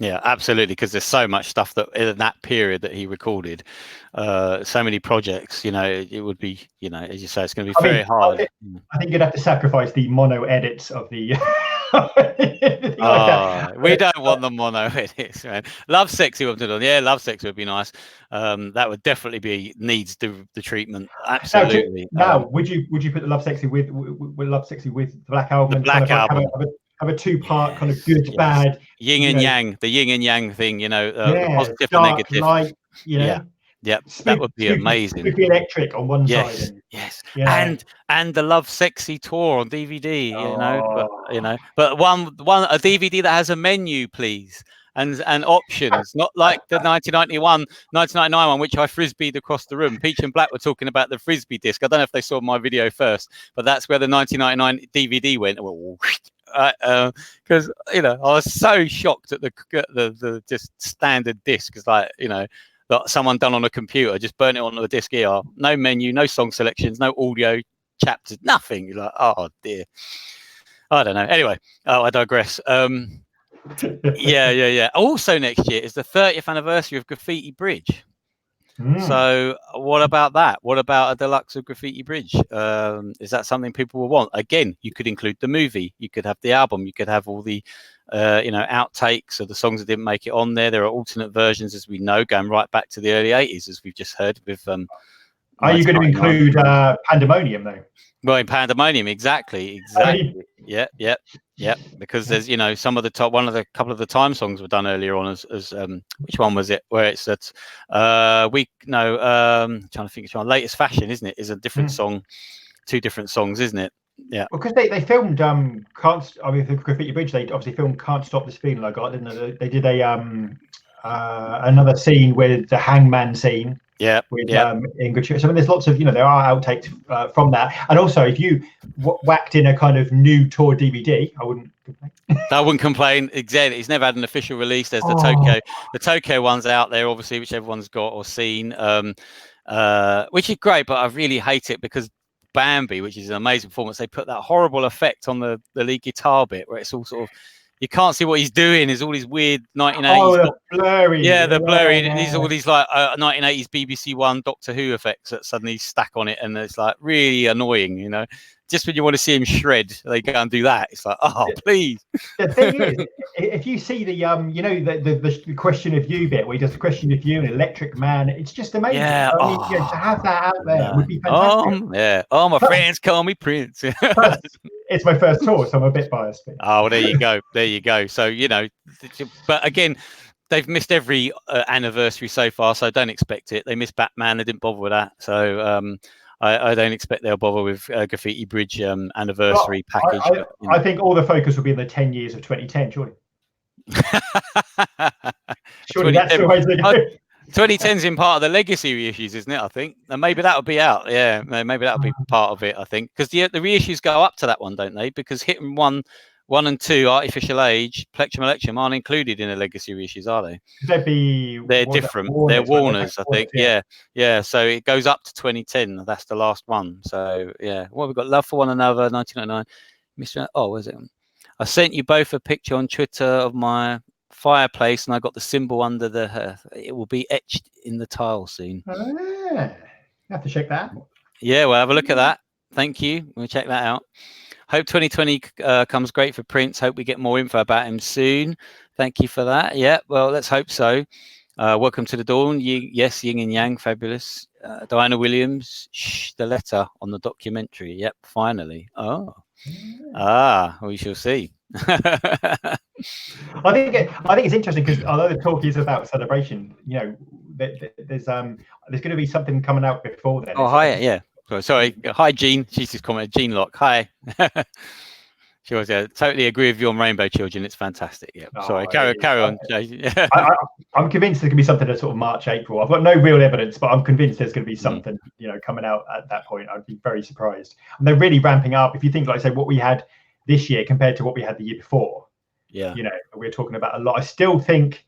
yeah, absolutely, because there's so much stuff that in that period that he recorded, so many projects. You know, it would be, you know, as you say, it's going to be very hard. I think you'd have to sacrifice the mono edits of the. We don't want the mono edits, man. Love Sexy would have done. Yeah, Love Sexy would be nice. That would definitely needs the treatment. Absolutely. Now, would you put the Love Sexy with Love Sexy with the Black Album? The Black Album. Have a 2-part kind of good, bad, yin and yang, the yin and yang thing, you know, positive and negative. Light, you know? Yeah, that would be amazing. It would be electric on one side. And the Love Sexy tour on DVD, but a DVD that has a menu, please, and options, not like the 1999 one, which I frisbeed across the room. Peach and Black were talking about the frisbee disc. I don't know if they saw my video first, but that's where the 1999 DVD went. Because you know, I was so shocked at the just standard disc. It's like, you know, that someone done on a computer, just burn it onto a disc here. No menu, no song selections, no audio chapters, nothing. You're like, oh dear. I don't know. Anyway, I digress. Yeah. Also next year is the 30th anniversary of Graffiti Bridge. So what about that? What about a deluxe of Graffiti Bridge? Is that something people will want? Again, you could include the movie, you could have the album, you could have all the you know, outtakes of the songs that didn't make it on there. There are alternate versions, as we know, going right back to the early 80s, as we've just heard with are you going to include Pandemonium though? Well, in Pandemonium, exactly. Yeah, because there's, you know, some of the couple of the Time songs were done earlier on as which one was it? Where it's that trying to think which one. Latest Fashion, isn't it? Is a different song, 2 different songs, isn't it? Yeah. Well, because they filmed the Graffiti Bridge, they obviously filmed Can't Stop This Feeling I Got, didn't they? They did a another scene with the hangman scene. Yeah, with Ingrid Chavez. I mean, there's lots of, there are outtakes from that. And also, if you whacked in a kind of new tour DVD, I wouldn't complain. I wouldn't complain. Exactly. It's never had an official release. There's the Tokyo one's out there, obviously, which everyone's got or seen, which is great. But I really hate it because Bambi, which is an amazing performance, they put that horrible effect on the lead guitar bit where it's all sort of, you can't see what he's doing. There's all these weird 1980s. The blurry. Yeah, the blurry. Yeah. These all these like 1980s BBC One Doctor Who effects that suddenly stack on it, and it's like really annoying. Just when you want to see him shred, they go and do that. It's like, oh, please. The thing is, if you see the the question of you bit where he does the question of you and Electric Man, it's just amazing. Yeah. I mean, to have that out there would be fantastic. Yeah. Oh, my friends call me Prince. It's my first tour, so I'm a bit biased. Oh, well, there you go. There you go. So, but again, they've missed every anniversary so far, so don't expect it. They missed Batman. They didn't bother with that. So, I don't expect they'll bother with Graffiti Bridge anniversary package. I think all the focus will be in the 10 years of 2010, surely. Surely that's the way to go. 2010's in part of the legacy reissues, isn't it? I think, and maybe that'll be out. Yeah, maybe that'll be part of it. I think because the reissues go up to that one, don't they? Because Hit and 1 and 2, Artificial Age, Plectrum Electrum aren't included in the legacy reissues, are they? They're different. They're Warner's, I think. Yeah. So it goes up to 2010. That's the last one. So yeah. Well, we've got Love for One Another, 1999. Mr. Oh, where's it? I sent you both a picture on Twitter of my fireplace, and I got the symbol under the hearth. It will be etched in the tile soon. You have to check that. Yeah, well, have a look at that. Thank you. We'll check that out. Hope 2020 comes great for Prince. Hope we get more info about him soon. Thank you for that. Yeah, well, let's hope so. Welcome to the dawn. Yes, Yin and Yang, fabulous. Diana Williams, the letter on the documentary. Yep, finally. We shall see. I think it's interesting because although the talk is about celebration, there's going to be something coming out before then. Oh, hi, yeah. Sorry. Hi, Jean. She's just commented. Jean Locke. Hi. She was totally agree with you on Rainbow Children. It's fantastic. Yeah. Sorry. Carry on. I'm convinced there can be something at sort of March, April. I've got no real evidence, but I'm convinced there's going to be something, coming out at that point. I'd be very surprised. And they're really ramping up. If you think, like, say, what we had this year compared to what we had the year before. Yeah. We're talking about a lot. I still think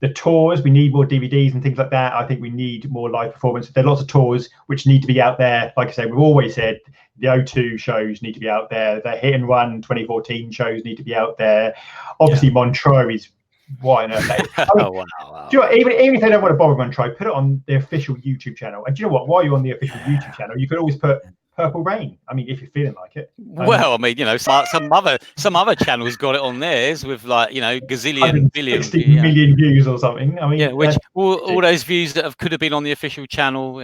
the tours, we need more DVDs and things like that. I think we need more live performance. There are lots of tours which need to be out there. Like I said, we've always said the O2 shows need to be out there. The Hit and Run 2014 shows need to be out there. Obviously, Montreux is why on earth. Wow. Do you know what, even if they don't want to bother Montreux, put it on the official YouTube channel. And do you know what? While you're on the official YouTube channel, you could always put Purple Rain. I mean, if you're feeling like it. Well, I mean, some other channels got it on theirs with like gazillion billion 60 million views or something. I mean, which all those views that could have been on the official channel.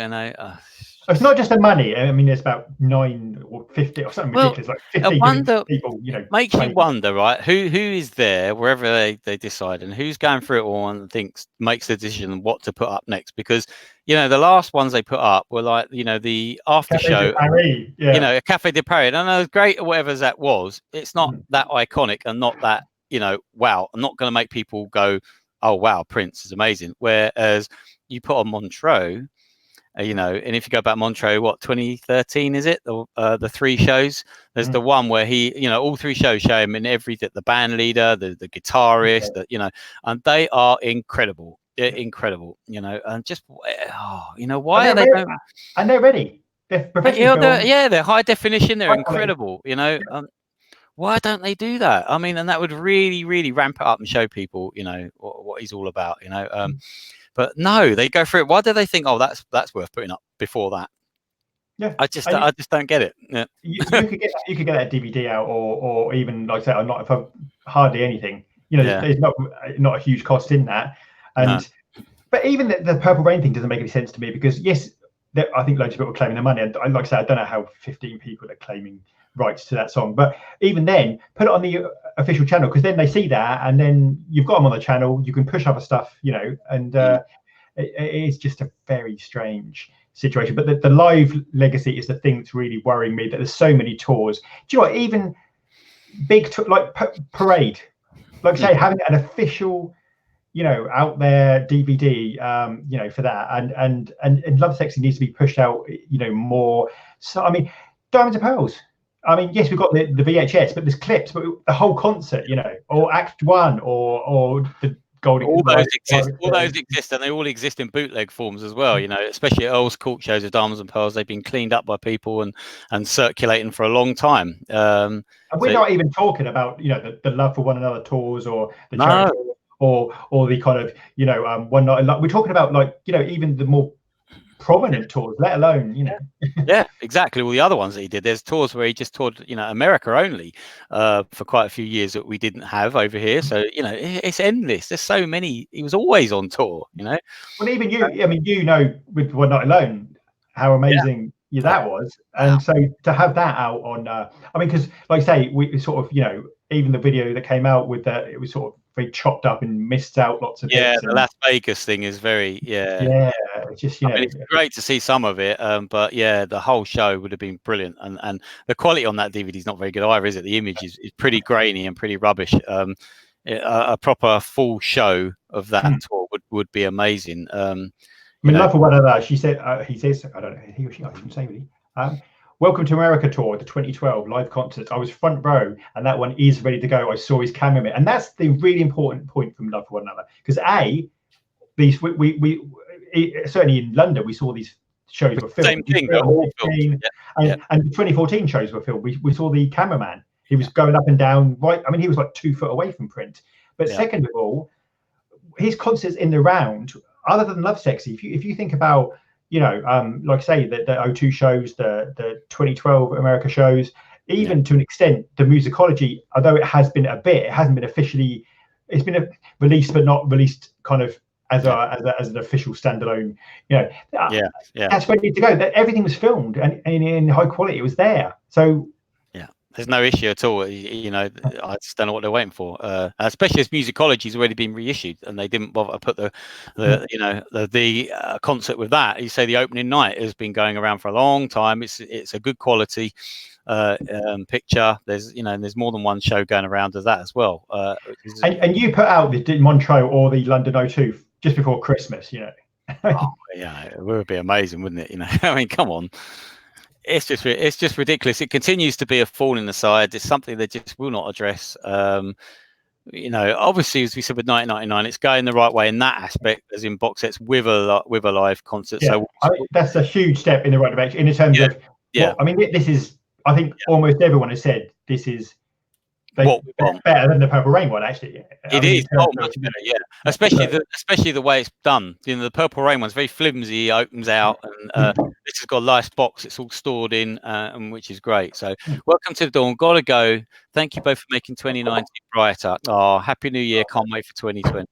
It's not just the money. I mean, it's about 9 or 50 or something ridiculous. Like 50 million people. Makes you wonder, right? Who is there wherever they decide, and who's going through it all and makes the decision what to put up next? Because the last ones they put up were like the after show, Café de Paris. And I know great or whatever that was. It's not that iconic and not that wow. I'm not going to make people go, oh wow, Prince is amazing. Whereas you put on Montreux. And if you go back Montreux, 2013 is it? The 3 shows. There's the one where he, all 3 shows show him in the band leader, the guitarist, and they are incredible. They're incredible, and just why are they? And they're ready. They're professional. They're high definition. They're incredible. Why don't they do that? I mean, and that would really, really ramp it up and show people, what he's all about. But no, they go through it. Why do they think, oh, that's worth putting up before that? Yeah, I just don't get it. Yeah, you could get that DVD out, or even like I said, not for hardly anything. There's not a huge cost in that. And but even the Purple Rain thing doesn't make any sense to me because yes, I think loads of people are claiming the money, and like I said, I don't know how 15 people are claiming rights to that song, but even then put it on the official channel because then they see that and then you've got them on the channel, you can push other stuff, and it is just a very strange situation. But the live legacy is the thing that's really worrying me, that there's so many tours. Do you know what, even big like parade, like say having an official out there DVD, for that, and Love Sexy needs to be pushed out, more. So I mean, Diamonds and Pearls. I mean, yes, we've got the VHS, but there's clips, but the whole concert, or Act One, or the Golden. All those exist. All those exist, and they all exist in bootleg forms as well. Especially Earl's Court shows of Diamonds and Pearls. They've been cleaned up by people and circulating for a long time. And we're not even talking about the Love for One Another tours, or the charity tours, or the kind of One Night. We're talking about even the more prominent tours, let alone Yeah, exactly. All the other ones that he did. There's tours where he just toured America only for quite a few years that we didn't have over here. So it's endless. There's so many. He was always on tour. Well, even you, I mean, with One Night Alone, how amazing that was. And so to have that out on, I mean, because like I say, we sort of even the video that came out with that, it was sort of very chopped up and missed out lots of bits. The Las Vegas thing is very just I mean, it's great to see some of it, but the whole show would have been brilliant, and the quality on that DVD is not very good either, is it? The image is pretty grainy and pretty rubbish. A proper full show of that tour would be amazing. I mean, Love for One Another. She said, he says, I don't know, he or she, I didn't say really. Welcome to America tour, the 2012 live concerts. I was front row, and that one is ready to go. I saw his cameraman, and that's the really important point from Love for One Another, because these we certainly in London we saw these shows were filmed. Same thing, they're all filmed. And the 2014 shows were filmed. We saw the cameraman. He was going up and down. Right, I mean, he was like 2 foot away from print. But second of all, his concerts in the round, other than Love Sexy, if you think about like I say, the O2 shows, the 2012 America shows, even to an extent, the Musicology, although it has been a bit, it hasn't been officially, it's been released, but not released kind of as an official standalone. That's ready to go. That everything was filmed and in high quality. It was there. So there's no issue at all. I just don't know what they're waiting for. Especially as Musicology's already been reissued, and they didn't bother to put the concert with that. You say the opening night has been going around for a long time. It's a good quality picture. There's more than one show going around of that as well. And you put out the Montreux or the London O2 just before Christmas. It would be amazing, wouldn't it? I mean, come on. It's just ridiculous. It continues to be a thorn in the side. It's something they just will not address. Obviously, as we said with 1999, it's going the right way in that aspect, as in box sets with a live concert. Yeah. So that's a huge step in the right direction in terms of. I mean, this is. I think almost everyone has said this is. Better than the Purple Rain one, actually. It is much better, especially the way it's done. The Purple Rain one's very flimsy, opens out, and this has got a nice box. It's all stored in, and which is great. So, welcome to the dawn. Gotta go. Thank you both for making 2019 brighter. Oh, happy New Year! Can't wait for 2020.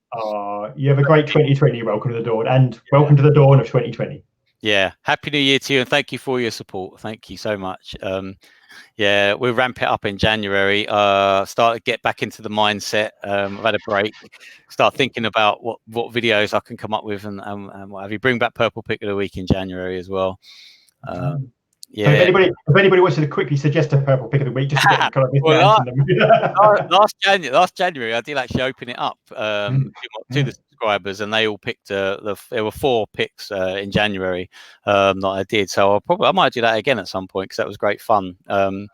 You have a great 2020. Welcome to the dawn, and welcome to the dawn of 2020. Yeah, happy New Year to you, and thank you for your support. Thank you so much. We'll ramp it up in January. Start to get back into the mindset. I've had a break. Start thinking about what videos I can come up with and what have you. Bring back Purple Pick of the Week in January as well. So if anybody wants to quickly suggest a Purple Pick of the Week, just to get kind of last January I did actually open it up to the subscribers, and they all picked. There were 4 picks in January that I did, so I might do that again at some point because that was great fun. So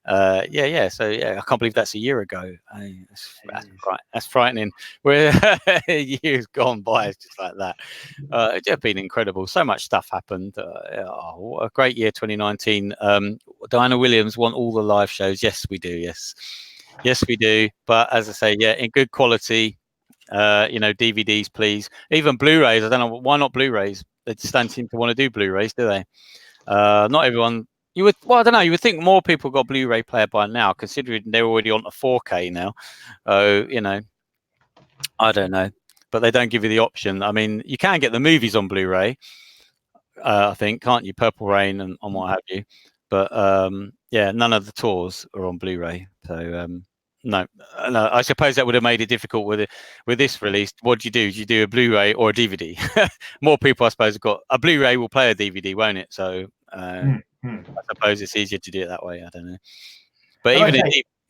I can't believe that's a year ago. That's frightening. Where years gone by, it's just like that. It's just been incredible. So much stuff happened. What a great year 2019. Diana Williams want all the live shows. Yes, we do. Yes, we do. But as I say, in good quality. DVDs, please. Even Blu-rays. I don't know why not Blu-rays. They just don't seem to want to do Blu-rays, do they? Not everyone. I don't know. You would think more people got Blu-ray player by now, considering they're already on to 4K now. I don't know, but they don't give you the option. I mean, you can get the movies on Blu-ray, I think, can't you? Purple Rain and what have you. But none of the tours are on Blu-ray. So no, I suppose that would have made it difficult with this release. What do? Do you do a Blu-ray or a DVD? More people, I suppose, have got a Blu-ray will play a DVD, won't it? So. I suppose it's easier to do it that way. I don't know, but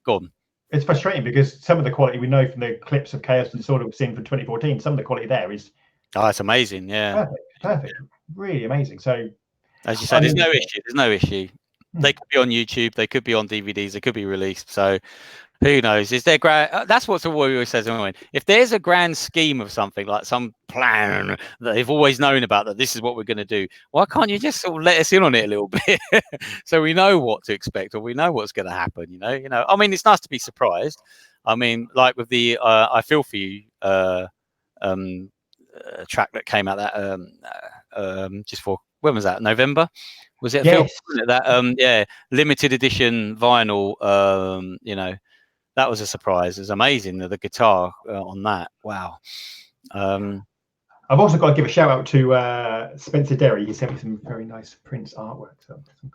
go on. it's frustrating because some of the quality we know from the clips of Chaos and Disorder we've seen from 2014, some of the quality there is it's amazing. Yeah, perfect, really amazing. So, as you say, there's no issue. There's no issue. They could be on YouTube. They could be on DVDs. They could be released. So who knows? Is there grand? That's what we always says. Anyway, if there's a grand scheme of something, like some plan that they've always known about, that this is what we're going to do, why can't you just sort of let us in on it a little bit, so we know what to expect, or we know what's going to happen? You know. I mean, it's nice to be surprised. I mean, like with the "I Feel for You" track that came out that just for, when was that? November. Was it? yes. That limited edition vinyl. That was a surprise. It was amazing, the guitar on that. Wow. I've also got to give a shout out to Spencer Derry. He sent me some very nice Prince artwork.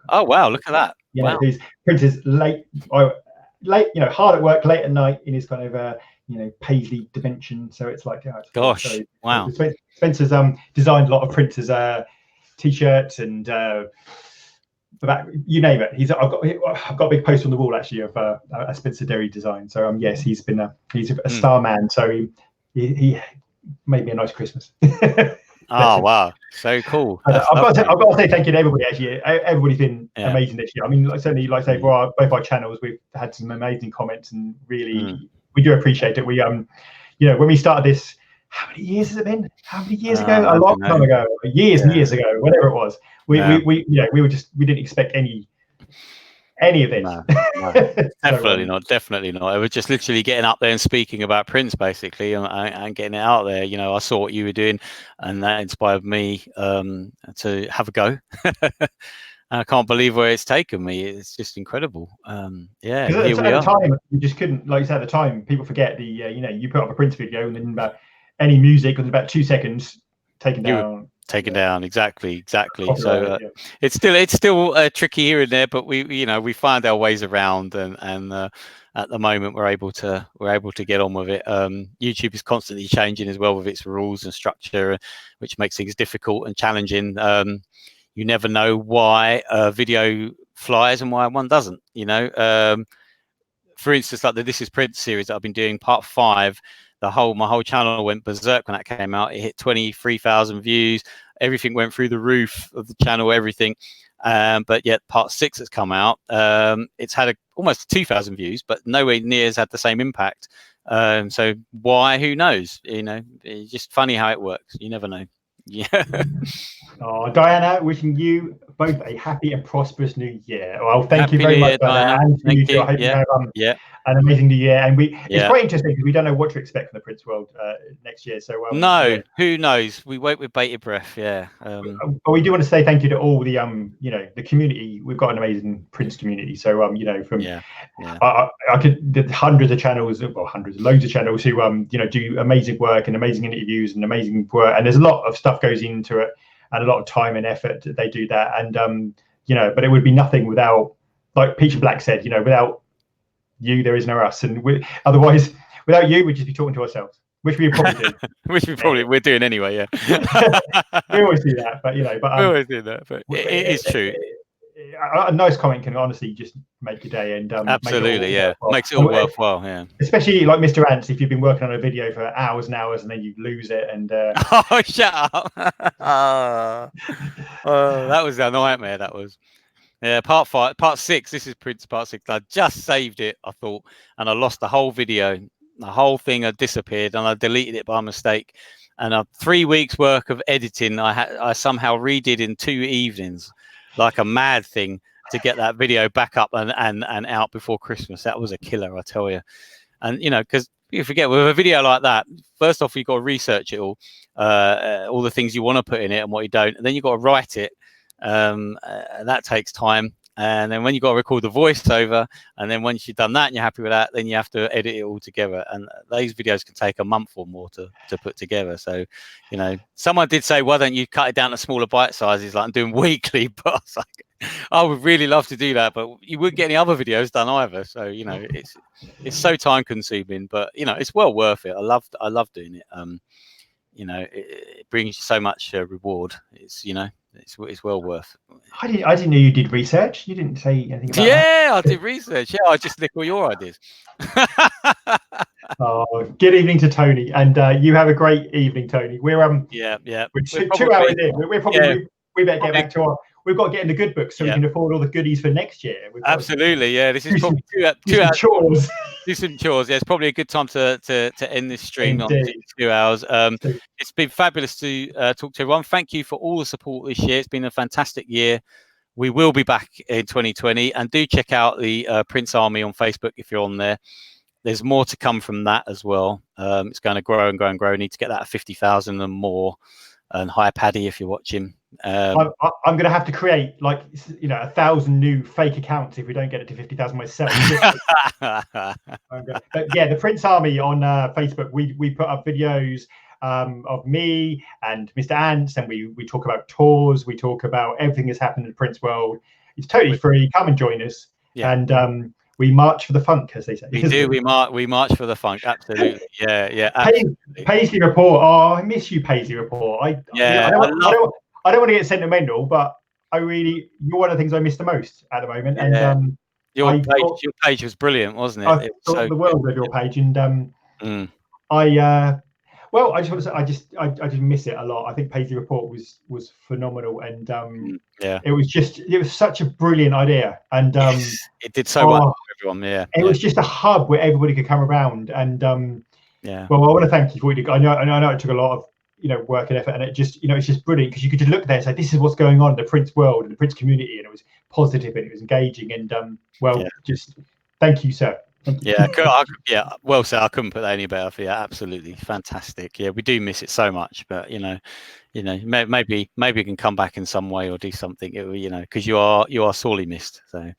Oh wow, look at that. Yeah, wow. Prince is late, hard at work, late at night in his kind of Paisley dimension. So it's like, gosh, wow. Spencer's designed a lot of Prince's t-shirts and you name it. I've got a big poster on the wall actually of a Spencer Derry design. So yes, he's a star man. So he made me a nice Christmas. Oh wow, so cool. I've got to say thank you to everybody. Actually, everybody's been amazing this year. I mean, certainly, like I say, for both our channels, we've had some amazing comments, and really, we do appreciate it. We when we started this, how many years has it been? How many years ago? A long time ago, years and years ago, whatever it was. We didn't expect any of this. No. Definitely not. I was just literally getting up there and speaking about Prince, basically, and getting it out there. I saw what you were doing, and that inspired me to have a go. And I can't believe where it's taken me. It's just incredible. At the time, you just couldn't, like you said, at the time, people forget you put up a Prince video, and then about any music was about 2 seconds taken down. Exactly. So it's still tricky here and there, but we find our ways around, and at the moment we're able to get on with it. YouTube is constantly changing as well with its rules and structure, which makes things difficult and challenging. You never know why a video flies and why one doesn't. For instance, like the This Is Prince series that I've been doing, part 5. My whole channel went berserk when that came out. It hit 23,000 views. Everything went through the roof of the channel, everything. But yet part 6 has come out. It's had almost 2,000 views, but nowhere near has had the same impact. So why? Who knows? It's just funny how it works. You never know. Yeah. Oh, Diana, wishing you both a happy and prosperous new year. Well, thank you very much, Diana. And thank you. I hope you have an amazing new year. And it's quite interesting because we don't know what to expect from the Prince world next year. So who knows? We wait with bated breath. Yeah. But we do want to say thank you to all the the community. We've got an amazing Prince community. So from I could hundreds of channels, loads of channels who do amazing work and amazing interviews and amazing work. And there's a lot of stuff goes into it, and a lot of time and effort that they do that. And but it would be nothing without, like Peach and Black said, without you there is no us, and otherwise without you we'd just be talking to ourselves, which we probably do. We're doing anyway. Yeah. We always do that, but we always do that, but it is true. A nice comment can honestly just make your day, and absolutely, makes it all worthwhile. Yeah, especially like Mr. Ants, if you've been working on a video for hours and hours and then you lose it, and oh, shut up. That was a nightmare. That was part 5, part 6. This is Prince part 6. I just saved it, I thought, and I lost the whole video. The whole thing had disappeared, and I deleted it by mistake. And 3 weeks work of editing I somehow redid in 2 evenings, like a mad thing, to get that video back up and out before Christmas. That was a killer, I tell you. And because you forget, with a video like that, first off, you've got to research it all the things you want to put in it and what you don't, and then you've got to write it. That takes time. And then when you've got to record the voiceover, and then once you've done that and you're happy with that, then you have to edit it all together. And those videos can take a month or more to put together. So, someone did say, why don't you cut it down to smaller bite sizes, like I'm doing weekly? But I was like, I would really love to do that, but you wouldn't get any other videos done either. So, it's so time consuming, but it's well worth it. I love doing it. It brings you so much reward. It's, it's well worth. I didn't know you did research. You didn't say anything about that. I did research. Yeah, I just nick all your ideas. Oh, good evening to Tony, and you have a great evening, Tony. We're We're we're probably, 2 hours in. We're probably we better get back to our. We've got to get in the good books so we can afford all the goodies for next year. Absolutely, yeah. This is probably two hours. Chores. Do some chores. Yeah, it's probably a good time to end this stream on 2 hours. It's been fabulous to talk to everyone. Thank you for all the support this year. It's been a fantastic year. We will be back in 2020, and do check out the Prince Army on Facebook if you're on there. There's more to come from that as well. It's going to grow and grow and grow. We need to get that at 50,000 and more. And hi, Paddy, if you're watching. I'm going to have to create 1,000 new fake accounts if we don't get it to 50,000 myself. But yeah, the Prince Army on Facebook, we put up videos of me and Mr. Ants, and we talk about tours, we talk about everything that's happened in the Prince world. It's totally free. Come and join us. Yeah. And we march for the funk, as they say. We do. We march for the funk. Absolutely. Yeah. Absolutely. Paisley Report. Oh, I miss you, Paisley Report. I don't want to get sentimental, but you're one of the things I miss the most at the moment. Yeah. And your page was brilliant, wasn't it? I thought the world of your page, and I just want to say I just miss it a lot. I think Paisley Report was phenomenal, and it was such a brilliant idea, and it did so well for everyone. It was just a hub where everybody could come around, and well, I want to thank you for what you did. I know it took a lot of work and effort, and it just it's just brilliant because you could just look there and say this is what's going on in the Prince world and the Prince community, and it was positive and it was engaging, and just thank you, sir. Well said. I couldn't put that any better for you. Absolutely fantastic. Yeah, we do miss it so much, but maybe we can come back in some way or do something. Because you are sorely missed. So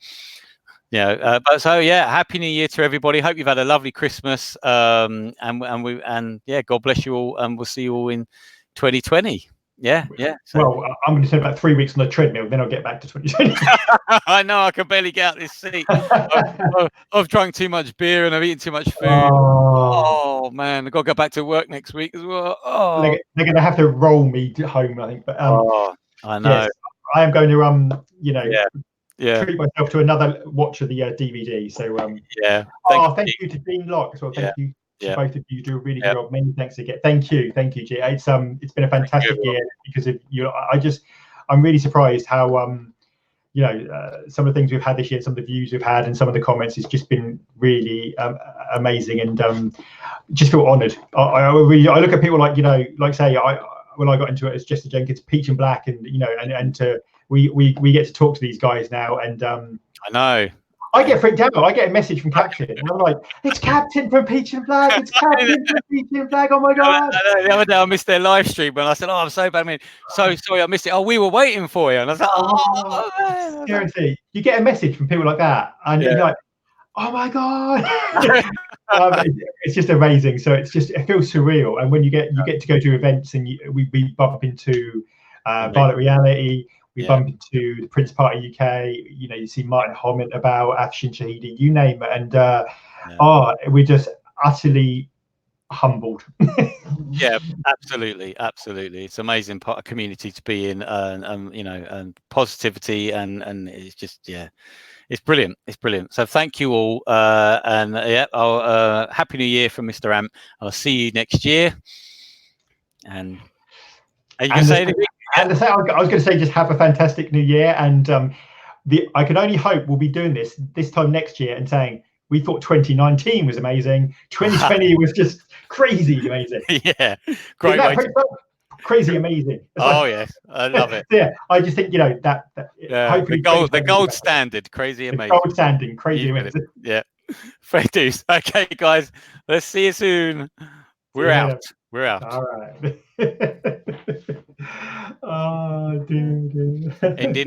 happy New Year to everybody. Hope you've had a lovely Christmas. God bless you all, and we'll see you all in 2020. Yeah. So, well, I'm going to spend about 3 weeks on the treadmill, then I'll get back to 2020. I know, I can barely get out this seat. I've drunk too much beer and I've eaten too much food. Oh man, I've got to go back to work next week as well. They're going to have to roll me home, I think. But I know. Yes, I am going to treat myself to another watch of the DVD. So thank you to Dean Locke as well. Thank you. Both of you do a really good job. Many thanks again. Thank you, G. It's been a fantastic year because of you. I'm really surprised how some of the things we've had this year, some of the views we've had, and some of the comments. It's just been really amazing, and just feel honoured. I look at people like say when I got into it as Jester Jenkins, Peach and Black, and we get to talk to these guys now, and I know. I get freaked out. I get a message from Captain, and I'm like, "It's Captain from Peach and Flag. It's Captain from Peach and Flag. Oh my god!" The other day I missed their live stream, and I said, "Oh, I'm so bad. I mean, so sorry, I missed it. Oh, we were waiting for you." And I was like, "Oh, man." Seriously, you get a message from people like that, and you're like, "Oh my god!" It's just amazing. So it feels surreal. And when you get to go to events, and we bump into Violet Reality. We bump into the Prince Party UK. You see Martin Hommett about Afshin Shahidi, you name it, and we're just utterly humbled. Yeah, absolutely. It's an amazing part of community to be in, and positivity, and it's just it's brilliant. So thank you all, and happy New Year from Mr. Amp. I'll see you next year. And are you going to say anything? And I was going to say, just have a fantastic new year, and I can only hope we'll be doing this time next year and saying we thought 2019 was amazing, 2020 was just crazy amazing. Yeah, great way. Crazy amazing. Yes, I love it. I just think that hopefully the gold standard, crazy amazing. Gold standard, crazy amazing. Yeah, fair dues. Okay, guys, let's see you soon. We're out. All right. Oh, dude.